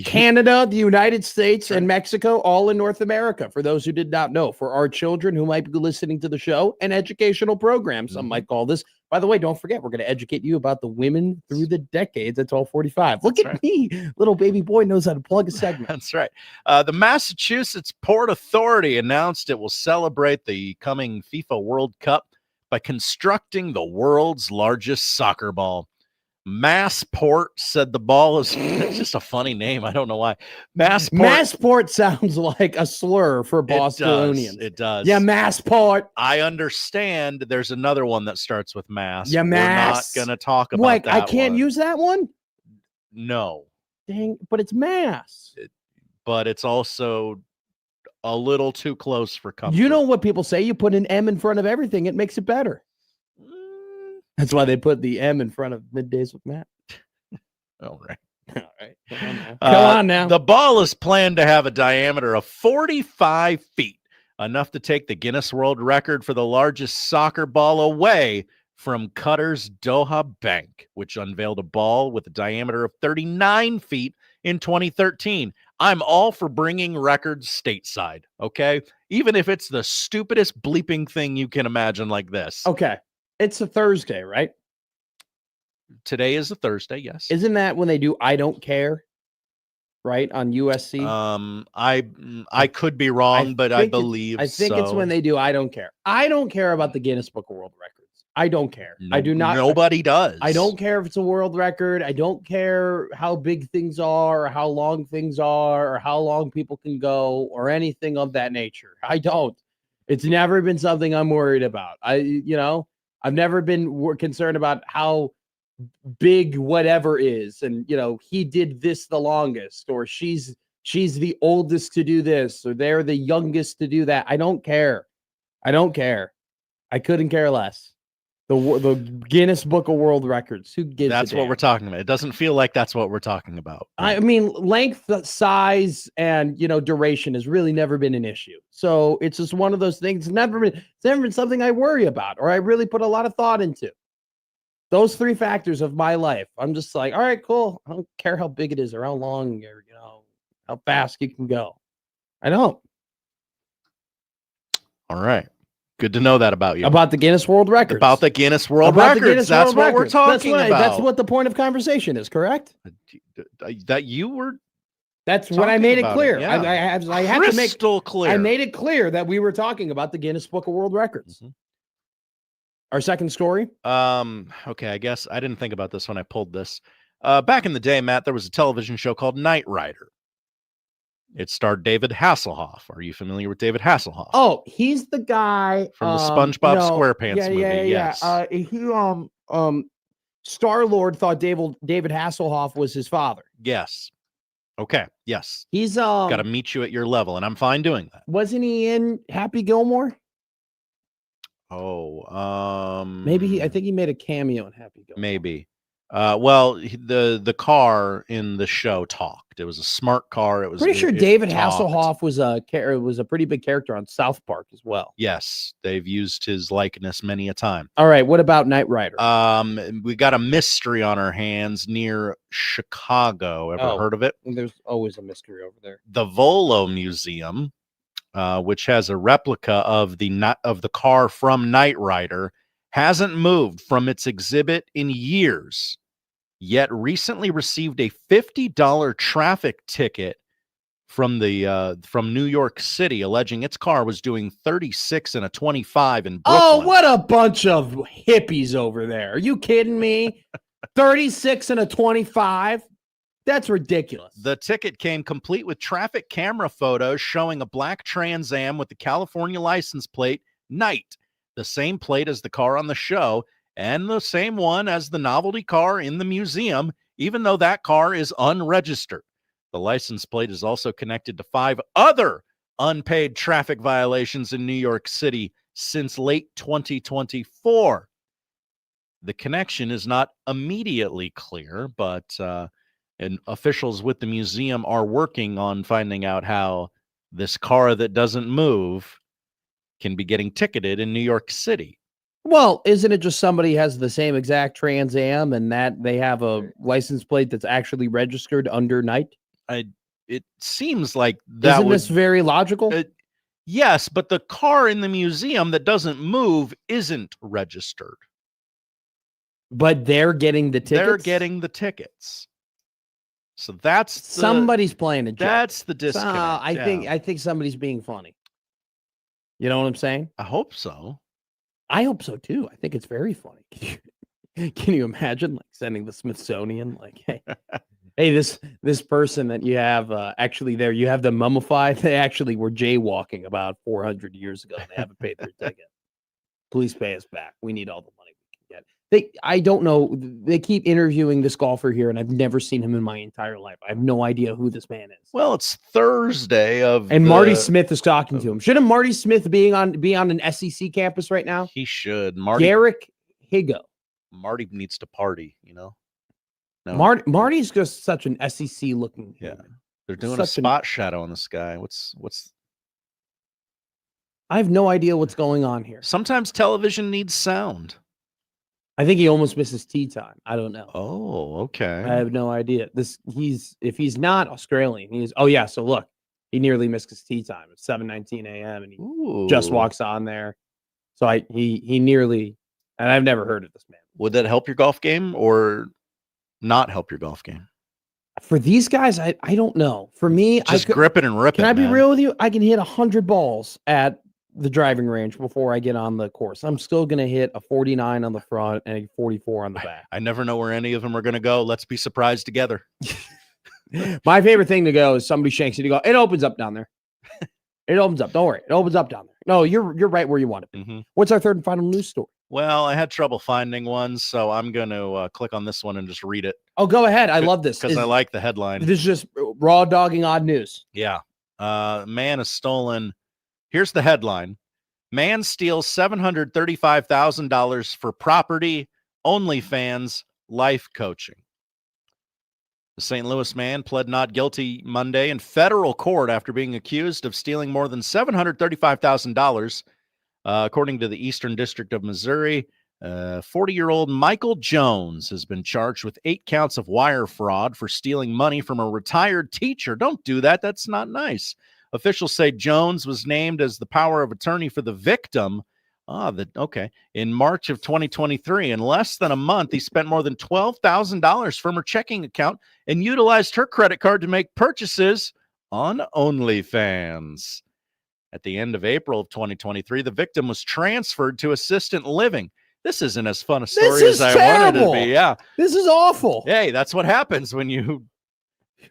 Canada, the United States, and Mexico, all in North America. For those who did not know, for our children who might be listening to the show, an educational program, some might call this. By the way, don't forget, we're going to educate you about the women through the decades at 12:45. Look at me, little baby boy knows how to plug a segment. That's right. The Massachusetts Port Authority announced it will celebrate the coming FIFA World Cup by constructing the world's largest soccer ball. Massport said the ball is it's just a funny name. I don't know why. Massport sounds like a slur for Bostonians. It does. Yeah, Massport. I understand there's another one that starts with mass. Yeah, mass. We're not going to talk about Like, that I can't use that one? No. Dang, but it's mass. But it's also a little too close for comfort. You know what people say? You put an M in front of everything, it makes it better. That's why they put the M in front of Middays with Matt. All right. All right. Come on now. The ball is planned to have a diameter of 45 feet, enough to take the Guinness World Record for the largest soccer ball away from Qatar's Doha Bank, which unveiled a ball with a diameter of 39 feet in 2013. I'm all for bringing records stateside, okay? Even if it's the stupidest bleeping thing you can imagine like this. Okay. It's a Thursday, right? Today is a Thursday, yes. Isn't that when they do I Don't Care? Right? On USC? I could be wrong, but I believe I think it's when they do I Don't Care. I don't care about the Guinness Book of World Records. I don't care. I do not. Nobody does. I don't care if it's a world record. I don't care how big things are or how long things are or how long people can go or anything of that nature. I don't. It's never been something I'm worried about. I've never been concerned about how big whatever is. And, he did this the longest, or she's the oldest to do this, or they're the youngest to do that. I don't care. I don't care. I couldn't care less. The Guinness Book of World Records. Who gives That's a what damn? we're talking about. It doesn't feel like that's what we're talking about. I mean, length, size, and duration has really never been an issue. So it's just one of those things. It's never been something I worry about or I really put a lot of thought into. Those three factors of my life. I'm just like, all right, cool. I don't care how big it is or how long or how fast you can go. I don't. All right. Good to know that about you. About the Guinness World Records. About the Guinness World Records. That's what we're talking about. That's what the point of conversation is, correct? That you were. That's what I made it clear. Yeah. I have Crystal clear. I made it clear that we were talking about the Guinness Book of World Records. Mm-hmm. Our second story. Okay, I guess I didn't think about this when I pulled this. Back in the day, Matt, there was a television show called Knight Rider. It starred David Hasselhoff. Are you familiar with David Hasselhoff? Oh, he's the guy from the SpongeBob SquarePants movie. Yeah. Yes. He Star-Lord thought David Hasselhoff was his father. Yes. Okay. Yes. He's got to meet you at your level, and I'm fine doing that. Wasn't he in Happy Gilmore? Oh, maybe I think he made a cameo in Happy Gilmore. Maybe. Well, the car in the show talked. It was a smart car. It was pretty sure David Hasselhoff was a pretty big character on South Park as well. Yes, they've used his likeness many a time. All right, what about Knight Rider? We got a mystery on our hands near Chicago. Ever heard of it? There's always a mystery over there. The Volo Museum, which has a replica of the car from Knight Rider, hasn't moved from its exhibit in years, yet recently received a $50 traffic ticket from New York City, alleging its car was doing 36 and a 25 in Brooklyn. Oh, what a bunch of hippies over there. Are you kidding me? 36 and a 25? That's ridiculous. The ticket came complete with traffic camera photos showing a black Trans Am with the California license plate, Knight, the same plate as the car on the show, and the same one as the novelty car in the museum, even though that car is unregistered. The license plate is also connected to 5 other unpaid traffic violations in New York City since late 2024. The connection is not immediately clear, but and officials with the museum are working on finding out how this car that doesn't move can be getting ticketed in New York City. Well, isn't it just somebody has the same exact Trans Am and that they have a license plate that's actually registered under night? It seems like that. Isn't this very logical? Yes, but the car in the museum that doesn't move isn't registered. But they're getting the tickets? They're getting the tickets. So that's somebody's playing a joke. That's the disconnect. I think somebody's being funny. You know what I'm saying? I hope so. I hope so too. I think it's very funny. Can you imagine like sending the Smithsonian like, hey, this person that you have actually there, you have them mummified. They actually were jaywalking about 400 years ago. They haven't paid their ticket. Please pay us back. We need all the money we can get. I don't know. They keep interviewing this golfer here, and I've never seen him in my entire life. I have no idea who this man is. Well, it's Thursday and Marty Smith is talking to him. Shouldn't Marty Smith be on an SEC campus right now? He should. Garrick Higo. Marty needs to party, you know. No. Marty's just such an SEC looking. Yeah, they're doing a spot shadow in the sky. What's? I have no idea what's going on here. Sometimes television needs sound. I think he almost misses tea time. I don't know. Oh, okay. I have no idea. If he's not Australian, so look, he nearly missed his tea time. It's 7:19 a.m. and he just walks on there. So he nearly, and I've never heard of this man. Would that help your golf game or not help your golf game? For these guys, I don't know. For me, just grip it and rip it. Can I be real with you? I can hit 100 balls at the driving range before I get on the course. I'm still going to hit a 49 on the front and a 44 on the back. I never know where any of them are going to go. Let's be surprised together. My favorite thing to go is somebody shanks you to go, it opens up down there. It opens up. Don't worry. It opens up down there. No, you're right where you want to be. Mm-hmm. What's our third and final news story? Well, I had trouble finding one, so I'm going to click on this one and just read it. Oh, go ahead. I love this. Because I like the headline. This is just raw dogging odd news. Yeah. Man has stolen. Here's the headline. Man steals $735,000 for property, OnlyFans, life coaching. The St. Louis man pled not guilty Monday in federal court after being accused of stealing more than $735,000. According to the Eastern District of Missouri, 40-year-old Michael Jones has been charged with 8 counts of wire fraud for stealing money from a retired teacher. Don't do that. That's not nice. Officials say Jones was named as the power of attorney for the victim. In March of 2023. In less than a month, he spent more than $12,000 from her checking account and utilized her credit card to make purchases on OnlyFans. At the end of April of 2023, the victim was transferred to assistant living. This isn't as fun a story as I wanted it to be. Yeah. This is awful. Hey, that's what happens when you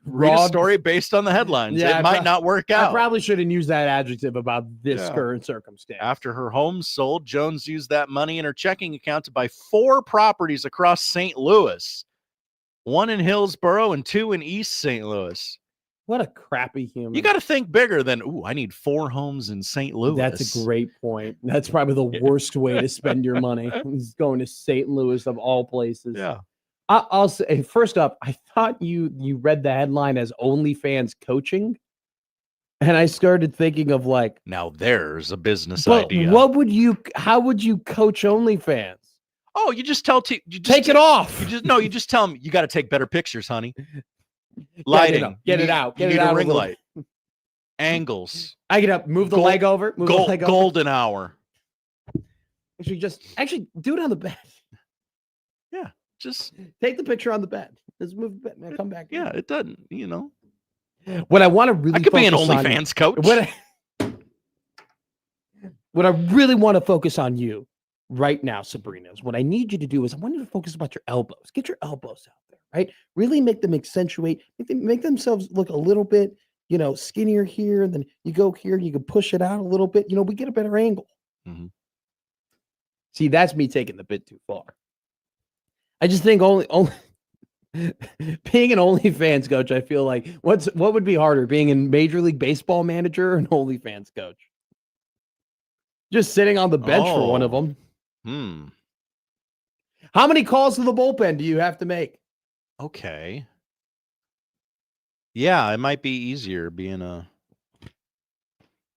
read a story based on the headlines. Yeah, it might not work out. I probably shouldn't use that adjective about this current circumstance. After her home sold, Jones used that money in her checking account to buy 4 properties across St. Louis, 1 in Hillsborough and 2 in East St. Louis. What a crappy human. You got to think bigger than, I need 4 homes in St. Louis. That's a great point. That's probably the worst way to spend your money. Is going to St. Louis of all places. Yeah. I'll say, first up, I thought you read the headline as OnlyFans coaching. And I started thinking of like, now there's a business idea. How would you coach OnlyFans? Oh, you just tell take it off. You just tell them you got to take better pictures, honey. Lighting. Get it out. Get it out. Ring light. Angles. I get up, move the leg over. Move the leg over. Golden hour. Actually do it on the bed. Yeah. Just take the picture on the bed. Just move the bed. Man, come back. Yeah, it doesn't, What I want to really I could be an OnlyFans coach. What I really want to focus on you right now, Sabrina, is what I need you to do is I want you to focus about your elbows. Get your elbows out there, right? Really make them accentuate, make themselves look a little bit, skinnier here. And then you go here, you can push it out a little bit. We get a better angle. Mm-hmm. See, that's me taking the bit too far. I just think only being an OnlyFans coach, I feel like what would be harder, being a Major League Baseball manager or an OnlyFans coach? Just sitting on the bench for one of them. How many calls to the bullpen do you have to make? Okay. Yeah, it might be easier being a.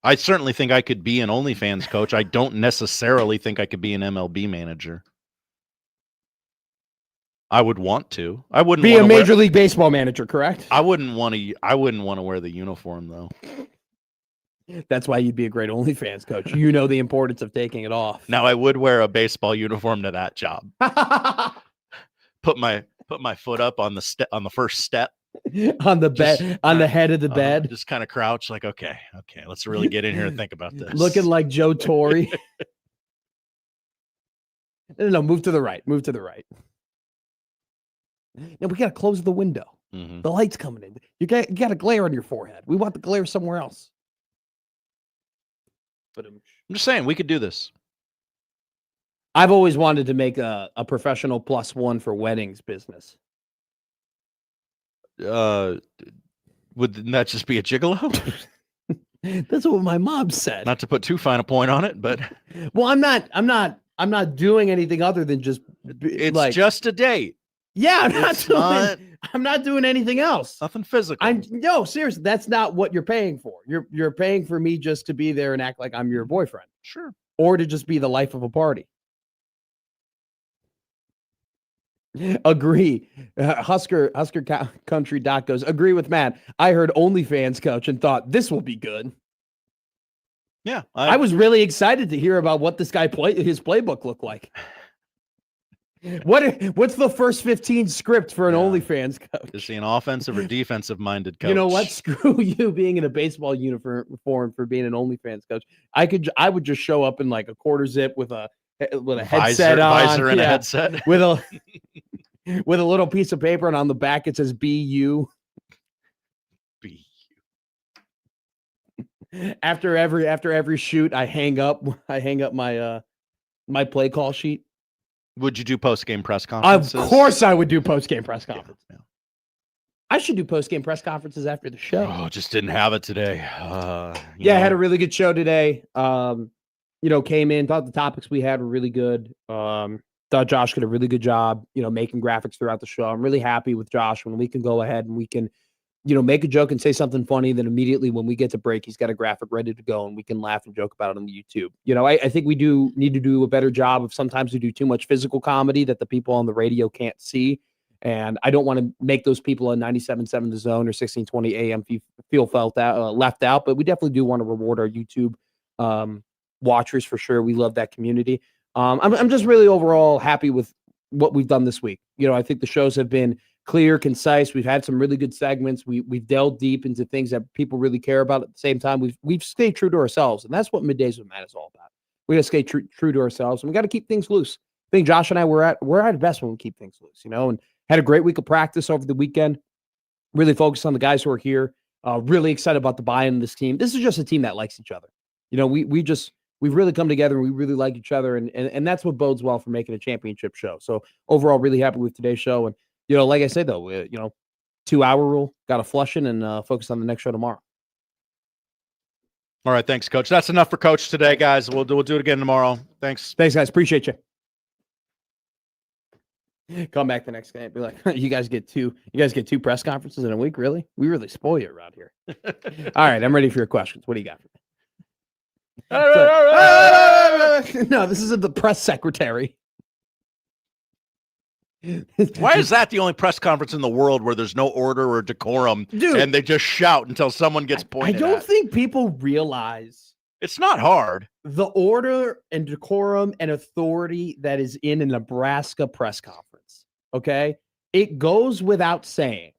I certainly think I could be an OnlyFans coach. I don't necessarily think I could be an MLB manager. I would want to. I wouldn't be a Major League Baseball manager, correct? I wouldn't want to. I wouldn't want to wear the uniform though. That's why you'd be a great OnlyFans coach. You know the importance of taking it off. Now I would wear a baseball uniform to that job. Put my foot up on the first step. On the bed, on the head of the bed. Just kind of crouch like, okay, let's really get in here and think about this. Looking like Joe Torre. No, move to the right. Move to the right. Now we got to close the window. Mm-hmm. The light's coming in. You got a glare on your forehead. We want the glare somewhere else. But I'm just saying we could do this. I've always wanted to make a professional +1 for weddings business. Would that just be a gigolo? That's what my mom said. Not to put too fine a point on it, but well, I'm not doing anything other than just it's like just a date. Yeah, I'm not doing anything else. Nothing physical. No, seriously, that's not what you're paying for. You're paying for me just to be there and act like I'm your boyfriend. Sure. Or to just be the life of a party. Agree. Husker Country Doc goes, agree with Matt. I heard OnlyFans coach and thought this will be good. Yeah. I was really excited to hear about what this guy his playbook looked like. What's the first 15 script for an OnlyFans coach? Is he an offensive or defensive minded coach? You know what? Screw you being in a baseball uniform for being an OnlyFans coach. I would just show up in like a quarter zip with a headset on, visor and a headset with a little piece of paper, and on the back it says BU. After every shoot, I hang up my my play call sheet. Would you do post-game press conferences? Of course I would do post-game press conferences. Yeah. I should do post-game press conferences after the show. Oh, just didn't have it today. I had a really good show today. Came in, thought the topics we had were really good. Thought Josh did a really good job, making graphics throughout the show. I'm really happy with Josh when we can go ahead and we can, make a joke and say something funny. Then immediately when we get to break, he's got a graphic ready to go and we can laugh and joke about it on the YouTube. I think we do need to do a better job of sometimes we do too much physical comedy that the people on the radio can't see. And I don't want to make those people on 97.7 The Zone or 1620 AM feel left out, but we definitely do want to reward our YouTube watchers for sure. We love that community. I'm just really overall happy with what we've done this week. I think the shows have been clear, concise. We've had some really good segments. We've delved deep into things that people really care about. At the same time, we've stayed true to ourselves, and that's what Middays with Matt is all about. We got to stay true to ourselves, and we got to keep things loose. I think Josh and I we're at our best when we keep things loose, and had a great week of practice over the weekend. Really focused on the guys who are here. Really excited about the buy-in of this team. This is just a team that likes each other. We've really come together and we really like each other, and that's what bodes well for making a championship show. So overall, really happy with today's show. And like I said though, 2-hour rule, got to flush in and focus on the next show tomorrow. All right, thanks, Coach. That's enough for Coach today, guys. We'll do it again tomorrow. Thanks, guys. Appreciate you. Come back the next day and be like, you guys get two press conferences in a week, really? We really spoil you around here. All right, I'm ready for your questions. What do you got for me? No, this isn't the press secretary. Why is that the only press conference in the world where there's no order or decorum, dude, and they just shout until someone gets pointed at? I don't think people realize it's not hard. The order and decorum and authority that is in a Nebraska press conference, okay? It goes without saying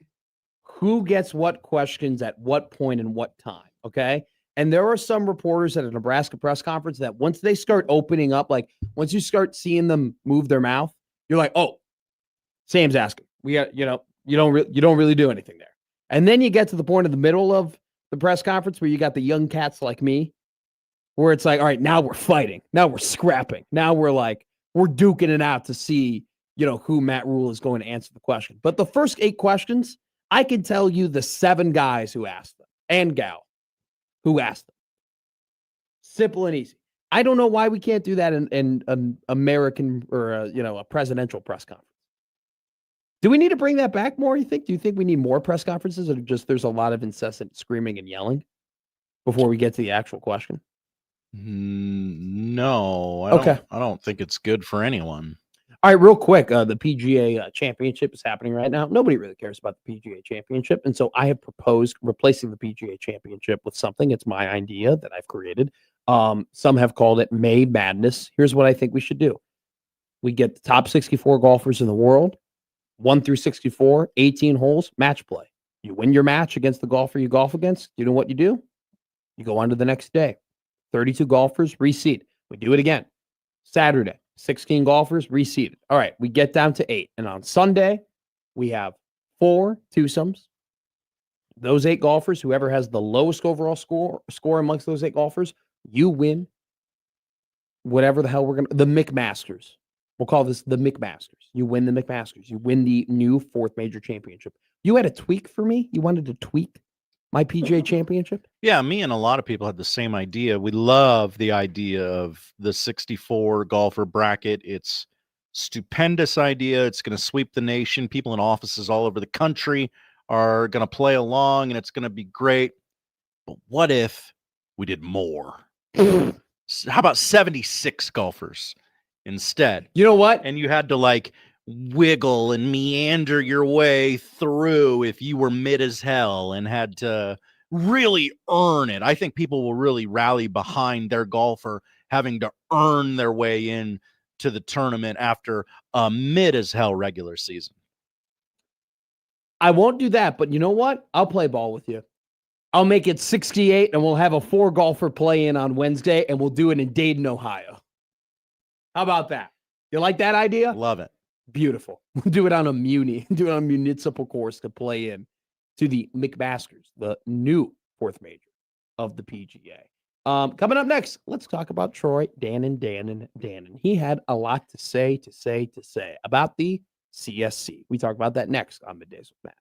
who gets what questions at what point and what time, okay? And there are some reporters at a Nebraska press conference that once they start opening up, like once you start seeing them move their mouth, you're like, oh, Sam's asking. We got, you don't really do anything there. And then you get to the point of the middle of the press conference where you got the young cats like me, where it's like, all right, now we're fighting. Now we're scrapping. Now we're like, we're duking it out to see, who Matt Rule is going to answer the question. But the first 8 questions, I can tell you the 7 guys who asked them and gal who asked them. Simple and easy. I don't know why we can't do that in an American or a presidential press conference. Do we need to bring that back more, you think? Do you think we need more press conferences, or just there's a lot of incessant screaming and yelling before we get to the actual question? No. I don't think it's good for anyone. All right, real quick, the PGA Championship is happening right now. Nobody really cares about the PGA Championship, and so I have proposed replacing the PGA Championship with something. It's my idea that I've created. Some have called it May Madness. Here's what I think we should do. We get the top 64 golfers in the world, 1 through 64, 18 holes, match play. You win your match against the golfer you golf against. You know what you do? You go on to the next day. 32 golfers, reseed. We do it again. Saturday, 16 golfers, reseeded. All right, we get down to 8. And on Sunday, we have 4 twosomes. Those 8 golfers, whoever has the lowest overall score amongst those 8 golfers, you win whatever the hell we're going to, the McMasters. We'll call this the McMasters. You win the McMasters. You win the new 4th major championship. You had a tweak for me? You wanted to tweak my PGA championship? Yeah, me and a lot of people had the same idea. We love the idea of the 64 golfer bracket. It's stupendous idea. It's going to sweep the nation. People in offices all over the country are going to play along, and it's going to be great. But what if we did more? How about 76 golfers instead? You know what? And you had to wiggle and meander your way through if you were mid as hell and had to really earn it. I think people will really rally behind their golfer having to earn their way in to the tournament after a mid as hell regular season. I won't do that, but you know what? I'll play ball with you. I'll make it 68, and we'll have a 4 golfer play in on Wednesday, and we'll do it in Dayton, Ohio. How about that? You like that idea? Love it. Beautiful. We'll do it on a municipal course to play in to the McMasters, the new 4th major of the PGA. Coming up next, let's talk about Troy Dannen. He had a lot to say about the CSC. We talk about that next on Middays with Matt.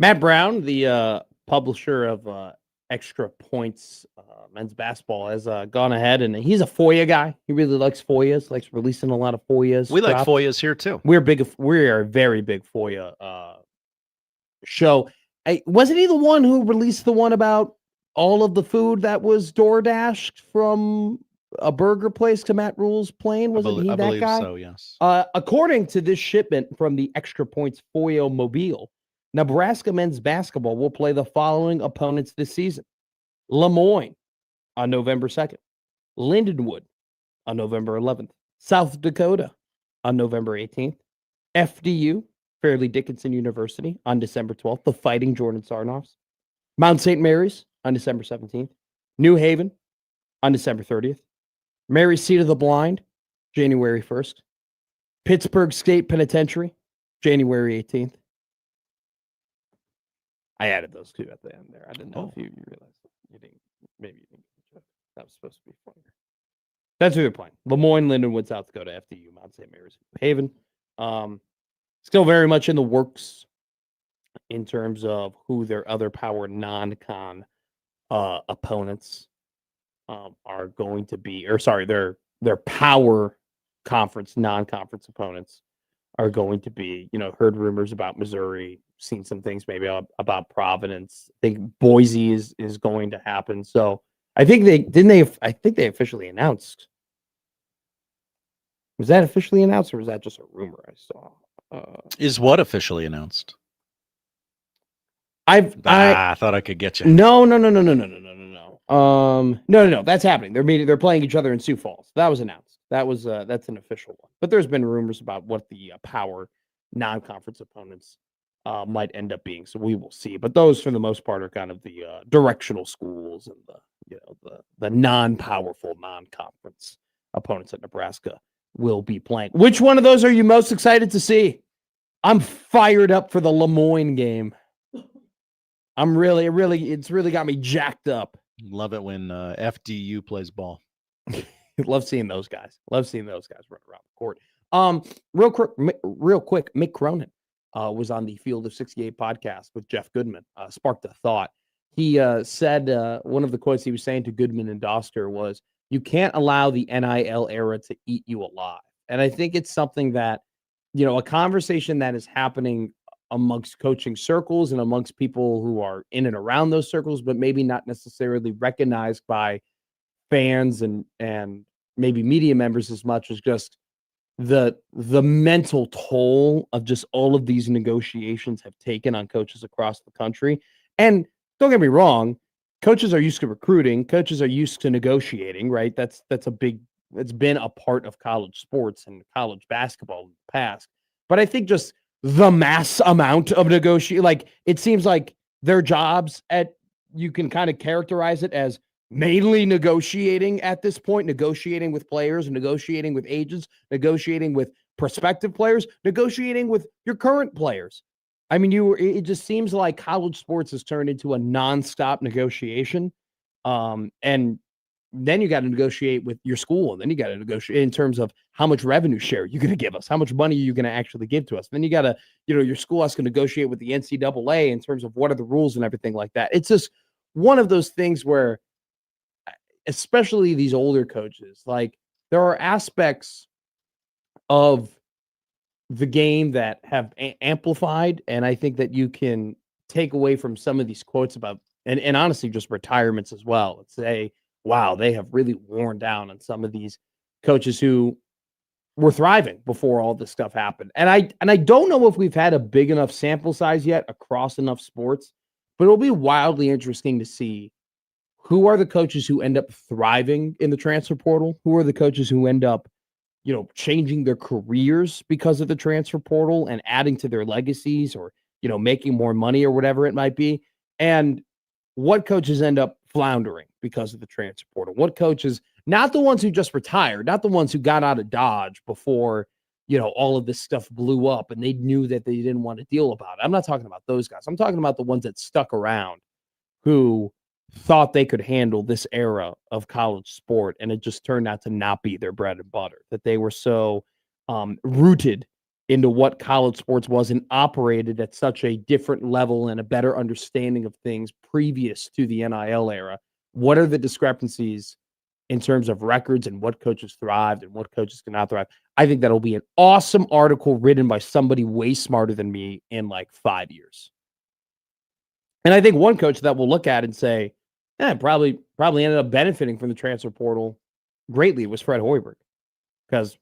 Matt Brown, the publisher of Extra Points men's basketball, has gone ahead, and he's a FOIA guy. He really likes FOIAs, likes releasing a lot of FOIAs. We like FOIAs here too. We are a very big FOIA show. Wasn't he the one who released the one about all of the food that was door dashed from a burger place to Matt Rule's plane? Wasn't he that believe guy? So, yes. According to this shipment from the Extra Points FOIA Mobile, Nebraska men's basketball will play the following opponents this season: Lemoyne on November 2nd, Lindenwood on November 11th, South Dakota on November 18th, FDU, Fairleigh Dickinson University, on December 12th, the Fighting Jordan Sarnoffs, Mount St. Mary's on December 17th, New Haven on December 30th, Mary's Seat of the Blind, January 1st, Pittsburgh State Penitentiary, January 18th. I added those two at the end there. I didn't know if you realized you didn't. Maybe you didn't. That was supposed to be funny. That's who they're playing: Lemoyne, Lindenwood, South Dakota, FDU, Mount St. Mary's, Haven. Still very much in the works in terms of who their other power non-con opponents are going to be, or sorry, their power conference non-conference opponents are going to be. Heard rumors about Missouri, seen some things maybe about Providence. I think Boise is going to happen. So I think they officially announced. Was that officially announced, or was that just a rumor I saw? Is what officially announced? I thought I could get you. No. No. That's happening. They're playing each other in Sioux Falls. That was announced. That's an official one. But there's been rumors about what the power non-conference opponents might end up being. So we will see. But those, for the most part, are kind of the directional schools and the non-powerful non-conference opponents that Nebraska will be playing. Which one of those are you most excited to see? I'm fired up for the Lemoyne game. It's really got me jacked up. Love it when FDU plays ball. Love seeing those guys. Love seeing those guys run around the court. Real quick, Mick Cronin was on the Field of 68 podcast with Jeff Goodman. Sparked a thought. He said one of the quotes he was saying to Goodman and Doster was, "You can't allow the NIL era to eat you alive." And I think it's something that, a conversation that is happening amongst coaching circles and amongst people who are in and around those circles, but maybe not necessarily recognized by fans and maybe media members as much as just the mental toll of just all of these negotiations have taken on coaches across the country. And don't get me wrong, coaches are used to recruiting, coaches are used to negotiating, right? That's been a part of college sports and college basketball in the past. But I think just the mass amount of negotiation, like it seems like their jobs you can kind of characterize it as mainly negotiating at this point, negotiating with players, negotiating with agents, negotiating with prospective players, negotiating with your current players. I mean, it just seems like college sports has turned into a nonstop negotiation. And then you got to negotiate with your school, and then you got to negotiate in terms of how much revenue share you're going to give us, how much money are you going to actually give to us. And then you got to, your school has to negotiate with the NCAA in terms of what are the rules and everything like that. It's just one of those things where, especially these older coaches, like there are aspects of the game that have amplified, and I think that you can take away from some of these quotes about, and honestly, just retirements as well. Let's say, wow, they have really worn down on some of these coaches who were thriving before all this stuff happened. And I don't know if we've had a big enough sample size yet across enough sports, but it'll be wildly interesting to see who are the coaches who end up thriving in the transfer portal, who are the coaches who end up, changing their careers because of the transfer portal and adding to their legacies, or, making more money or whatever it might be. And what coaches end up floundering because of the transfer portal? What coaches, not the ones who just retired, not the ones who got out of Dodge before, all of this stuff blew up and they knew that they didn't want to deal about it. I'm not talking about those guys. I'm talking about the ones that stuck around, who thought they could handle this era of college sport, and it just turned out to not be their bread and butter, that they were so rooted into what college sports was and operated at such a different level and a better understanding of things previous to the NIL era. What are the discrepancies in terms of records and what coaches thrived and what coaches cannot thrive? I think that'll be an awesome article written by somebody way smarter than me in like 5 years. And I think one coach that will look at and say, probably ended up benefiting from the transfer portal greatly was Fred Hoiberg, because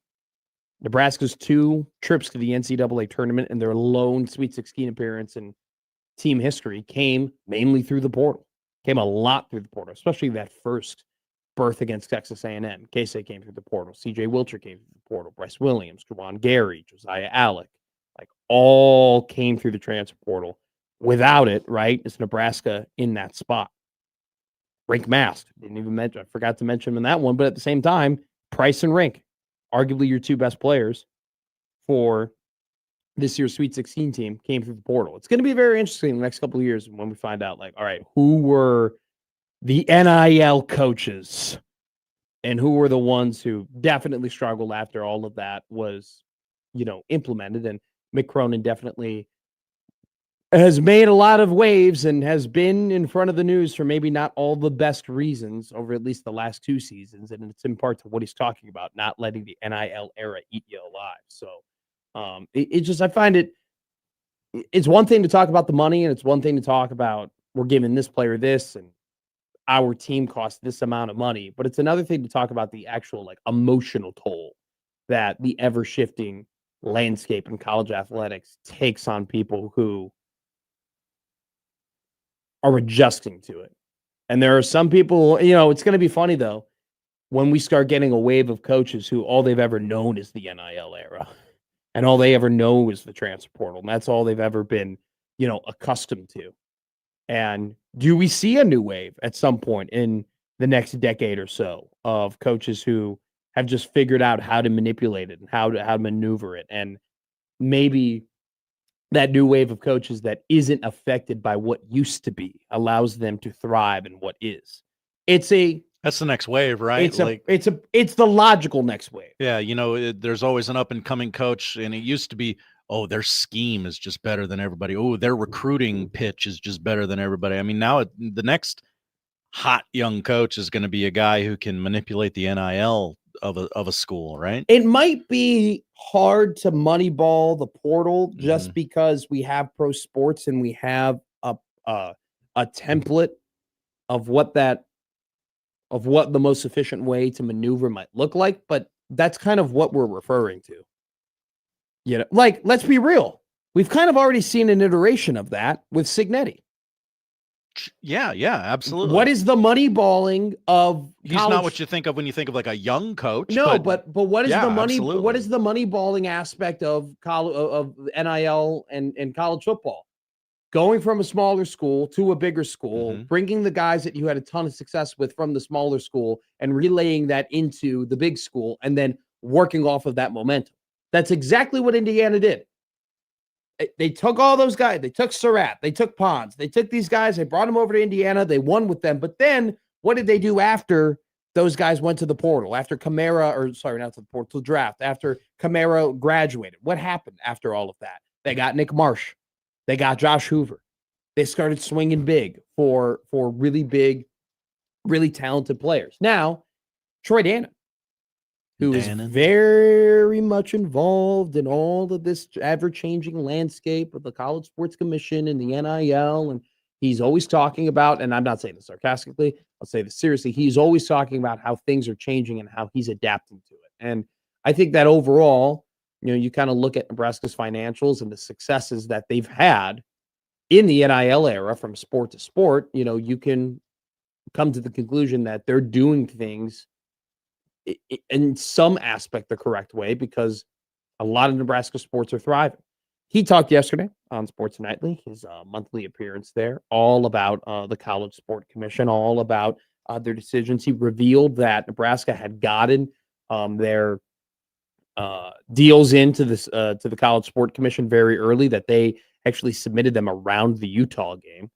Nebraska's 2 trips to the NCAA tournament and their lone Sweet 16 appearance in team history came mainly through the portal. Came a lot through the portal, especially that first berth against Texas A&M. Casey came through the portal. C.J. Wilcher came through the portal. Bryce Williams, Juwan Gary, Josiah Alec, like all came through the transfer portal. Without it, right, it's Nebraska in that spot. Rink Mast, didn't even mention, I forgot to mention him in that one, but at the same time, Price and Rink, arguably your 2 best players for this year's Sweet 16 team, came through the portal. It's going to be very interesting in the next couple of years when we find out, like, all right, who were the NIL coaches and who were the ones who definitely struggled after all of that was, implemented. And Mick Cronin definitely has made a lot of waves and has been in front of the news for maybe not all the best reasons over at least the last 2 seasons. And it's in part to what he's talking about, not letting the NIL era eat you alive. So I find it's one thing to talk about the money, and it's one thing to talk about we're giving this player this and our team costs this amount of money. But it's another thing to talk about the actual like emotional toll that the ever shifting landscape in college athletics takes on people who are adjusting to it. And there are some people, it's going to be funny though, when we start getting a wave of coaches who all they've ever known is the NIL era and all they ever know is the transfer portal. And that's all they've ever been, accustomed to. And do we see a new wave at some point in the next decade or so of coaches who have just figured out how to manipulate it and how to maneuver it? And maybe that new wave of coaches that isn't affected by what used to be allows them to thrive in what is. That's the next wave, right? It's the logical next wave. Yeah. There's always an up and coming coach, and it used to be, oh, their scheme is just better than everybody. Oh, their recruiting pitch is just better than everybody. I mean, now the next hot young coach is going to be a guy who can manipulate the NIL of a school, right? It might be hard to moneyball the portal just because we have pro sports and we have a template of what the most efficient way to maneuver might look like, but that's kind of what we're referring to. Like, let's be real. We've kind of already seen an iteration of that with Signetti. Yeah, absolutely. What is the moneyballing of He's not what you think of when you think of like a young coach. No, but what is the money? Absolutely. What is the moneyballing aspect of NIL and college football? Going from a smaller school to a bigger school, bringing the guys that you had a ton of success with from the smaller school and relaying that into the big school and then working off of that momentum. That's exactly what Indiana did. They took all those guys. They took Surratt. They took Pons. They took these guys. They brought them over to Indiana. They won with them. But then what did they do after those guys went to the portal? After Kamara, not to the portal, to the draft. After Kamara graduated. What happened after all of that? They got Nick Marsh. They got Josh Hoover. They started swinging big for really big, really talented players. Now, Troy Dannen, who is very much involved in all of this ever-changing landscape of the College Sports Commission and the NIL, and he's always talking about, and I'm not saying this sarcastically, I'll say this seriously, he's always talking about how things are changing and how he's adapting to it. And I think that overall, you kind of look at Nebraska's financials and the successes that they've had in the NIL era from sport to sport, you can come to the conclusion that they're doing things in some aspect the correct way because a lot of Nebraska sports are thriving. He talked yesterday on Sports Nightly, his monthly appearance there, all about the College Sport Commission, all about their decisions. He revealed that Nebraska had gotten their deals into this to the College Sport Commission very early, that they actually submitted them around the Utah game.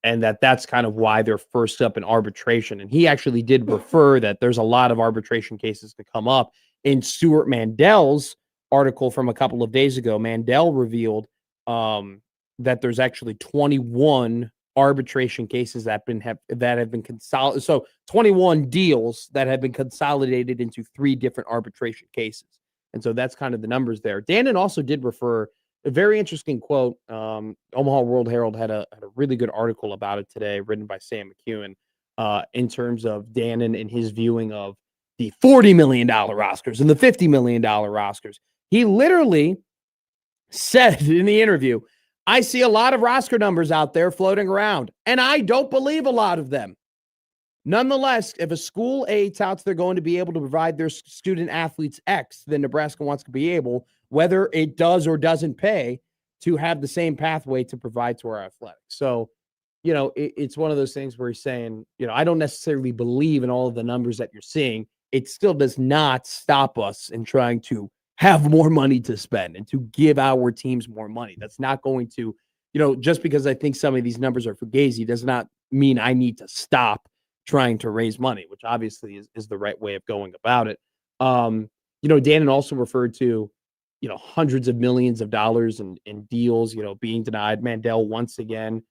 And that's kind of why they're first up in arbitration. And he actually did refer that there's a lot of arbitration cases to come up in Stuart Mandel's article from a couple of days ago, Mandel revealed that there's actually 21 arbitration cases that have been consolidated. So 21 deals that have been consolidated into 3 different arbitration cases. And so that's kind of the numbers there. Dannen also did refer a very interesting quote. Omaha World Herald had a really good article about it today, written by Sam McEwen, in terms of Dannen and his viewing of the $40 million Oscars and the $50 million Oscars. He literally said in the interview, I see a lot of roster numbers out there floating around, and I don't believe a lot of them. Nonetheless, if a school A touts they're going to be able to provide their student athletes X, then Nebraska wants to be able, whether it does or doesn't pay, to have the same pathway to provide to our athletics. So, it's one of those things where he's saying, I don't necessarily believe in all of the numbers that you're seeing. It still does not stop us in trying to have more money to spend and to give our teams more money. That's not going to, just because I think some of these numbers are fugazi does not mean I need to stop trying to raise money, which obviously is the right way of going about it. Dannen also referred to, hundreds of millions of dollars in deals, being denied. Mandel once again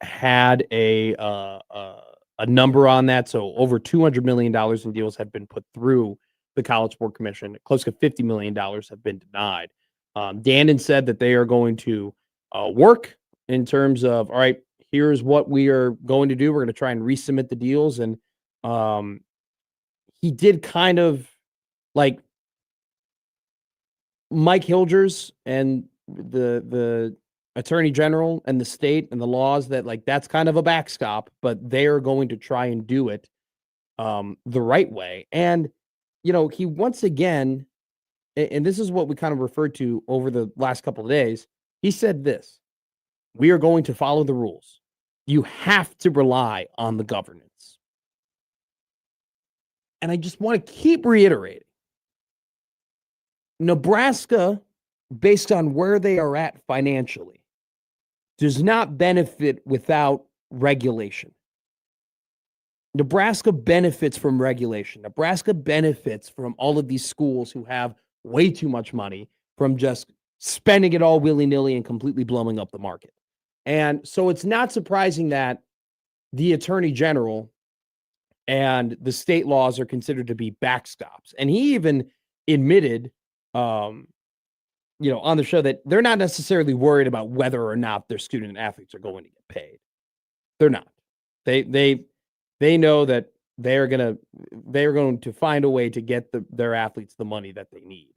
had a number on that. So over $200 million in deals have been put through the College Board Commission. Close to $50 million have been denied. Dannen said that they are going to work in terms of, all right, here's what we are going to do. We're going to try and resubmit the deals. And he did kind of like Mike Hilgers and the Attorney General and the state and the laws that that's kind of a backstop, but they are going to try and do it the right way. And he once again, and this is what we kind of referred to over the last couple of days, he said this: we are going to follow the rules. You have to rely on the governance. And I just want to keep reiterating, Nebraska, based on where they are at financially, does not benefit without regulation. Nebraska benefits from regulation. Nebraska benefits from all of these schools who have way too much money from just spending it all willy-nilly and completely blowing up the market. And so it's not surprising that the Attorney General and the state laws are considered to be backstops. And he even admitted, on the show that they're not necessarily worried about whether or not their student athletes are going to get paid. They're not. They know that they're going to find a way to get their athletes the money that they need.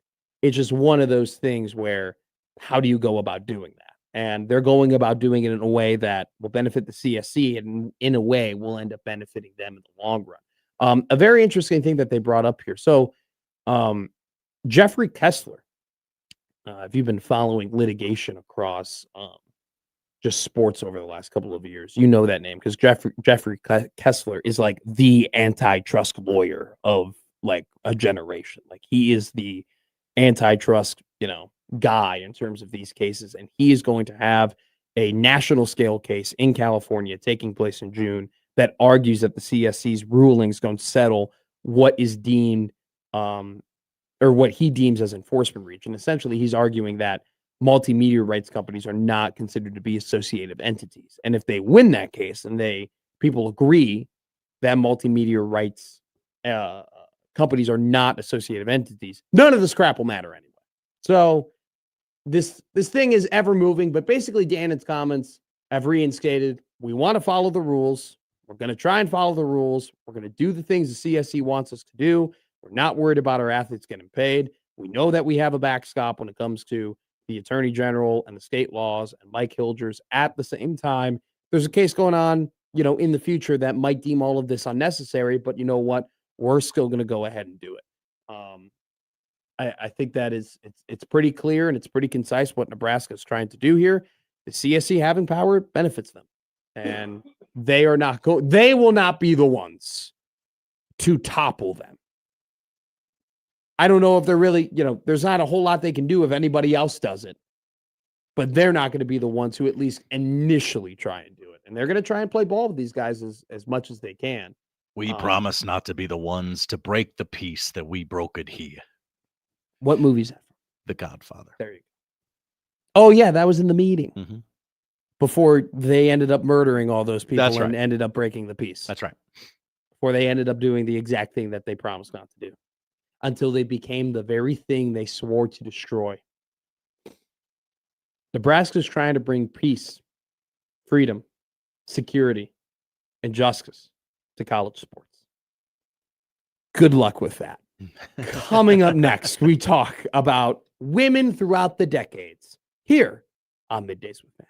It's just one of those things where, how do you go about doing that? And they're going about doing it in a way that will benefit the CSC and in a way will end up benefiting them in the long run. A very interesting thing that they brought up here. So Jeffrey Kessler, if you've been following litigation across just sports over the last couple of years, you know that name because Jeffrey Kessler is like the antitrust lawyer of a generation. He is the antitrust, guy in terms of these cases, and he is going to have a national scale case in California taking place in June that argues that the CSC's rulings don't settle what is deemed or what he deems as enforcement reach. And essentially he's arguing that multimedia rights companies are not considered to be associative entities. And if they win that case and people agree that multimedia rights companies are not associative entities, none of this crap will matter anyway. So this thing is ever moving, but basically Dannen's comments have reinstated, we want to follow the rules. We're going to try and follow the rules. We're going to do the things the CSC wants us to do. We're not worried about our athletes getting paid. We know that we have a backstop when it comes to the Attorney General and the state laws and Mike Hilgers. At the same time, there's a case going on, in the future that might deem all of this unnecessary, but you know what? We're still going to go ahead and do it. I think that it's pretty clear and it's pretty concise what Nebraska is trying to do here. The CSC having power benefits them, and they will not be the ones to topple them. I don't know if they're really, there's not a whole lot they can do if anybody else does it, but they're not going to be the ones who at least initially try and do it. And they're going to try and play ball with these guys as much as they can. We promise not to be the ones to break the peace that we brokered here. What movie's that? The Godfather. There you go. Oh yeah, that was in the meeting Mhm. before they ended up murdering all those people That's and right. ended up breaking the peace. That's right. Before they ended up doing the exact thing that they promised not to do, until they became the very thing they swore to destroy. Nebraska's trying to bring peace, freedom, security, and justice to college sports. Good luck with that. Coming up next, we talk about women throughout the decades here on Middays with Matt.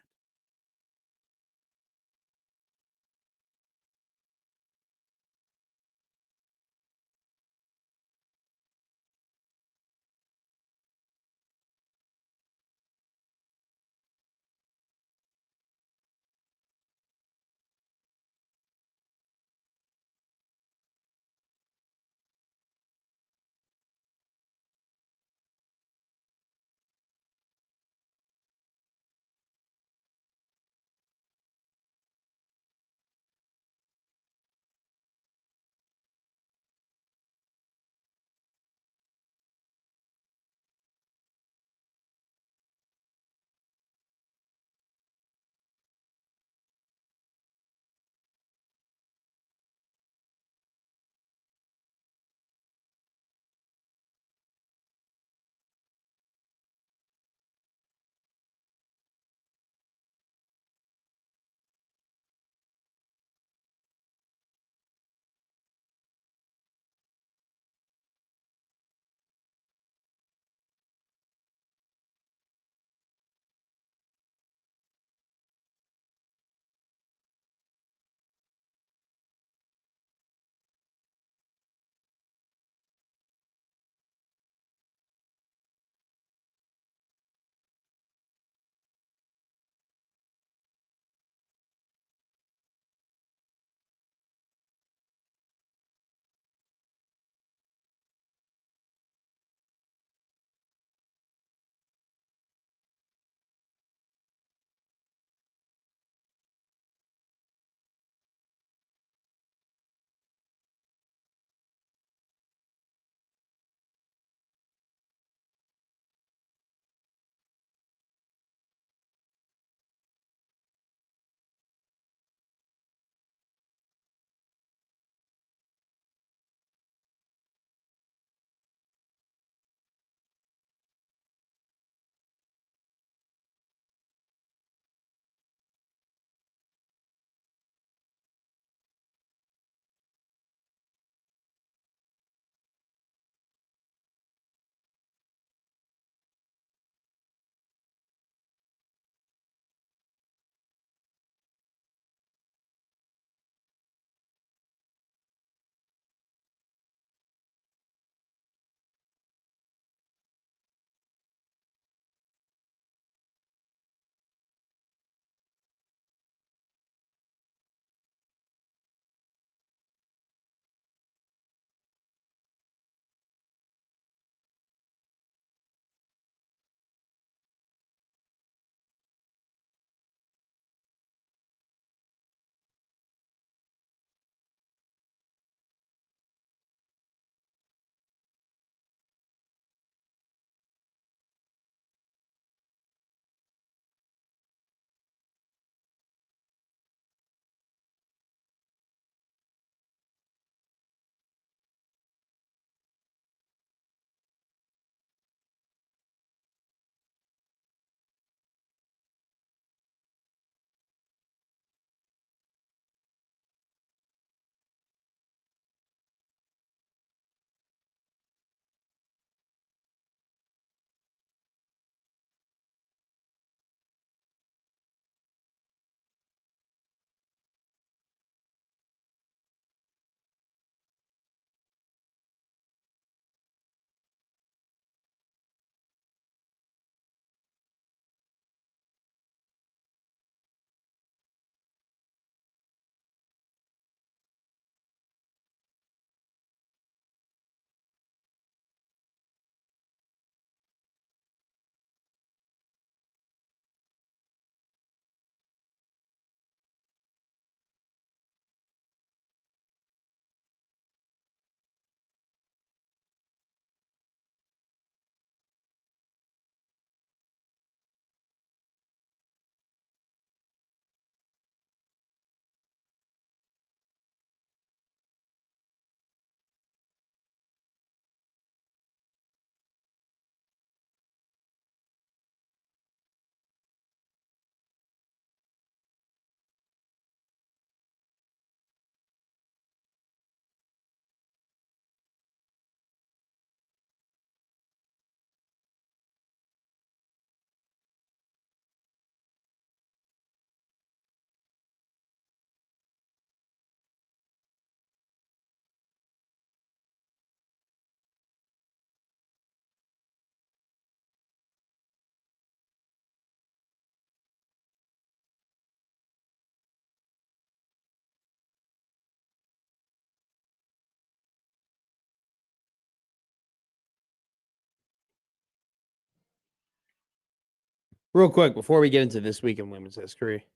Real quick, before we get into this week in women's history,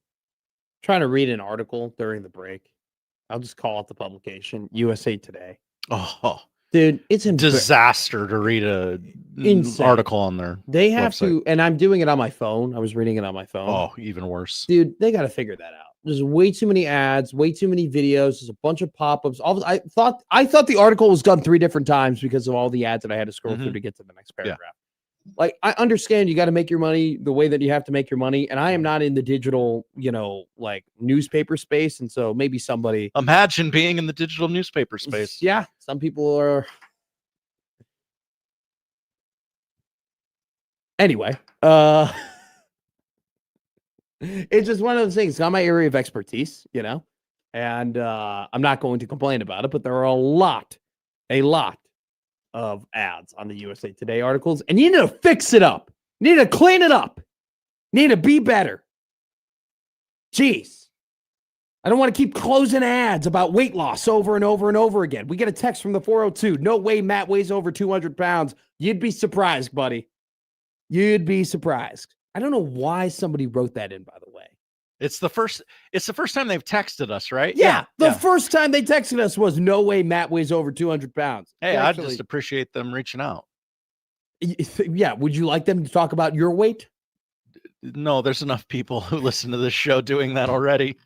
trying to read an article during the break. I'll just call out the publication, USA Today. Oh, dude, it's a disaster to read an article on there. They have website. to, and I'm doing it on my phone. I was reading it on my phone. Oh, even worse. Dude, they got to figure that out. There's way too many ads, way too many videos. There's a bunch of pop-ups. I thought the article was done 3 different times because of all the ads that I had to scroll through to get to the next paragraph. Yeah. Like, I understand you got to make your money the way that you have to make your money. And I am not in the digital, like newspaper space. And so maybe somebody. Imagine being in the digital newspaper space. Yeah. Some people are. Anyway, it's just one of those things. It's not my area of expertise, and I'm not going to complain about it, but there are a lot of ads on the USA Today articles, and you need to fix it up. You need to clean it up. You need to be better. Jeez. I don't want to keep closing ads about weight loss over and over and over again. We get a text from the 402. No way Matt weighs over 200 pounds. You'd be surprised, buddy. You'd be surprised. I don't know why somebody wrote that in, by the way. It's the first time they've texted us, right? Yeah. The first time they texted us was no way Matt weighs over 200 pounds. Hey, I just appreciate them reaching out. Yeah. Would you like them to talk about your weight? No, there's enough people who listen to this show doing that already.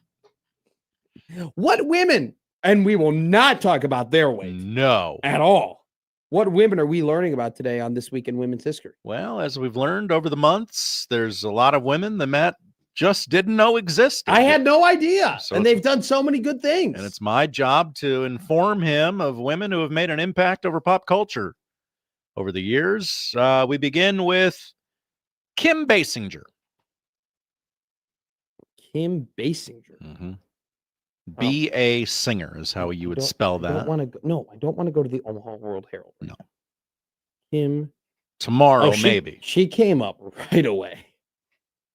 What women, and we will not talk about their weight. No. At all. What women are we learning about today on This Week in Women's History? Well, as we've learned over the months, there's a lot of women that Matt just didn't know existed. I had no idea. So and they've done so many good things. And it's my job to inform him of women who have made an impact over pop culture over the years. We begin with Kim Basinger. Kim Basinger. Mm-hmm. B.A. Singer is how you would spell that. I don't want to go to the Omaha World Herald. No. Kim. Tomorrow, maybe. She came up right away.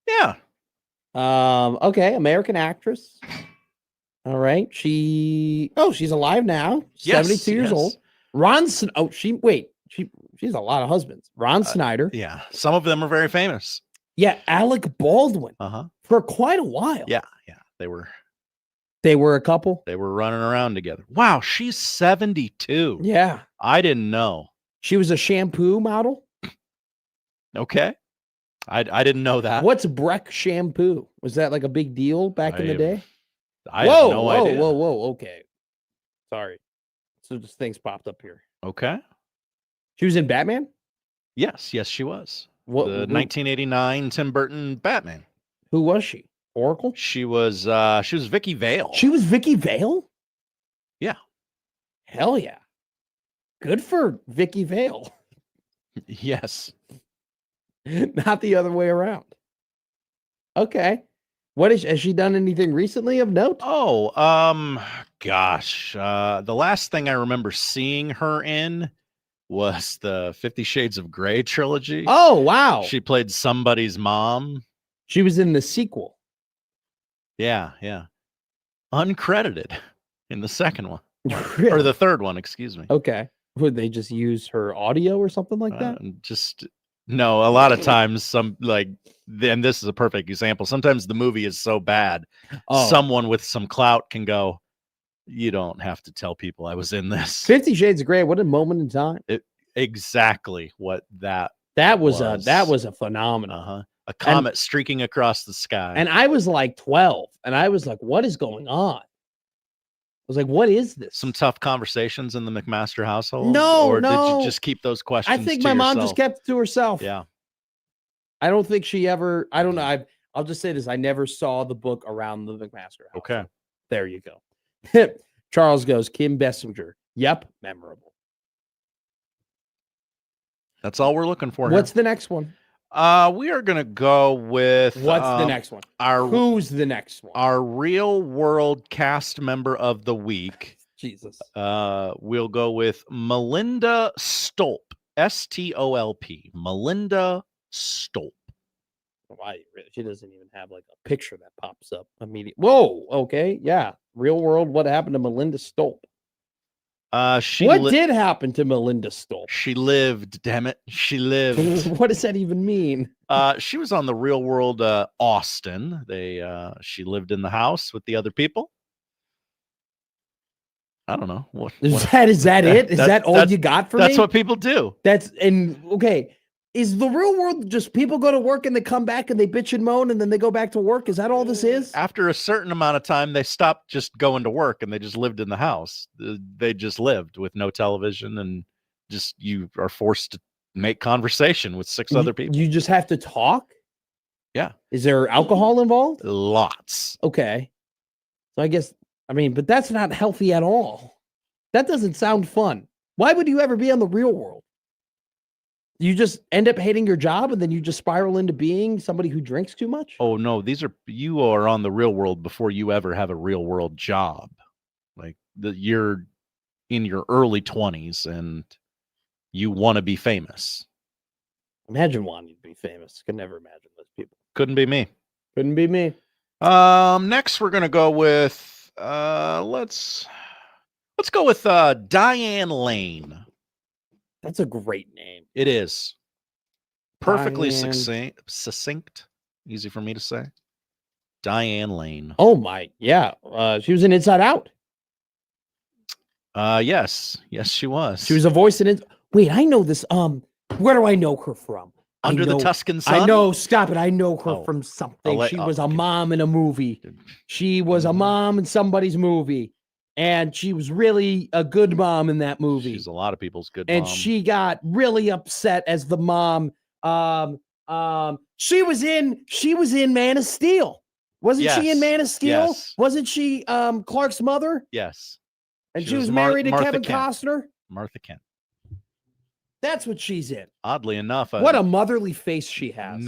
Yeah. Okay, American actress. All right. She's alive now. 72 years old. She's a lot of husbands. Ron Snyder. Yeah. Some of them are very famous. Yeah, Alec Baldwin. Uh-huh. For quite a while. Yeah. They were a couple. They were running around together. Wow, she's 72. Yeah. I didn't know. She was a shampoo model. Okay. I didn't know that. What's Breck shampoo? Was that like a big deal back in the day? I have no idea. Whoa. Okay. Sorry. So just things popped up here. Okay. She was in Batman? Yes, she was. The 1989 Tim Burton Batman. Who was she? Oracle? She was Vicky Vale. She was Vicky Vale? Yeah. Hell yeah. Good for Vicky Vale. Yes. Not the other way around. Okay. Has she done anything recently of note? Oh, gosh. The last thing I remember seeing her in was the 50 Shades of Grey trilogy. Oh, wow. She played somebody's mom. She was in the sequel. Yeah. Uncredited in the second one. Really? Or the third one, excuse me. Okay. Would they just use her audio or something like that? No, a lot of times and this is a perfect example. Sometimes the movie is so bad, someone with some clout can go, you don't have to tell people I was in this. 50 Shades of Grey, what a moment in time. Exactly what that was a phenomenon. Uh-huh. A comet streaking across the sky. And I was like 12, and I was like, what is going on? I was like, what is this? Some tough conversations in the McMaster household? No. Did you just keep those questions I think my mom just kept it to herself. Yeah. I don't think she ever, I don't know. I'll just say this. I never saw the book around the McMaster house. Okay. There you go. Charles goes, Kim Basinger. Yep. Memorable. That's all we're looking for. What's the next one? We are going to go with... What's the next one? Who's the next one? Our real world cast member of the week. Jesus. We'll go with Melinda Stolp. S-T-O-L-P. Melinda Stolp. Why? She doesn't even have like a picture that pops up immediately. Whoa. Okay. Yeah. Real world. What happened to Melinda Stolp? What did happen to Melinda Stolp? She lived, damn it. She lived. What does that even mean? She was on The Real World Austin. She lived in the house with the other people. I don't know. Is that it? Is that all you got for me? That's what people do. Okay. Is the real world just people go to work and they come back and they bitch and moan and then they go back to work? Is that all this is? After a certain amount of time, they stopped just going to work and they just lived in the house. They just lived with no television and just you are forced to make conversation with six other people. You just have to talk? Yeah. Is there alcohol involved? Lots. Okay. So I guess, but that's not healthy at all. That doesn't sound fun. Why would you ever be on The Real World? You just end up hating your job and then you just spiral into being somebody who drinks too much? Oh, no. You are on The Real World before you ever have a real world job. Like you're in your early 20s and you want to be famous. Imagine wanting to be famous. Could never imagine those people. Couldn't be me. Couldn't be me. Next we're gonna go with let's go with Diane Lane. That's a great name. It is. Perfectly Diane. succinct. Easy for me to say. Diane Lane. Oh my, yeah. She was in Inside Out. Yes, she was. She was a voice in it. Wait, I know this. Where do I know her from? Under the Tuscan Sun? I know. Stop it. I know her from something. She was a mom in a movie. She was a mom in somebody's movie, and she was really a good mom in that movie. She's a lot of people's good and mom. she got really upset as the mom. She was in Man of Steel. Wasn't she in Man of Steel? Yes. Wasn't she Clark's mother? Yes. And she was married to Kevin Kent. Costner? Martha Kent. That's what she's in. Oddly enough. What a motherly face she has.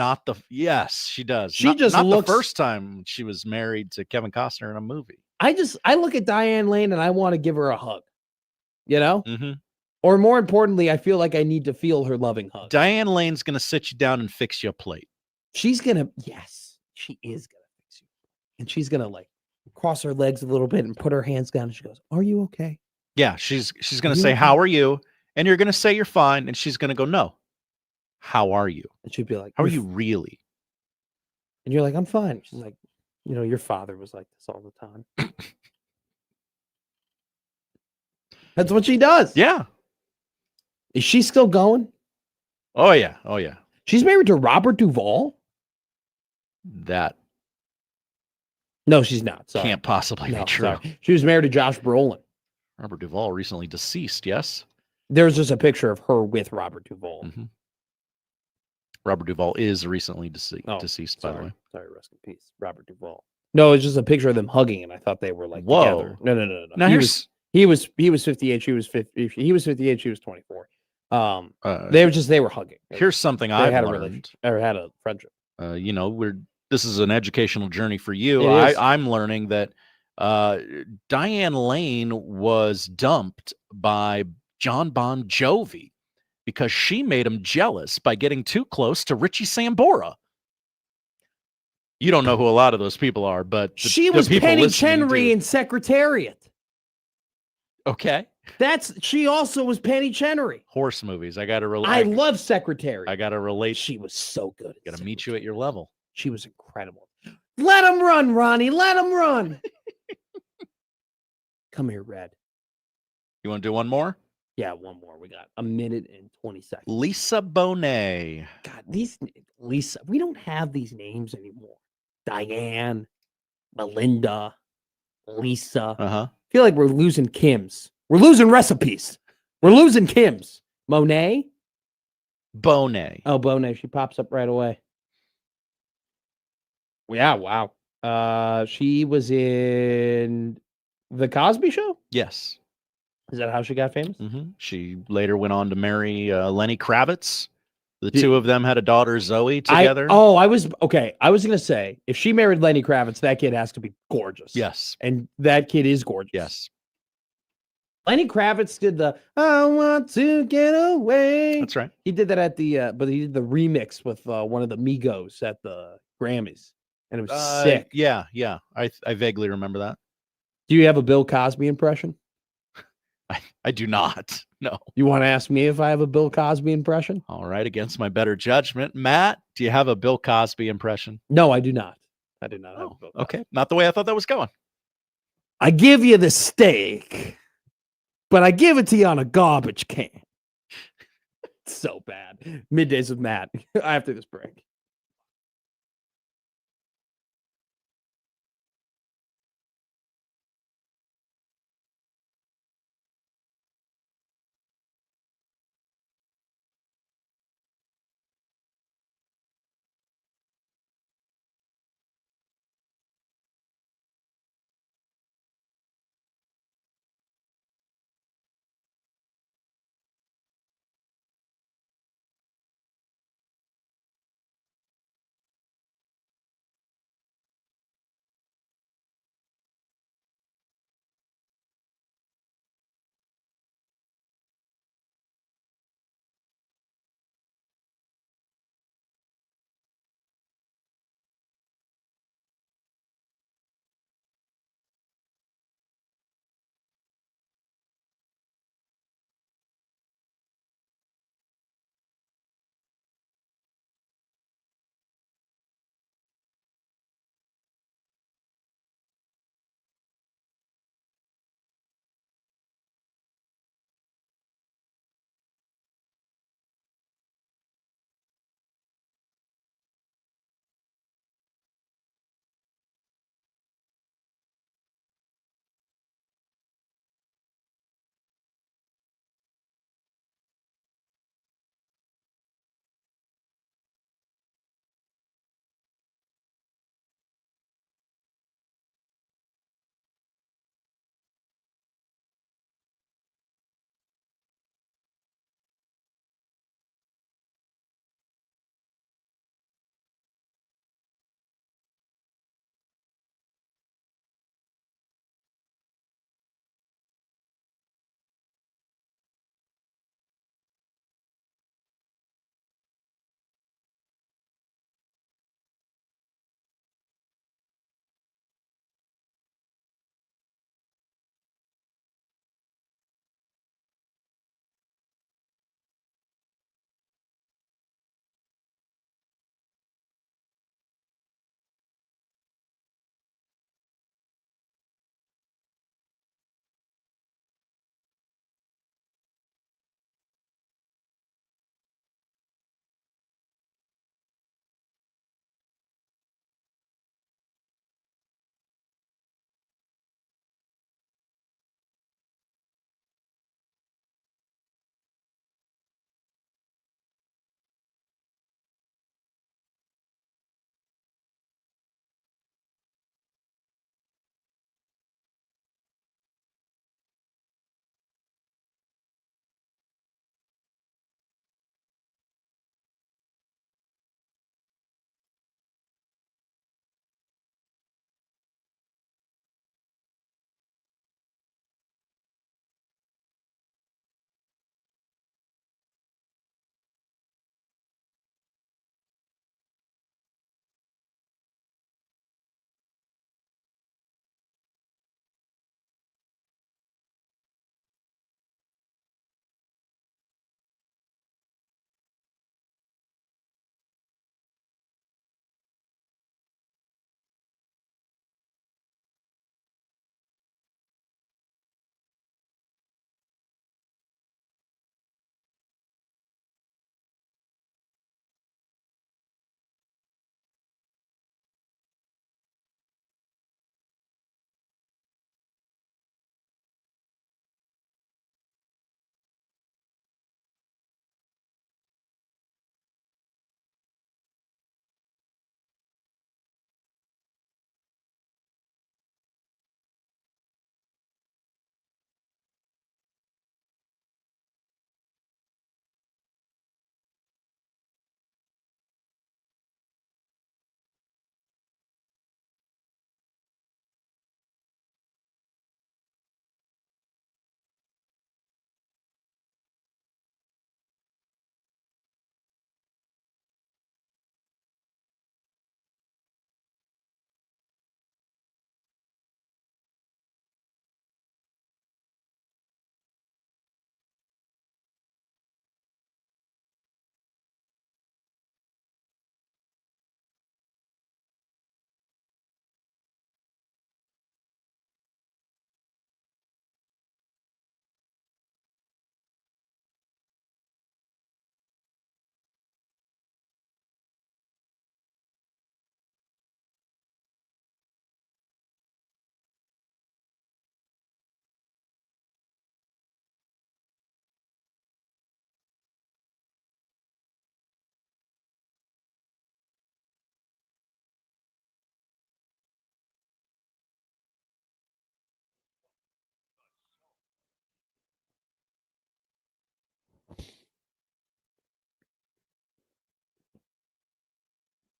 Yes, she does. She just not looks. The first time she was married to Kevin Costner in a movie. I look at Diane Lane and I want to give her a hug. You know? Mm-hmm. Or more importantly, I feel like I need to feel her loving hug. Diane Lane's going to sit you down and fix you a plate. Yes, she is going to fix you. And she's going to like cross her legs a little bit and put her hands down. And she goes, "Are you okay?" Yeah, she's going to say, "How are you?" And you're going to say you're fine. And she's going to go, "No. How are you?" And she'd be like, "How are you really?" And you're like, "I'm fine." She's like, "Your father was like this all the time." That's what she does. Yeah. Is she still going? Oh, yeah. Oh, yeah. She's married to Robert Duvall? No, she's not. Sorry. Can't possibly be true. Sorry. She was married to Josh Brolin. Robert Duvall recently deceased, yes? There's just a picture of her with Robert Duvall. Mm-hmm. Robert Duvall is recently deceased, by the way. Sorry, rest in peace. Robert Duvall. No, it's just a picture of them hugging, and I thought they were like together. No. Now he was 58. She was 50. He was 58. She was 24. They were hugging. Here's something I've learned. Had a friendship. This is an educational journey for you. I'm learning that Diane Lane was dumped by John Bon Jovi because she made him jealous by getting too close to Richie Sambora. You don't know who a lot of those people are, but she was Penny Chenry in Secretariat. Okay. She also was Penny Chenry. Horse movies. I got to relate. I love Secretariat. I got to relate. She was so good. Got to meet you at your level. She was incredible. Let him run, Ronnie. Let him run. Come here, Red. You want to do one more? Yeah, one more. We got a minute and 20 seconds. Lisa Bonet. God, Lisa, we don't have these names anymore. Diane, Melinda, Lisa. Uh-huh. I feel like we're losing Kims. We're losing recipes. We're losing Kims. Monet? Bonet. Oh, Bonet. She pops up right away. Yeah, wow. She was in The Cosby Show? Yes. Is that how she got famous? Mm-hmm. She later went on to marry Lenny Kravitz. The two of them had a daughter, Zoe, together. I was going to say, if she married Lenny Kravitz, that kid has to be gorgeous. Yes. And that kid is gorgeous. Yes. Lenny Kravitz did the "I Want to Get Away." That's right. He did that at but he did the remix with one of the Migos at the Grammys. And it was sick. Yeah. I vaguely remember that. Do you have a Bill Cosby impression? I do not. No. You want to ask me if I have a Bill Cosby impression? All right. Against my better judgment. Matt, do you have a Bill Cosby impression? No, I do not. I do not have a Bill Cosby. Okay. Not the way I thought that was going. I give you the steak, but I give it to you on a garbage can. It's so bad. Middays with Matt after this break.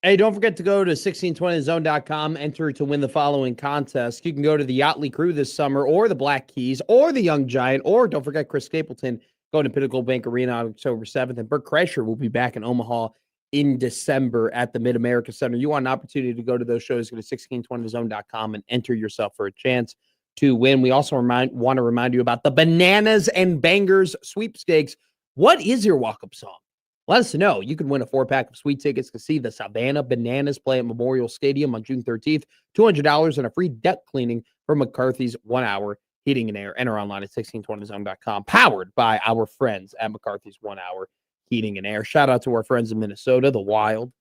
Hey, don't forget to go to 1620thezone.com, enter to win the following contest. You can go to the Yachtly Crew this summer, or the Black Keys, or the Young Giant, or don't forget Chris Stapleton going to Pinnacle Bank Arena on October 7th. And Bert Kreischer will be back in Omaha in December at the Mid-America Center. You want an opportunity to go to those shows, go to 1620thezone.com and enter yourself for a chance to win. We also want to remind you about the Bananas and Bangers sweepstakes. What is your walk-up song? Let us know. You can win a 4-pack of sweet tickets to see the Savannah Bananas play at Memorial Stadium on June 13th. $200 and a free deck cleaning for McCarthy's 1 Hour Heating and Air. Enter online at 1620thezone.com. Powered by our friends at McCarthy's 1 Hour Heating and Air. Shout out to our friends in Minnesota, the Wild.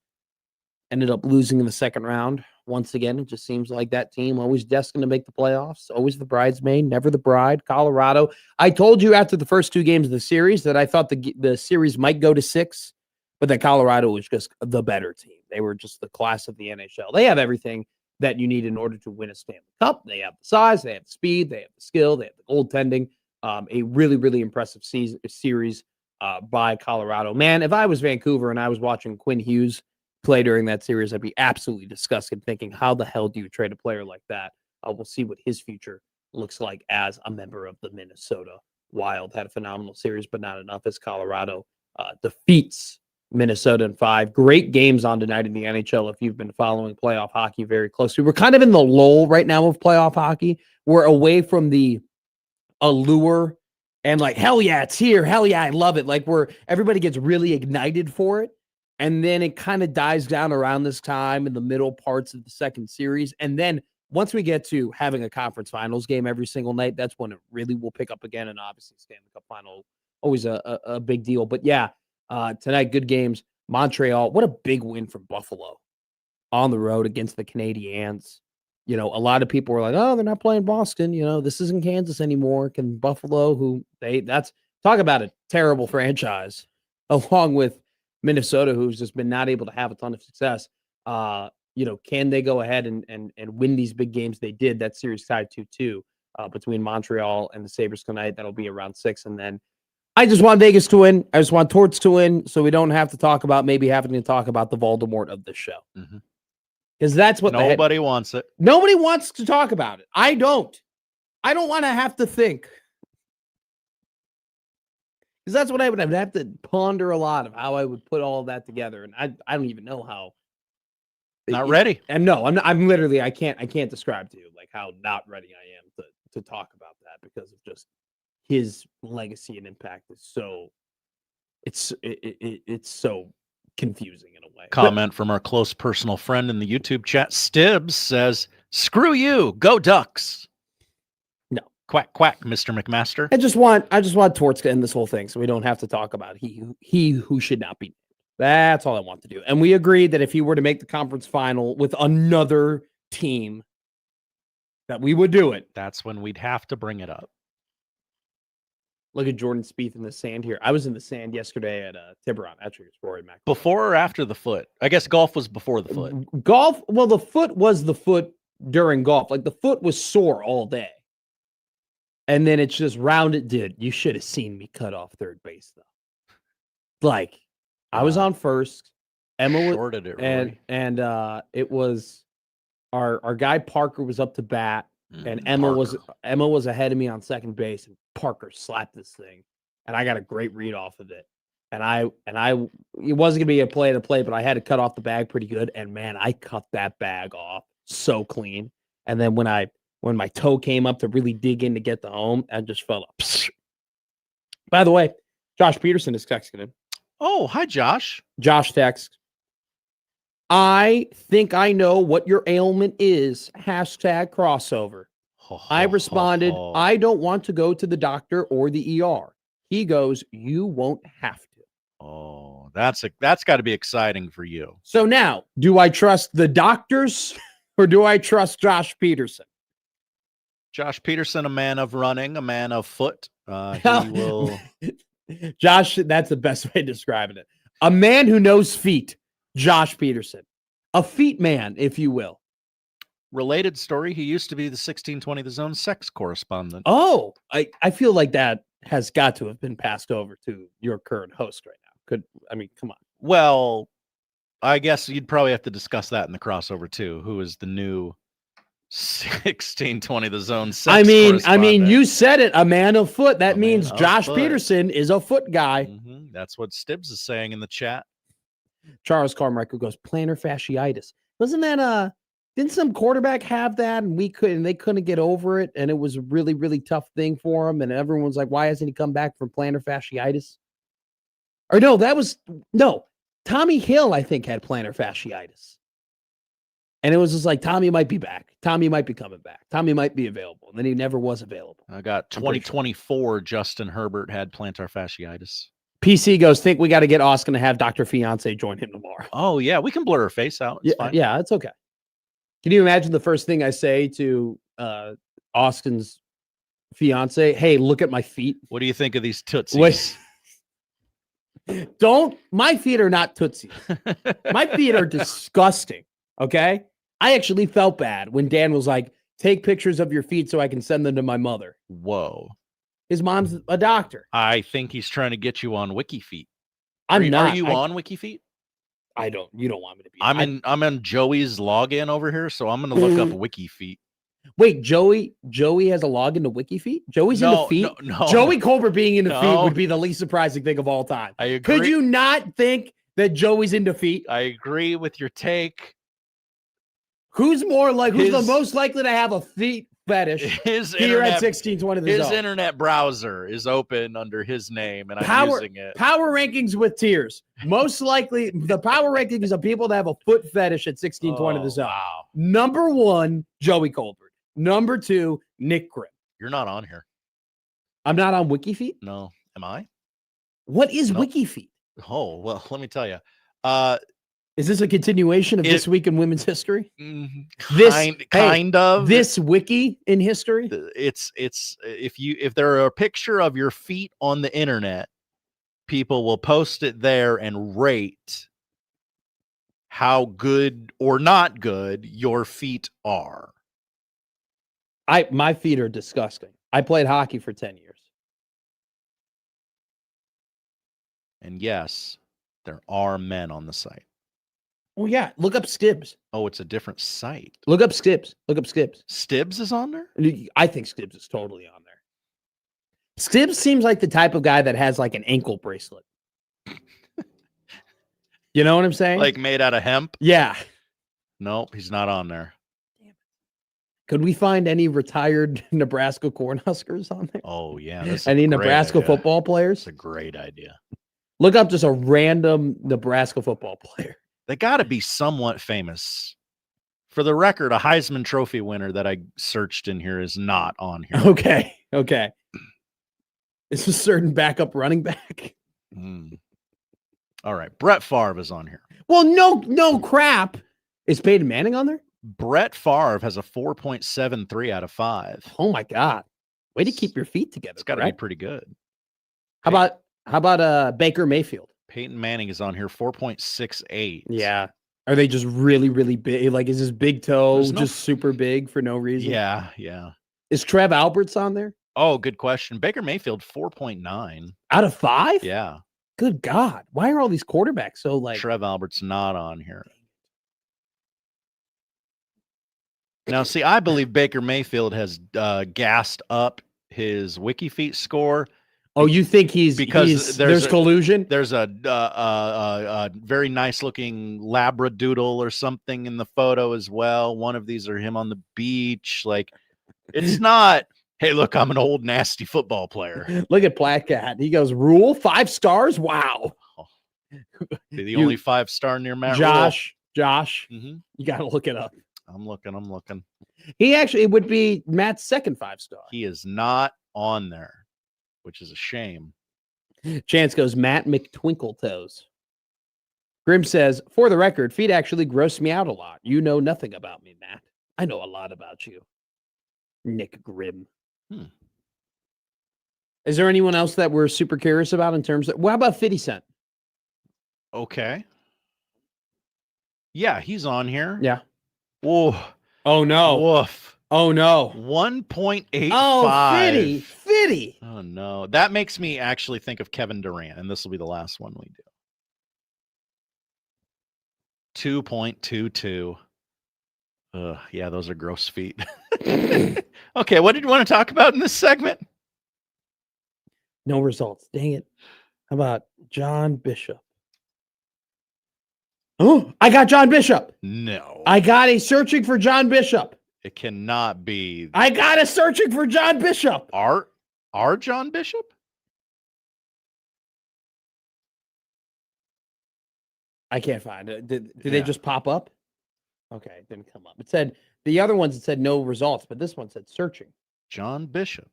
Ended up losing in the second round. Once again, it just seems like that team always destined to make the playoffs. Always the bridesmaid, never the bride. Colorado. I told you after the first 2 games of the series that I thought the series might go to 6, but that Colorado was just the better team. They were just the class of the NHL. They have everything that you need in order to win a Stanley Cup. They have the size, they have the speed, they have the skill, they have the goaltending. A really, really impressive series by Colorado. Man, if I was Vancouver and I was watching Quinn Hughes play during that series, I'd be absolutely disgusted thinking, how the hell do you trade a player like that? We'll see what his future looks like as a member of the Minnesota Wild. Had a phenomenal series, but not enough as Colorado defeats Minnesota in 5. Great games on tonight in the NHL if you've been following playoff hockey very closely. We're kind of in the lull right now of playoff hockey. We're away from the allure and like, hell yeah, it's here. Hell yeah, I love it. Like everybody gets really ignited for it. And then it kind of dies down around this time in the middle parts of the second series. And then once we get to having a conference finals game every single night, that's when it really will pick up again. And obviously Stanley Cup final, always a big deal. But yeah, tonight, good games. Montreal, what a big win from Buffalo on the road against the Canadiens. You know, a lot of people were like, oh, they're not playing Boston. You know, this isn't Kansas anymore. Can Buffalo, that's talk about a terrible franchise, along with Minnesota, who's just been not able to have a ton of success. Can they go ahead and win these big games? They did. That series tied 2-2 between Montreal and the Sabres tonight. That'll be around 6. And then I just want Vegas to win. I just want Torts to win, so we don't have to talk about having to talk about the Voldemort of the show. Because that's what nobody wants it. Nobody wants to talk about it. I don't want to have to think. Because that's what I would have to ponder a lot of how I would put all of that together. And I don't even know how. Not ready. And no, I'm literally, I can't describe to you like how not ready I am to talk about that, because of just his legacy and impact is so, it's so confusing in a way. Comment from our close personal friend in the YouTube chat. Stibbs says, screw you, go Ducks. No. Quack, quack, Mr. McMaster. I just want Torts to end this whole thing so we don't have to talk about he who should not be. That's all I want to do. And we agreed that if he were to make the conference final with another team, that we would do it. That's when we'd have to bring it up. Look at Jordan Spieth in the sand here. I was in the sand yesterday at Tiburon. Actually, it's Rory Mac. Before or after the foot? I guess golf was before the foot. Golf, well, the foot was the foot during golf. Like the foot was sore all day. And then it's just rounded. Dude, you should have seen me cut off third base, though. Like, I was on first. Emma shorted it, Rory. and it was our guy Parker was up to bat. And Emma was ahead of me on second base, and Parker slapped this thing, and I got a great read off of it. And it wasn't gonna be a play to play, but I had to cut off the bag pretty good. And man, I cut that bag off so clean. And then when my toe came up to really dig in to get the home, I just fell up. By the way, Josh Peterson is texting in. Oh, hi, Josh. Josh texts. I think I know what your ailment is. Hashtag crossover. I responded, I don't want to go to the doctor or the ER. He goes, you won't have to. Oh, that's got to be exciting for you. So now, do I trust the doctors or do I trust Josh Peterson? Josh Peterson, a man of running, a man of foot. He will. Josh, that's the best way of describing it. A man who knows feet. Josh Peterson, a feet man, if you will. Related story, he used to be the 1620 The Zone sex correspondent. Oh, I feel like that has got to have been passed over to your current host right now. Come on. Well, I guess you'd probably have to discuss that in the crossover too. Who is the new 1620 The Zone sex I mean, correspondent? you said it. A man of foot. That A means man of Josh foot. Peterson is a foot guy. That's what Stibbs is saying in the chat. Charles Carmichael goes plantar fasciitis. Wasn't that didn't some quarterback have that and they couldn't get over it and it was a really, really tough thing for him and everyone's like, why hasn't he come back from plantar fasciitis? Or no, Tommy Hill, I think, had plantar fasciitis. And it was just like, Tommy might be back. Tommy might be coming back. Tommy might be available. And then he never was available. I got 2024. Justin Herbert had plantar fasciitis. PC goes, think we got to get Austin to have Dr. Fiance join him tomorrow. Oh, yeah. We can blur her face out. It's fine. Yeah, it's okay. Can you imagine the first thing I say to Austin's fiance? Hey, look at my feet. What do you think of these tootsies? My feet are not tootsies. My feet are disgusting. Okay. I actually felt bad when Dan was like, take pictures of your feet so I can send them to my mother. Whoa. His mom's a doctor. I think he's trying to get you on WikiFeet. Are you on WikiFeet? You don't want me to be. I'm in Joey's login over here, so I'm going to look up WikiFeet. Wait, Joey has a login to WikiFeet? Joey's into feet? No. Joey Colbert being into feet would be the least surprising thing of all time. I agree. Could you not think that Joey's into feet? I agree with your take. Who's the most likely to have a feet fetish here at 1620 The Zone? His internet browser is open under his name, and I'm using it. Power rankings with tiers. Most likely, the power rankings of people that have a foot fetish at 1620 The Zone. Wow. Number 1, Joey Colbert. Number 2, Nick Grimm. You're not on here. I'm not on WikiFeet? No. Am I? What is WikiFeet? Oh, well, let me tell you. Is this a continuation of This Week in Women's History? Kind of. This wiki in history? It's if there are a picture of your feet on the internet, people will post it there and rate how good or not good your feet are. My feet are disgusting. I played hockey for 10 years. And yes, there are men on the site. Oh, yeah. Look up Stibbs. Oh, it's a different site. Look up Stibbs. Stibbs is on there? I think Stibbs is totally on there. Stibbs seems like the type of guy that has like an ankle bracelet. You know what I'm saying? Like made out of hemp? Yeah. Nope, he's not on there. Could we find any retired Nebraska Cornhuskers on there? Oh, yeah. Any Nebraska football players? That's a great idea. Look up just a random Nebraska football player. They got to be somewhat famous. For the record, a Heisman Trophy winner that I searched in here is not on here. Okay. It's a certain backup running back. All right. Brett Favre is on here. Well, no crap. Is Peyton Manning on there? Brett Favre has a 4.73 out of 5. Oh my God. Way to keep your feet together. It's got to be pretty good. How about Baker Mayfield? Peyton Manning is on here, 4.68. Yeah. Are they just really, really big? Like, is his big toe just super big for no reason? Yeah. Is Trev Alberts on there? Oh, good question. Baker Mayfield, 4.9. Out of 5? Yeah. Good God. Why are all these quarterbacks so like... Trev Alberts not on here. Now, see, I believe Baker Mayfield has gassed up his WikiFeet score. Oh, you think there's collusion? There's a very nice looking Labradoodle or something in the photo as well. One of these are him on the beach. Like, it's not, hey, look, I'm an old nasty football player. Look at Black Cat. He goes, Rule, 5 stars? Wow. The only 5-star near Matt Josh, Rule. You got to look it up. I'm looking. It would be Matt's second 5-star. He is not on there, which is a shame. Chance goes, Matt McTwinkletoes. Grim says, for the record, feet actually gross me out a lot. You know nothing about me, Matt. I know a lot about you. Nick Grimm. Is there anyone else that we're super curious about in terms of, how about 50 Cent? Okay. Yeah, he's on here. Yeah. Whoa. Oh, no. Woof. Oh, no. 1.85. Oh, Fitty. Oh, no. That makes me actually think of Kevin Durant, and this will be the last one we do. 2.22. Yeah, those are gross feet. Okay, what did you want to talk about in this segment? No results. Dang it. How about John Bishop? Oh, I got John Bishop. No. I got a searching for John Bishop. It cannot be. I got a searching for John Bishop. Our John Bishop? I can't find it. Did they just pop up? Okay, it didn't come up. It said the other ones, it said no results, but this one said searching. John Bishop.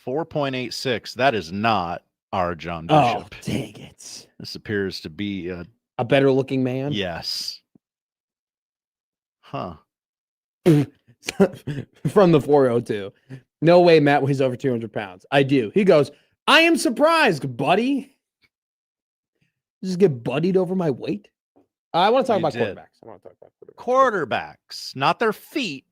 4.86. That is not our John Bishop. Oh, dang it. This appears to be a better looking man. Yes. Huh. From the 402. No way Matt weighs over 200 pounds. I do. He goes, I am surprised, buddy. Just get buddied over my weight. I want to talk about quarterbacks. Quarterbacks, not their feet,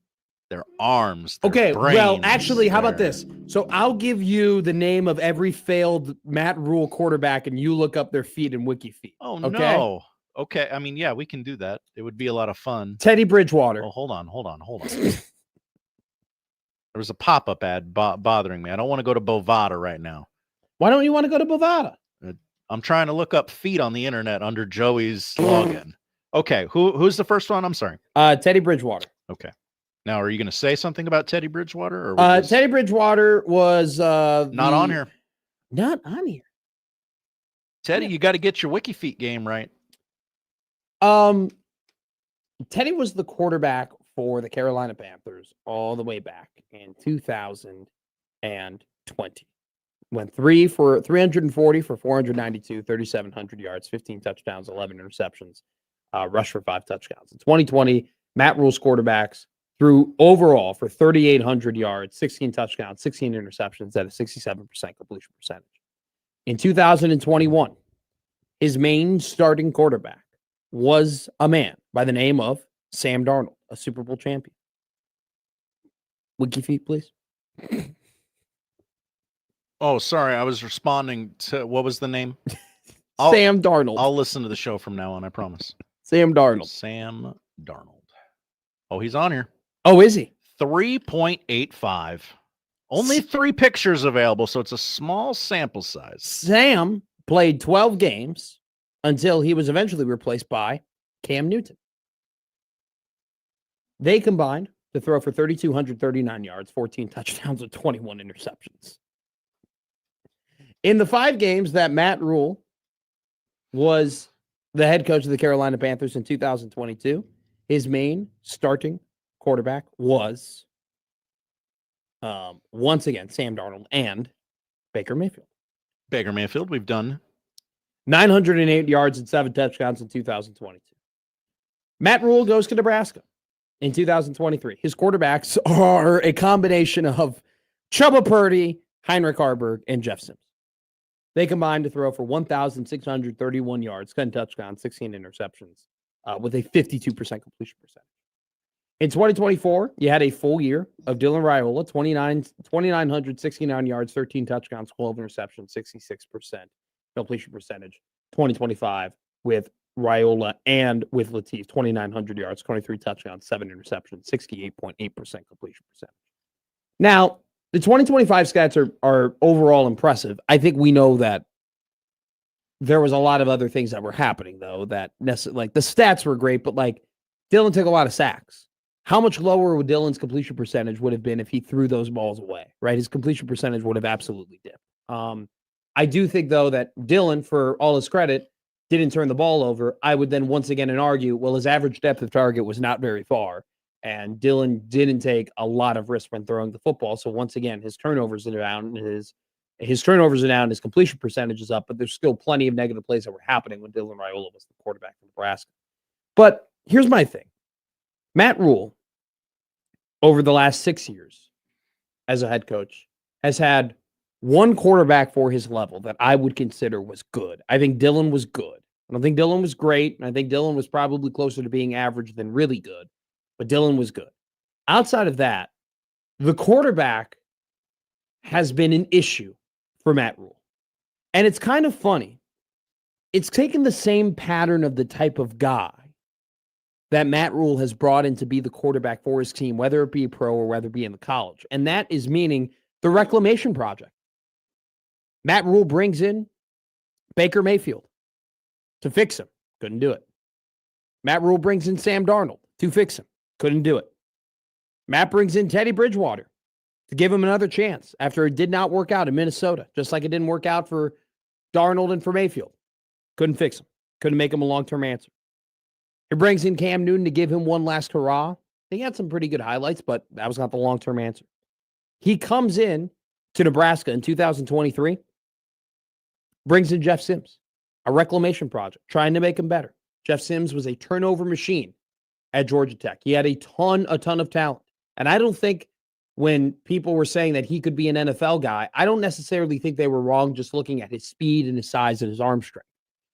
their arms. Their Okay, brains, well, actually, how about this? So I'll give you the name of every failed Matt Rule quarterback, and you look up their feet in WikiFeet. Oh, okay? no. Okay, I mean, yeah, we can do that. It would be a lot of fun. Teddy Bridgewater. Oh, hold on. There was a pop-up ad bothering me. I don't want to go to Bovada right now. Why don't you want to go to Bovada? I'm trying to look up feet on the internet under Joey's login. Okay, who's the first one? I'm sorry. Teddy Bridgewater. Okay. Now, are you going to say something about Teddy Bridgewater? Or Teddy Bridgewater was not on here. Not on here. Teddy, you got to get your WikiFeet game right. Teddy was the quarterback for the Carolina Panthers all the way back in 2020. Went 340 for 492, 3,700 yards, 15 touchdowns, 11 interceptions, rushed for 5 touchdowns. In 2020, Matt Rule's quarterbacks threw overall for 3,800 yards, 16 touchdowns, 16 interceptions at a 67% completion percentage. In 2021, his main starting quarterback was a man by the name of Sam Darnold, a Super Bowl champion. WikiFeet, please. Oh, sorry. I was responding to, what was the name? Sam Darnold. I'll listen to the show from now on, I promise. Sam Darnold. Sam Darnold. Oh, he's on here. Oh, is he? 3.85. Only 3 pictures available, so it's a small sample size. Sam played 12 games until he was eventually replaced by Cam Newton. They combined to throw for 3,239 yards, 14 touchdowns, and 21 interceptions. In the 5 games that Matt Rule was the head coach of the Carolina Panthers in 2022, his main starting quarterback was, once again, Sam Darnold and Baker Mayfield. Baker Mayfield, we've done 908 yards and 7 touchdowns in 2022. Matt Rule goes to Nebraska in 2023. His quarterbacks are a combination of Chubba Purdy, Heinrich Haarberg, and Jeff Sims. They combined to throw for 1,631 yards, 10 touchdowns, 16 interceptions, with a 52% completion percentage. In 2024, you had a full year of Dylan Raiola, 2,969 yards, 13 touchdowns, 12 interceptions, 66% completion percentage. 2025 with Raiola and with Latif, 2,900 yards, 23 touchdowns, 7 interceptions, 68.8% completion percentage. Now, the 2025 stats are overall impressive. I think we know that there was a lot of other things that were happening, though, that like the stats were great, but like Dylan took a lot of sacks. How much lower would Dylan's completion percentage would have been if he threw those balls away, right? His completion percentage would have absolutely dipped. I do think, though, that Dylan, for all his credit, didn't turn the ball over. I would then once again argue, well, his average depth of target was not very far. And Dylan didn't take a lot of risk when throwing the football. So once again, his turnovers are down, his turnovers are down, his completion percentage is up, but there's still plenty of negative plays that were happening when Dylan Raiola was the quarterback in Nebraska. But here's my thing. Matt Rule, over the last 6 years as a head coach, has had one quarterback for his level that I would consider was good. I think Dylan was good. I don't think Dylan was great. And I think Dylan was probably closer to being average than really good. But Dylan was good. Outside of that, the quarterback has been an issue for Matt Rule. And it's kind of funny it's taken the same pattern of the type of guy that Matt Rule has brought in to be the quarterback for his team, whether it be pro or whether it be in the college. And that is meaning the reclamation project. Matt Rule brings in Baker Mayfield to fix him. Couldn't do it. Matt Rule brings in Sam Darnold to fix him. Couldn't do it. Matt brings in Teddy Bridgewater to give him another chance after it did not work out in Minnesota, just like it didn't work out for Darnold and for Mayfield. Couldn't fix him. Couldn't make him a long-term answer. He brings in Cam Newton to give him one last hurrah. He had some pretty good highlights, but that was not the long-term answer. He comes in to Nebraska in 2023, brings in Jeff Sims, a reclamation project, trying to make him better. Jeff Sims was a turnover machine at Georgia Tech. He had a ton of talent. And I don't think when people were saying that he could be an NFL guy, I don't necessarily think they were wrong just looking at his speed and his size and his arm strength.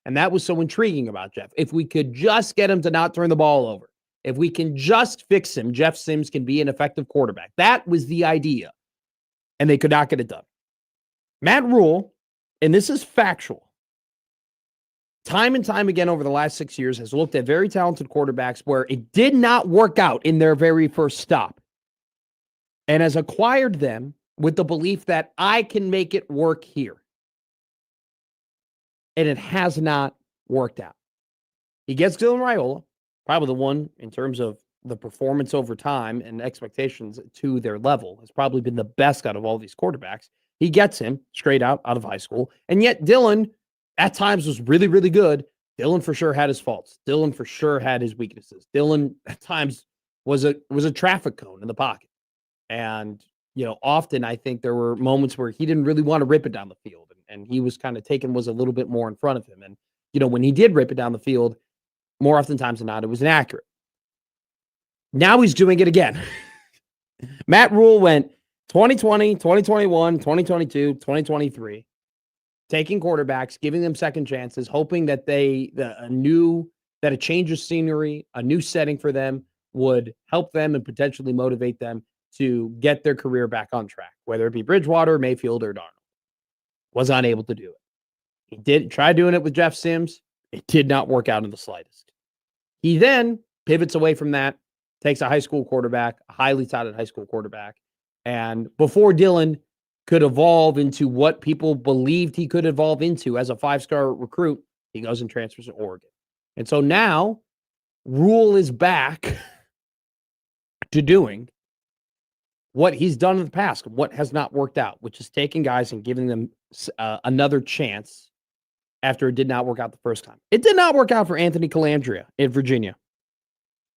And that was so intriguing about Jeff. If we could just get him to not turn the ball over, if we can just fix him, Jeff Sims can be an effective quarterback. That was the idea. And they could not get it done. Matt Rule, and this is factual, time and time again over the last 6 years has looked at very talented quarterbacks where it did not work out in their very first stop and has acquired them with the belief that I can make it work here. And it has not worked out. He gets Dylan Raiola, probably the one in terms of the performance over time and expectations to their level, has probably been the best out of all these quarterbacks. He gets him straight out of high school. And yet Dylan at times was really, really good. Dylan for sure had his faults. Dylan for sure had his weaknesses. Dylan at times was a traffic cone in the pocket. And, often I think there were moments where he didn't really want to rip it down the field. And he was kind of was a little bit more in front of him. And, when he did rip it down the field, more oftentimes than not, it was inaccurate. Now he's doing it again. Matt Rule went 2020, 2021, 2022, 2023, taking quarterbacks, giving them second chances, hoping that a change of scenery, a new setting for them would help them and potentially motivate them to get their career back on track, whether it be Bridgewater, Mayfield, or Darnold. Was unable to do it. He did try doing it with Jeff Sims. It did not work out in the slightest. He then pivots away from that, takes a high school quarterback, a highly touted high school quarterback. And before Dylan could evolve into what people believed he could evolve into as a 5-star recruit, he goes and transfers to Oregon. And so now Rule is back to doing what he's done in the past, what has not worked out, which is taking guys and giving them another chance after it did not work out the first time. It did not work out for Anthony Colandrea in Virginia.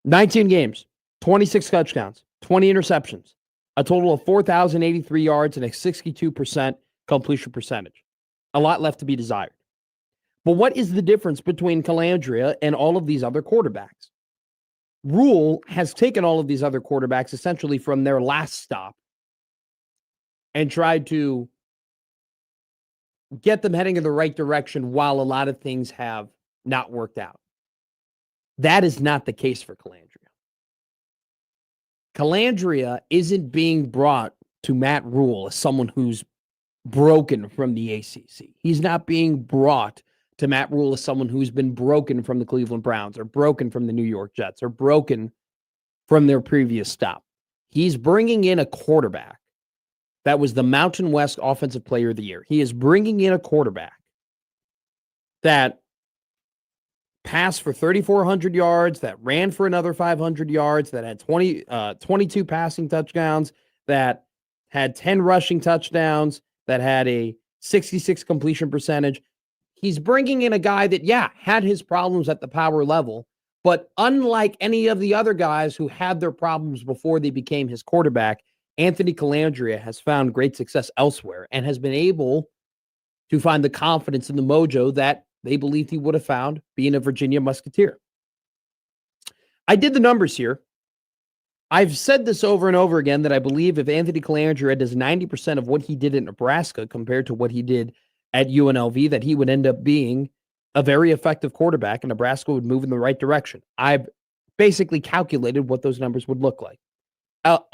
19 games, 26 touchdowns, 20 interceptions, a total of 4,083 yards and a 62% completion percentage. A lot left to be desired. But what is the difference between Colandrea and all of these other quarterbacks? Rule has taken all of these other quarterbacks essentially from their last stop and tried to get them heading in the right direction while a lot of things have not worked out. That is not the case for Colandrea. Colandrea isn't being brought to Matt Rule as someone who's broken from the ACC. He's not being brought to Matt Rule as someone who's been broken from the Cleveland Browns or broken from the New York Jets or broken from their previous stop. He's bringing in a quarterback that was the Mountain West Offensive Player of the Year. He is bringing in a quarterback that passed for 3,400 yards, that ran for another 500 yards, that had 22 passing touchdowns, that had 10 rushing touchdowns, that had a 66 completion percentage. He's bringing in a guy that, had his problems at the power level, but unlike any of the other guys who had their problems before they became his quarterback, Anthony Colandrea has found great success elsewhere and has been able to find the confidence and the mojo that they believed he would have found being a Virginia Musketeer. I did the numbers here. I've said this over and over again that I believe if Anthony Colandrea does 90% of what he did at Nebraska compared to what he did at UNLV, that he would end up being a very effective quarterback and Nebraska would move in the right direction. I've basically calculated what those numbers would look like,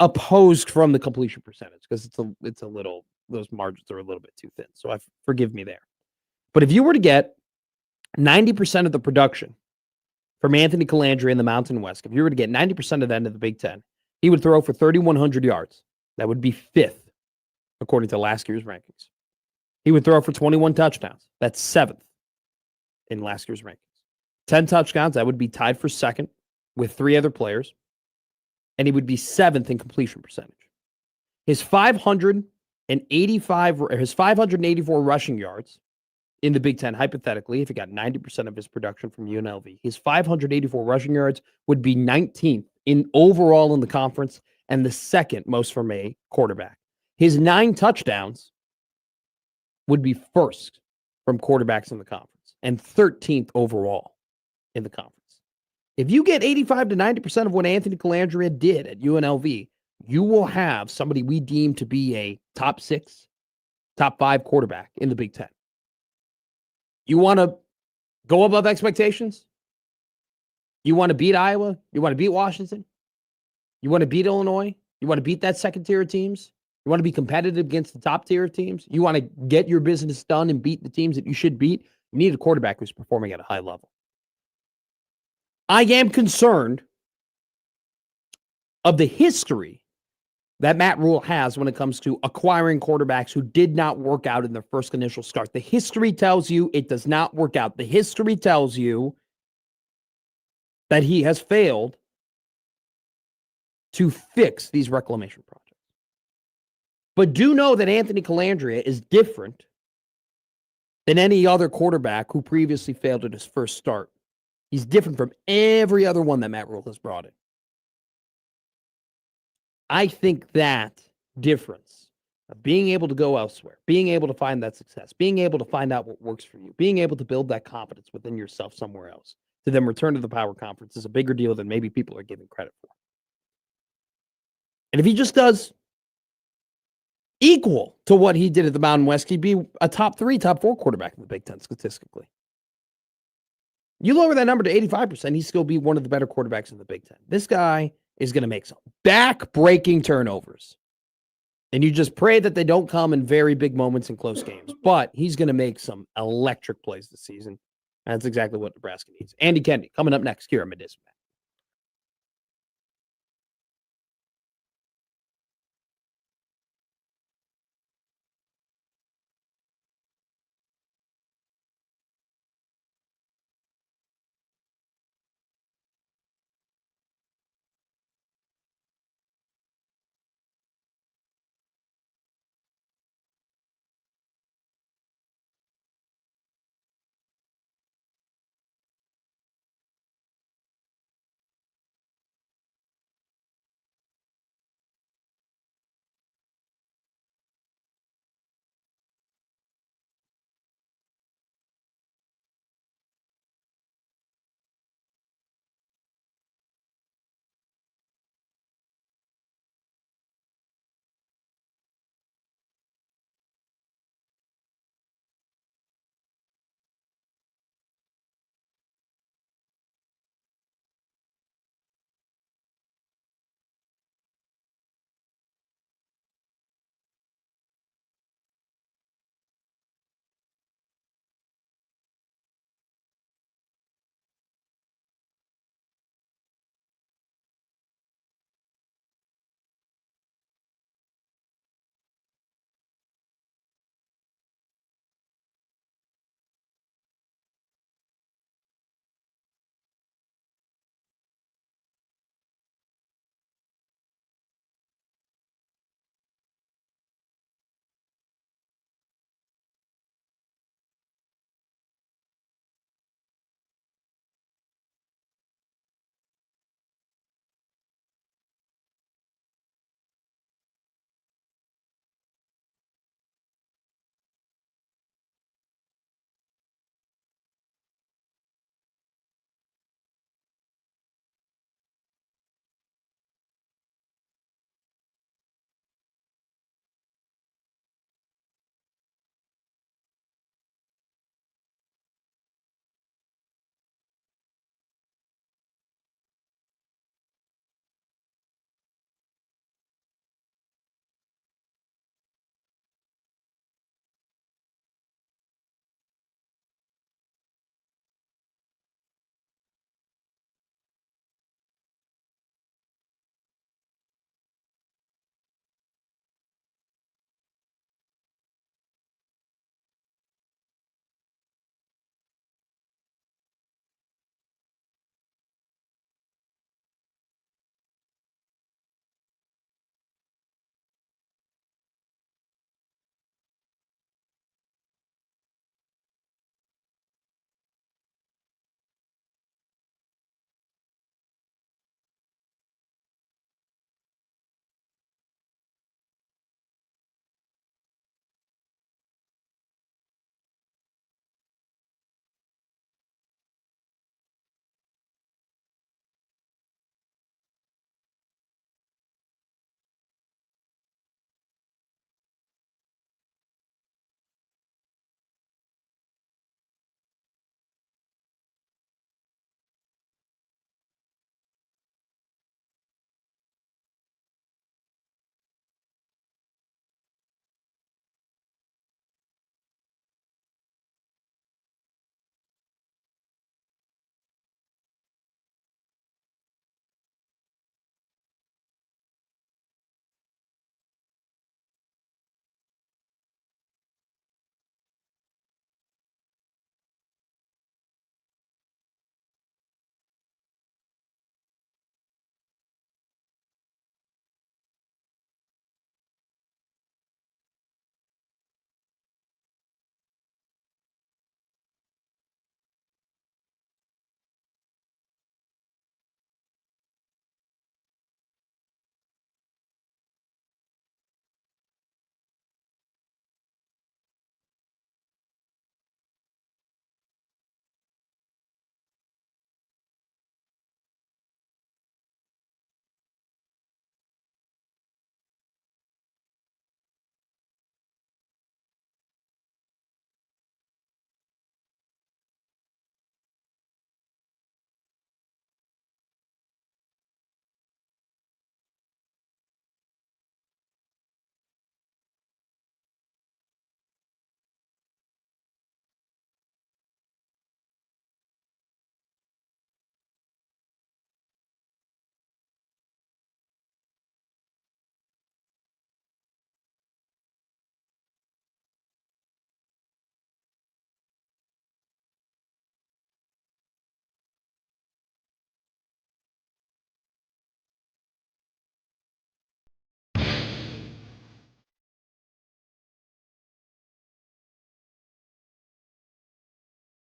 opposed from the completion percentage, because it's a little, those margins are a little bit too thin. So forgive me there. But if you were to get 90% of the production from Anthony Colandrea in the Mountain West, if you were to get 90% of that into the Big Ten, he would throw for 3,100 yards. That would be 5th, according to last year's rankings. He would throw for 21 touchdowns. That's 7th in last year's rankings. 10 touchdowns, that would be tied for 2nd with 3 other players. And he would be 7th in completion percentage. His 584 rushing yards in the Big Ten, hypothetically, if he got 90% of his production from UNLV, his 584 rushing yards would be 19th in overall in the conference and the 2nd most from a quarterback. His 9 touchdowns would be 1st from quarterbacks in the conference and 13th overall in the conference. If you get 85 to 90% of what Anthony Colandrea did at UNLV, you will have somebody we deem to be a top 6, top 5 quarterback in the Big Ten. You want to go above expectations? You want to beat Iowa? You want to beat Washington? You want to beat Illinois? You want to beat that second tier of teams? You want to be competitive against the top tier of teams? You want to get your business done and beat the teams that you should beat? You need a quarterback who's performing at a high level. I am concerned of the history that Matt Rule has when it comes to acquiring quarterbacks who did not work out in their first initial start. The history tells you it does not work out. The history tells you that he has failed to fix these reclamation projects. But do know that Anthony Colandrea is different than any other quarterback who previously failed at his first start. He's different from every other one that Matt Rule has brought in. I think that difference of being able to go elsewhere, being able to find that success, being able to find out what works for you, being able to build that confidence within yourself somewhere else, to then return to the power conference is a bigger deal than maybe people are giving credit for. And if he just does equal to what he did at the Mountain West, he'd be a top 3, top 4 quarterback in the Big Ten statistically. You lower that number to 85%, he'd still be one of the better quarterbacks in the Big Ten. This guy is going to make some back-breaking turnovers. And you just pray that they don't come in very big moments in close games. But he's going to make some electric plays this season. That's exactly what Nebraska needs. Andy Kennedy coming up next here on Middays.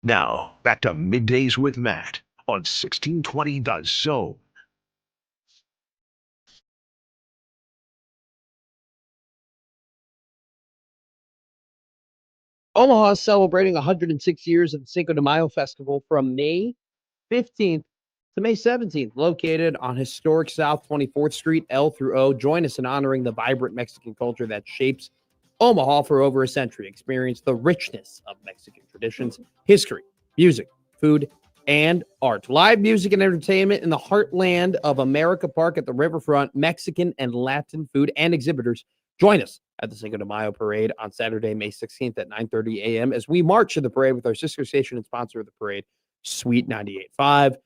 Now, back to Middays with Matt on 1620 The Zone. Omaha is celebrating 106 years of the Cinco de Mayo Festival from May 15th to May 17th, located on historic South 24th Street, L through O. Join us in honoring the vibrant Mexican culture that shapes Omaha for over a century. Experience the richness of Mexican traditions, history, music, food, and art. Live music and entertainment in the heartland of America Park at the riverfront, Mexican and Latin food and exhibitors. Join us at the Cinco de Mayo Parade on Saturday, May 16th at 9:30 a.m. as we march to the parade with our sister station and sponsor of the parade, Sweet 98.5.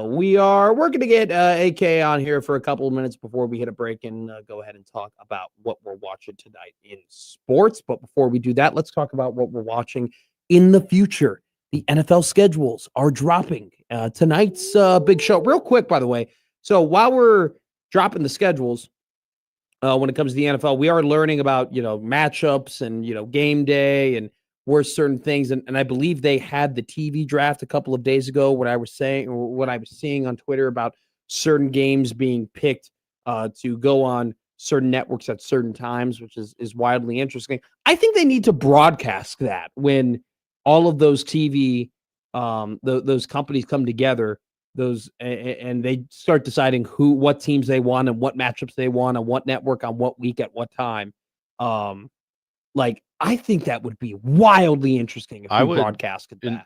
We are working to get AK on here for a couple of minutes before we hit a break and go ahead and talk about what we're watching tonight in sports. But before we do that, let's talk about what we're watching in the future. The NFL schedules are dropping. Tonight's big show. Real quick, by the way. So while we're dropping the schedules, when it comes to the NFL, we are learning about, matchups and, game day and where certain things. And I believe they had the TV draft a couple of days ago. What I was seeing on Twitter about certain games being picked to go on certain networks at certain times, which is wildly interesting. I think they need to broadcast that when all of those TV, those companies come together, and they start deciding what teams they want and what matchups they want on what network on what week at what time. I think that would be wildly interesting if we broadcasted that.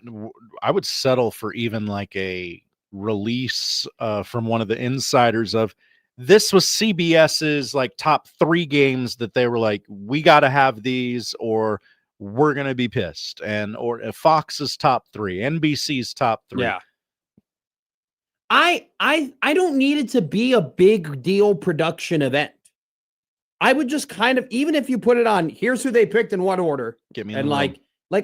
I would settle for even like a release from one of the insiders of this was CBS's like top 3 games that they were like, we got to have these or we're going to be pissed. Or Fox's top 3, NBC's top 3. Yeah. I don't need it to be a big deal production event. I would just kind of, even if you put it on, here's who they picked in what order. Get me and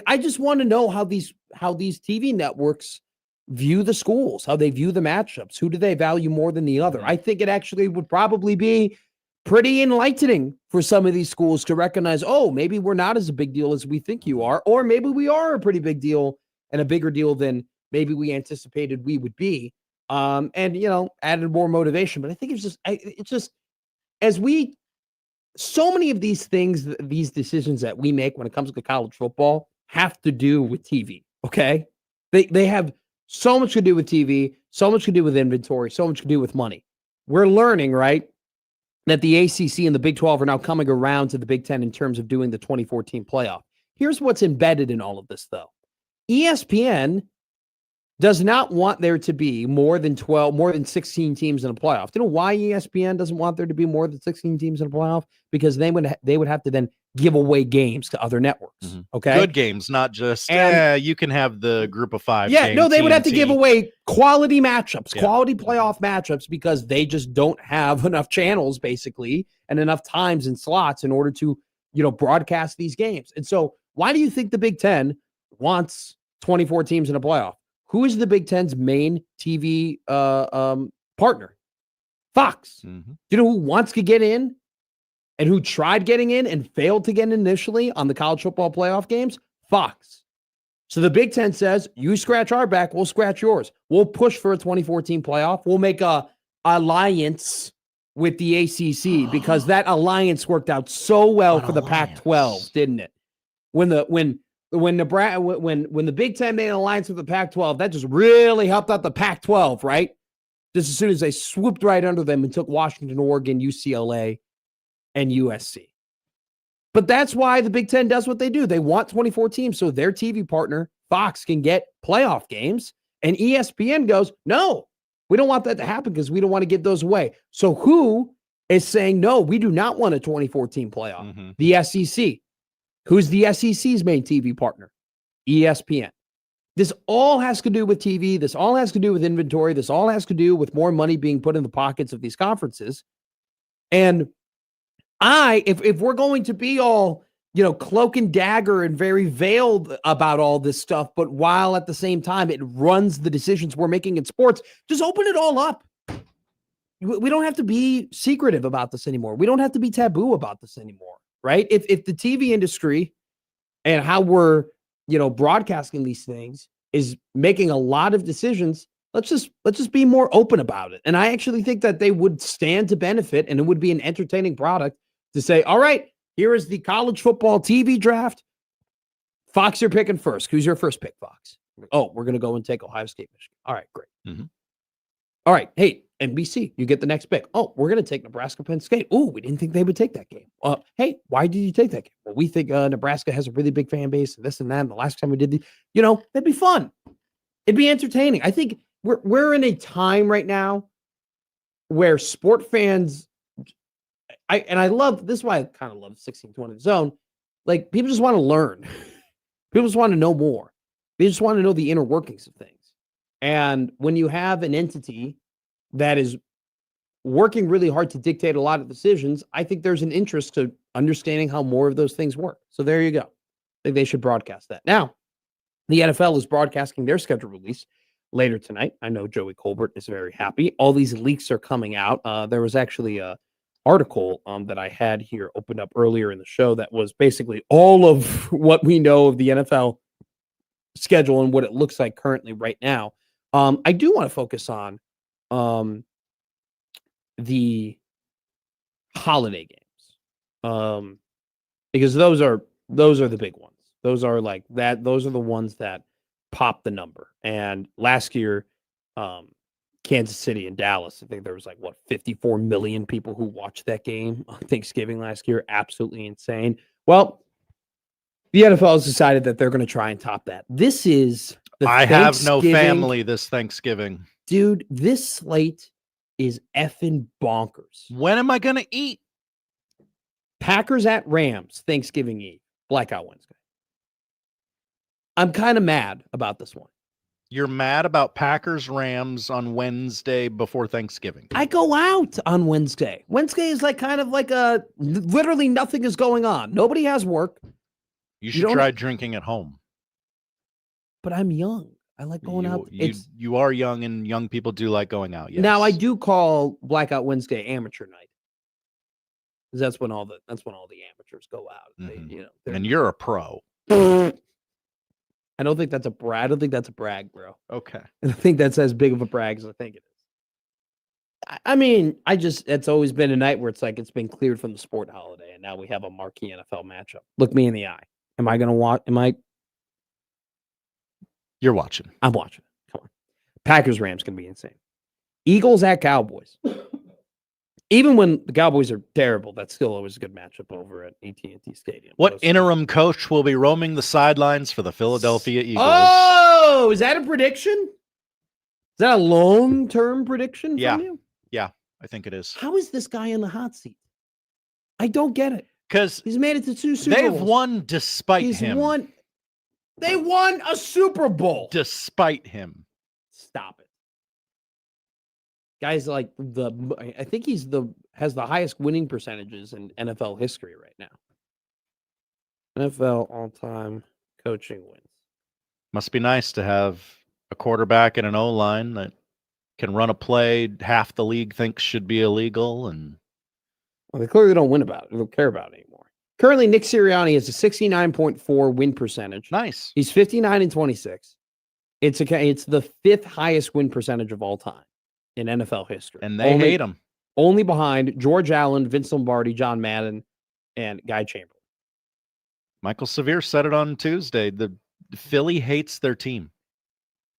I just want to know how these TV networks view the schools, how they view the matchups. Who do they value more than the other? I think it actually would probably be pretty enlightening for some of these schools to recognize, oh, maybe we're not as a big deal as we think you are, or maybe we are a pretty big deal and a bigger deal than maybe we anticipated we would be. Added more motivation. But I think it's just so many of these things, these decisions that we make when it comes to college football have to do with TV. Okay. They have so much to do with TV, so much to do with inventory, so much to do with money. We're learning, right, that the ACC and the Big 12 are now coming around to the Big 10 in terms of doing the 2014 playoff. Here's what's embedded in all of this, though. ESPN does not want there to be more than 16 teams in a playoff. Do you know why ESPN doesn't want there to be more than 16 teams in a playoff? Because they would have to then give away games to other networks. Mm-hmm. Okay, good games, not just you can have the group of 5. Yeah, no, they would have to give away quality matchups, quality playoff matchups, because they just don't have enough channels, basically, and enough times and slots in order to broadcast these games. And so, why do you think the Big Ten wants 24 teams in a playoff? Who is the Big Ten's main TV partner? Fox. Mm-hmm. Do you know who wants to get in and who tried getting in and failed to get in initially on the college football playoff games? Fox. So the Big Ten says, you scratch our back, we'll scratch yours. We'll push for a 2014 playoff. We'll make a alliance with the ACC because that alliance worked out so well for the Pac-12, didn't it? When the Big Ten made an alliance with the Pac-12, that just really helped out the Pac-12, right? Just as soon as they swooped right under them and took Washington, Oregon, UCLA, and USC. But that's why the Big Ten does what they do. They want 24 teams so their TV partner, Fox, can get playoff games. And ESPN goes, no, we don't want that to happen because we don't want to give those away. So who is saying, no, we do not want a 2014 playoff? Mm-hmm. The SEC. Who's the SEC's main TV partner? ESPN. This all has to do with TV. This all has to do with inventory. This all has to do with more money being put in the pockets of these conferences. And if we're going to be all, cloak and dagger and very veiled about all this stuff, but while at the same time it runs the decisions we're making in sports, just open it all up. We don't have to be secretive about this anymore. We don't have to be taboo about this anymore. Right? If the TV industry and how we're, broadcasting these things is making a lot of decisions. Let's just be more open about it. And I actually think that they would stand to benefit, and it would be an entertaining product to say, all right, here is the college football TV draft. Fox, you're picking first. Who's your first pick, Fox? Oh, we're going to go and take Ohio State, Michigan. All right, great. Mm-hmm. All right. Hey, NBC, you get the next pick. Oh, we're going to take Nebraska, Penn State. Oh, we didn't think they would take that game. Hey, why did you take that game? Well, we think Nebraska has a really big fan base and this and that. And the last time we did that'd be fun. It'd be entertaining. I think we're in a time right now where sport fans, I love, this is why I kind of love 1620 Zone. Like, people just want to learn. People just want to know more. They just want to know the inner workings of things. And when you have an entity that is working really hard to dictate a lot of decisions, I think there's an interest to understanding how more of those things work. So there you go. I think they should broadcast that. Now, the NFL is broadcasting their schedule release later tonight. I know Joey Colbert is very happy. All these leaks are coming out. There was actually a article that I had here opened up earlier in the show that was basically all of what we know of the NFL schedule and what it looks like currently right now. I do want to focus on the holiday games because those are the big ones. Those are like that. Those are the ones that pop the number. And last year, Kansas City and Dallas, I think there was 54 million people who watched that game on Thanksgiving last year. Absolutely insane. Well, the NFL has decided that they're going to try and top that. This is I have no family this Thanksgiving. Dude, this slate is effing bonkers. When am I going to eat? Packers at Rams, Thanksgiving Eve, Blackout Wednesday. I'm kind of mad about this one. You're mad about Packers Rams on Wednesday before Thanksgiving. I go out on Wednesday. Wednesday is literally nothing is going on. Nobody has work. You should try drinking at home. But I'm young. I like going out. You are young, and young people do like going out. Yes. Now I do call Blackout Wednesday amateur night. Because that's when all the amateurs go out. Mm-hmm. And you're a pro. I don't think that's a brag. I don't think that's a brag, bro. Okay. I think that's as big of a brag as I think it is. I mean, it's always been a night where it's been cleared from the sport holiday, and now we have a marquee NFL matchup. Look me in the eye. Am I going to watch? You're watching. I'm watching. Come on. Packers Rams going to be insane. Eagles at Cowboys. Even when the Cowboys are terrible, that's still always a good matchup over at AT&T Stadium. What interim coach will be roaming the sidelines for the Philadelphia Eagles? Oh, is that a prediction? Is that a long-term prediction from you? Yeah, I think it is. How is this guy in the hot seat? I don't get it. Because he's made it to 2 Super Bowls. They've won despite him. They won a Super Bowl. Despite him. Stop it. Guys I think has the highest winning percentages in NFL history right now. NFL all-time coaching wins. Must be nice to have a quarterback and an O-line that can run a play half the league thinks should be illegal. And well, they clearly don't win about it. They don't care about it anymore. Currently, Nick Sirianni has a 69.4 win percentage. Nice. He's 59-26. It's the 5th highest win percentage of all time in NFL history. And they hate him. Only behind George Allen, Vince Lombardi, John Madden, and Guy Chamberlain. Michael Severe said it on Tuesday. The Philly hates their team.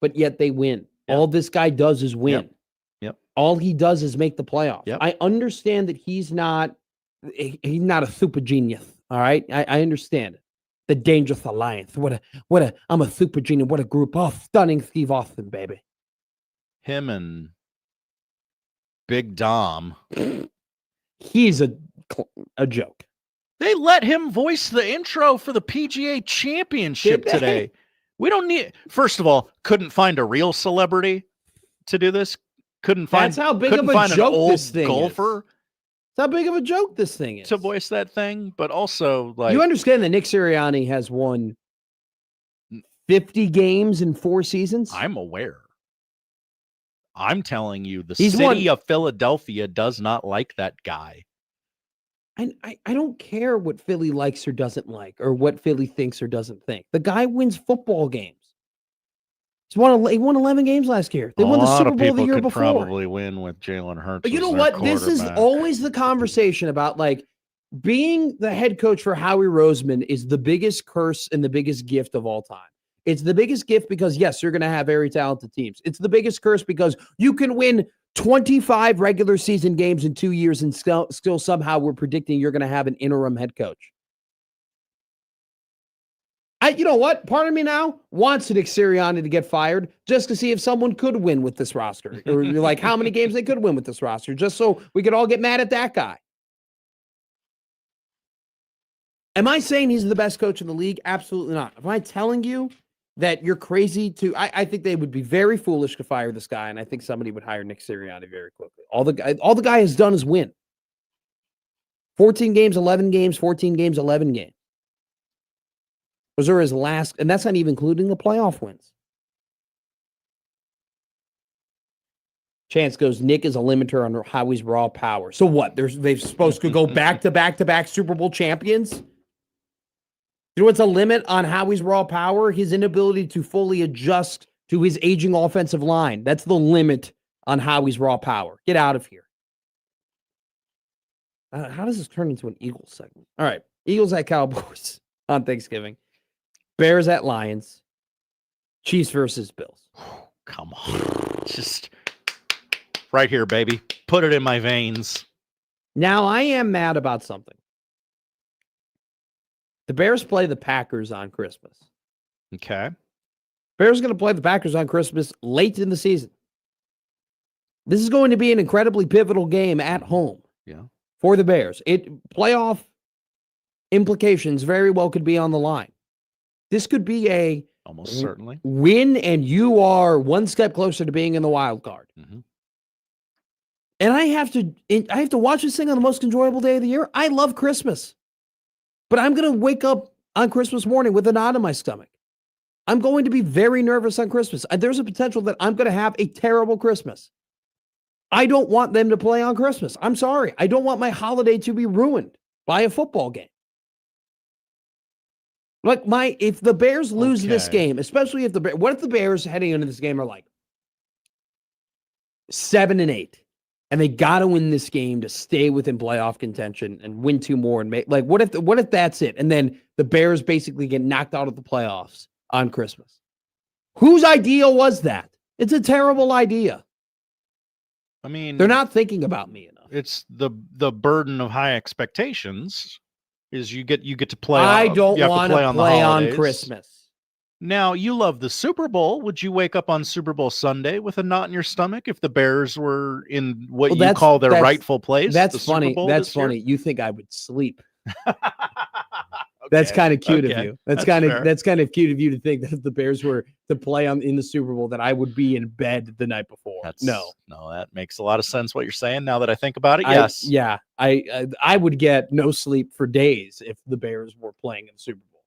But yet they win. Yep. All this guy does is win. Yep. All he does is make the playoffs. Yep. I understand that he's not a super genius. All right. I understand it. The Dangerous Alliance. I'm a super genius. What a group. Oh, stunning Steve Austin, baby. Him and Big Dom. He's a joke. They let him voice the intro for the PGA Championship today. We don't need. First of all, couldn't find a real celebrity to do this. That's how big of a joke this thing golfer. That's how big of a joke this thing is to voice that thing. But also, you understand that Nick Sirianni has won 50 games in 4 seasons. I'm aware. I'm telling you, the city of Philadelphia does not like that guy. I don't care what Philly likes or doesn't like, or what Philly thinks or doesn't think. The guy wins football games. He won 11 games last year. They won the Super Bowl the year before. Probably win with Jalen Hurts. But you know what? This is always the conversation about like being the head coach for Howie Roseman is the biggest curse and the biggest gift of all time. It's the biggest gift because, yes, you're going to have very talented teams. It's the biggest curse because you can win 25 regular season games in 2 years and still somehow we're predicting you're going to have an interim head coach. You know what? Part of me now wants Nick Sirianni to get fired just to see if someone could win with this roster, or like how many games they could win with this roster, just so we could all get mad at that guy. Am I saying he's the best coach in the league? Absolutely not. Am I telling you that you're crazy to? I think they would be very foolish to fire this guy, and I think somebody would hire Nick Sirianni very quickly. All the guy has done is win. 14 games, 11 games, 14 games, 11 games. Those are his last, and that's not even including the playoff wins. Chance goes, Nick is a limiter on Howie's raw power. So what? They're supposed to go back to back Super Bowl champions? You know what's a limit on Howie's raw power? His inability to fully adjust to his aging offensive line. That's the limit on Howie's raw power. Get out of here. How does this turn into an Eagles segment? All right. Eagles at Cowboys on Thanksgiving. Bears at Lions. Chiefs versus Bills. Come on. Just right here, baby. Put it in my veins. Now, I am mad about something. The Bears play the Packers on Christmas. Okay. Bears are going to play the Packers on Christmas late in the season. This is going to be an incredibly pivotal game at home. Yeah. For the Bears. Playoff implications very well could be on the line. This could be a almost certainly win, and you are one step closer to being in the wild card. Mm-hmm. And I have to watch this thing on the most enjoyable day of the year. I love Christmas, but I'm going to wake up on Christmas morning with a knot in my stomach. I'm going to be very nervous on Christmas. There's a potential that I'm going to have a terrible Christmas. I don't want them to play on Christmas. I'm sorry. I don't want my holiday to be ruined by a football game. If the Bears lose this game, especially what if the Bears heading into this game are like 7-8, and they got to win this game to stay within playoff contention and win 2 more and make what if that's it, and then the Bears basically get knocked out of the playoffs on Christmas? Whose idea was that? It's a terrible idea. I mean, they're not thinking about me enough. It's the burden of high expectations. Is you get to play. I don't want to play on Christmas. Now, you love the Super Bowl. Would you wake up on Super Bowl Sunday with a knot in your stomach if the Bears were in what you call their rightful place? That's funny. That's funny. You think I would sleep? That's kind of cute of you. That's kind of cute of you to think that if the Bears were to play in the Super Bowl, that I would be in bed the night before. No, that makes a lot of sense. What you're saying now that I think about it. Yes, I would get no sleep for days if the Bears were playing in the Super Bowl.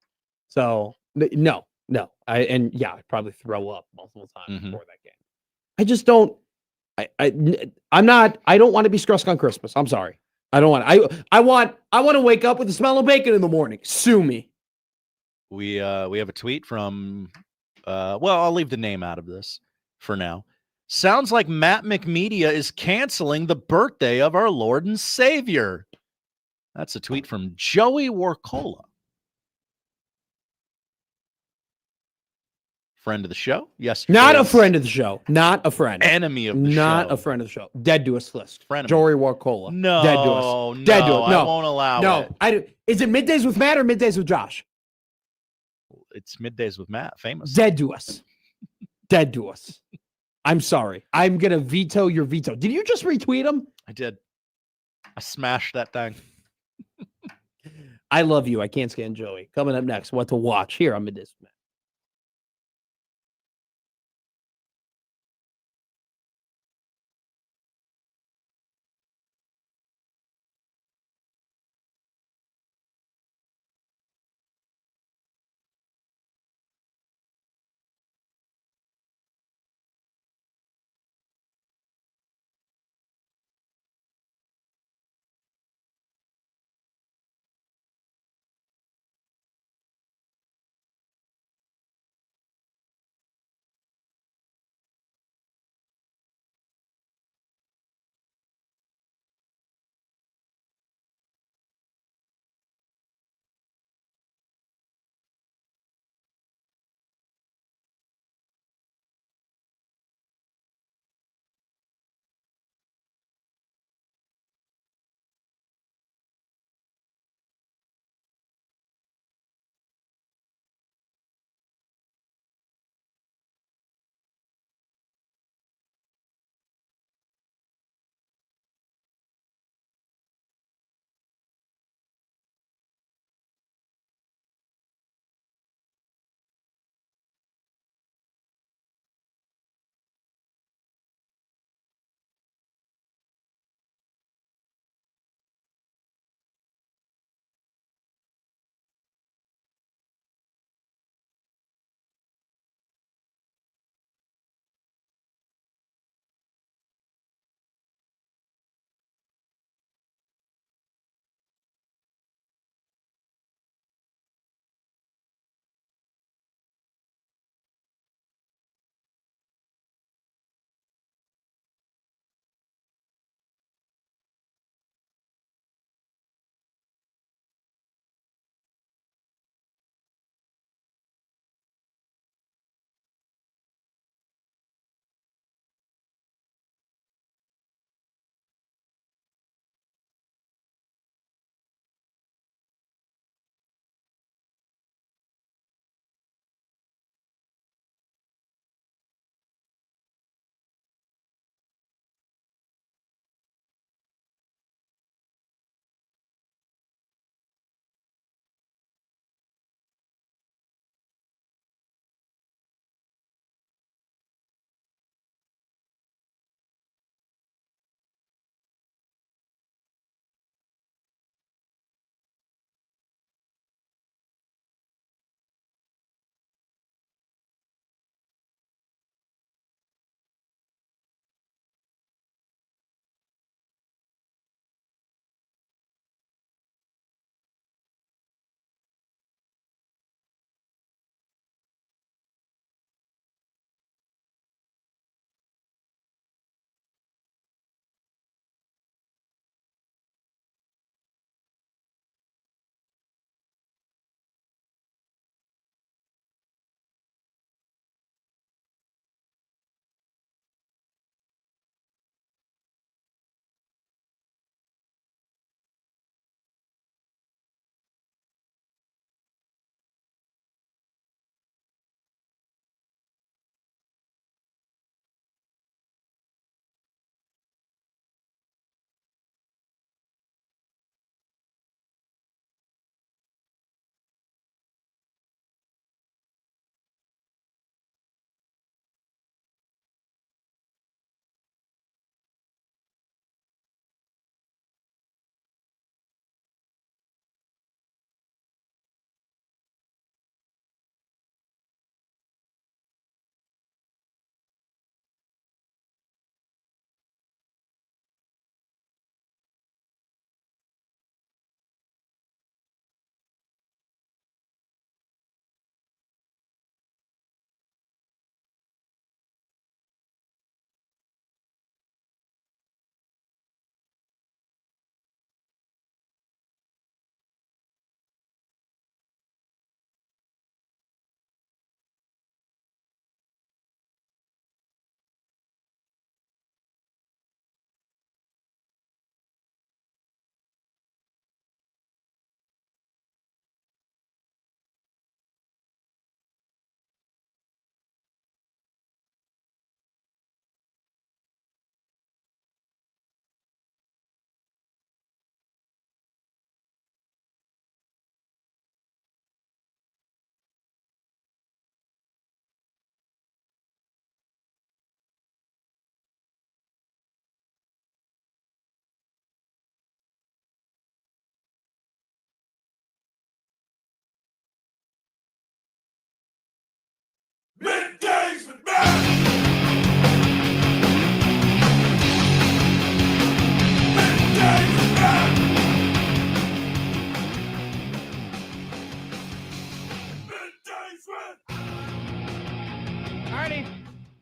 So no, I'd probably throw up multiple times before that game. I just don't. I don't want to be stressed on Christmas. I'm sorry. I don't want. I want to wake up with the smell of bacon in the morning. Sue me. We have a tweet from. I'll leave the name out of this for now. Sounds like Matt McMedia is canceling the birthday of our Lord and Savior. That's a tweet from Joey Warcola. Friend of the show? Yes. Not a friend of the show. Not a friend. Enemy of the show. Not a friend of the show. Dead to us list. Friend of Joey Warcola. No. Dead to us. Dead to us. No. I won't allow it. No. Is it Middays with Matt or Middays with Josh? It's Middays with Matt. Famous. Dead to us. Dead to us. I'm sorry. I'm going to veto your veto. Did you just retweet him? I did. I smashed that thing. I love you. I can't stand Joey. Coming up next, what to watch here on Middays with Matt.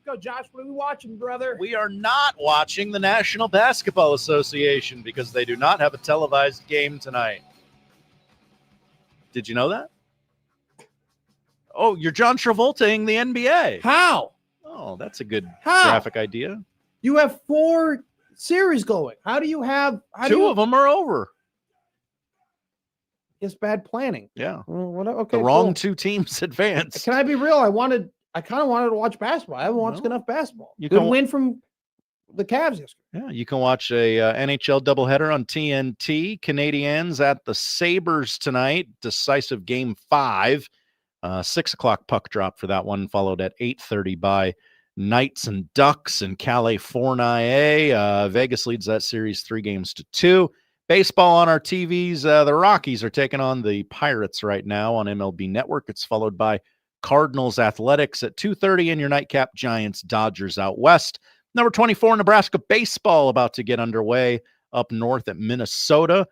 go, Josh. What are we watching, brother? We are not watching the National Basketball Association because they do not have a televised game tonight. Did you know that? Oh, you're John Travoltaing the NBA. How? Oh, that's a good How? graphic idea. You have 4 series going. How do you have 2 of them are over? It's bad planning. Yeah. Well, okay. The wrong cool. 2 teams advanced. Can I be real? I kind of wanted to watch basketball. I haven't watched enough basketball. You Good can- win from the Cavs yesterday. Yeah, you can watch a NHL doubleheader on TNT. Canadiens at the Sabres tonight. Decisive game 5. 6 o'clock puck drop for that one, followed at 8:30 by Knights and Ducks in California. Vegas leads that series 3-2. Baseball on our TVs. The Rockies are taking on the Pirates right now on MLB Network. It's followed by Cardinals Athletics at 2:30 in your nightcap. Giants Dodgers out west. Number 24 Nebraska baseball about to get underway up north at Minnesota.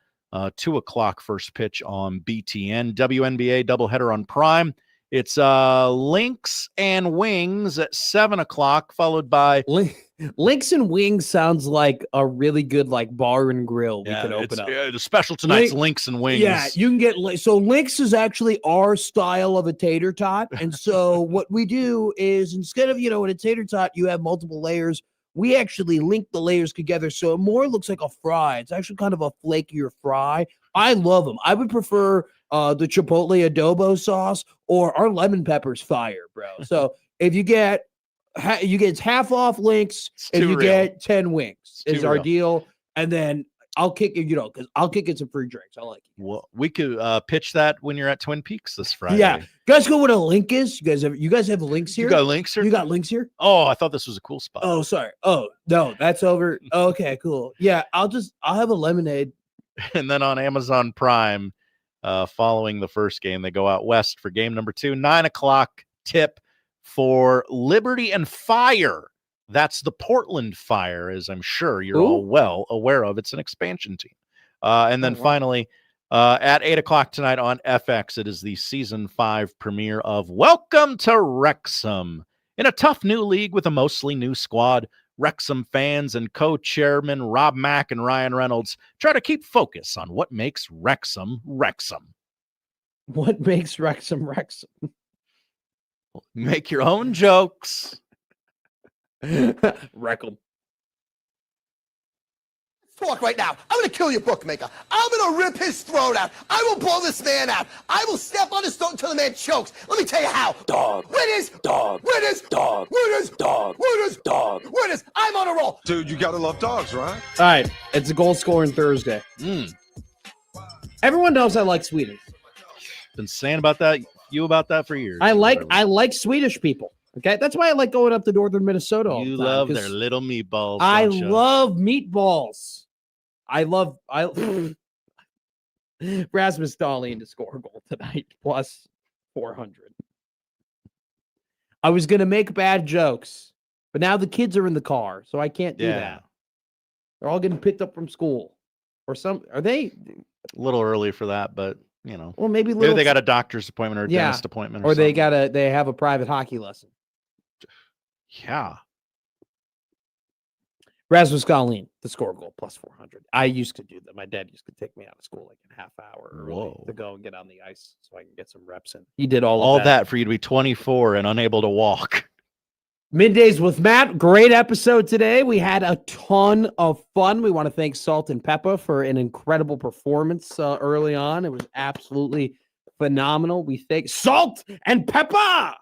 2 o'clock first pitch on BTN. WNBA doubleheader on Prime. It's Lynx and Wings at 7 o'clock, followed by Lynx and Wings sounds like a really good bar and grill we could open up. The special tonight's Lynx and Wings. Yeah, you can get so Lynx is actually our style of a tater tot, and so what we do is instead of in a tater tot you have multiple layers. We actually link the layers together so it more looks like a fry. It's actually kind of a flakier fry. I love them. I would prefer the Chipotle adobo sauce or our lemon pepper's fire, bro. So if you get half off Lynx, if you get 10 wings is our deal, and then I'll kick it, because I'll kick it some free drinks. I like it. Well, we could pitch that when you're at Twin Peaks this Friday. Yeah, you guys go what a link is. You guys have links here. You got links here. You got links here. Oh, I thought this was a cool spot. Oh, sorry. Oh no, that's over. Okay, cool. Yeah, I'll have a lemonade. And then on Amazon Prime, following the first game, they go out west for game number 2, 9 o'clock tip for Liberty and Fire. That's the Portland Fire, as I'm sure you're all well aware of. It's an expansion team. And then finally, at 8 o'clock tonight on FX, it is the season 5 premiere of Welcome to Wrexham. In a tough new league with a mostly new squad, Wrexham fans and co-chairman Rob Mack and Ryan Reynolds try to keep focus on what makes Wrexham Wrexham. What makes Wrexham Wrexham? Make your own jokes. Wreckham. Talk right now. I'm going to kill your bookmaker. I'm going to rip his throat out. I will blow this man out. I will step on his throat until the man chokes. Let me tell you how. Dog. Winners. Dog. Winners. Dog. Winners. Dog. Winners. Dog. Winners. I'm on a roll. Dude, you gotta love dogs, right? All right, it's a goal scoring Thursday. Everyone knows I like Swedish. Been saying about that for years. I like Swedish people. Okay, that's why I like going up to northern Minnesota. All You the time, love 'cause their little meatballs. I don't you? love meatballs. I Rasmus Dahlin to score a goal tonight plus 400. I was gonna make bad jokes, but now the kids are in the car, so I can't do that. They're all getting picked up from school, or some. Are they? A little early for that, but Well, maybe they got a doctor's appointment or a dentist appointment, or they have a private hockey lesson. Yeah. Rasmus Dahlin to score a goal plus 400. I used to do that. My dad used to take me out of school like a half hour early to go and get on the ice so I can get some reps in. He did all of that for you to be 24 and unable to walk. Middays with Matt. Great episode today. We had a ton of fun. We want to thank Salt and Peppa for an incredible performance early on. It was absolutely phenomenal. We thank Salt and Peppa.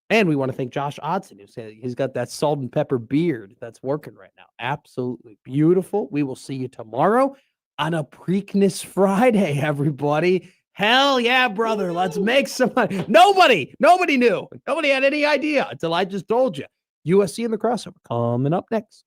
And we want to thank Josh Odson, who said he's got that salt and pepper beard that's working right now. Absolutely beautiful. We will see you tomorrow on a Preakness Friday, everybody. Hell yeah, brother. Let's make some money. Nobody knew. Nobody had any idea until I just told you. USC in the crossover coming up next.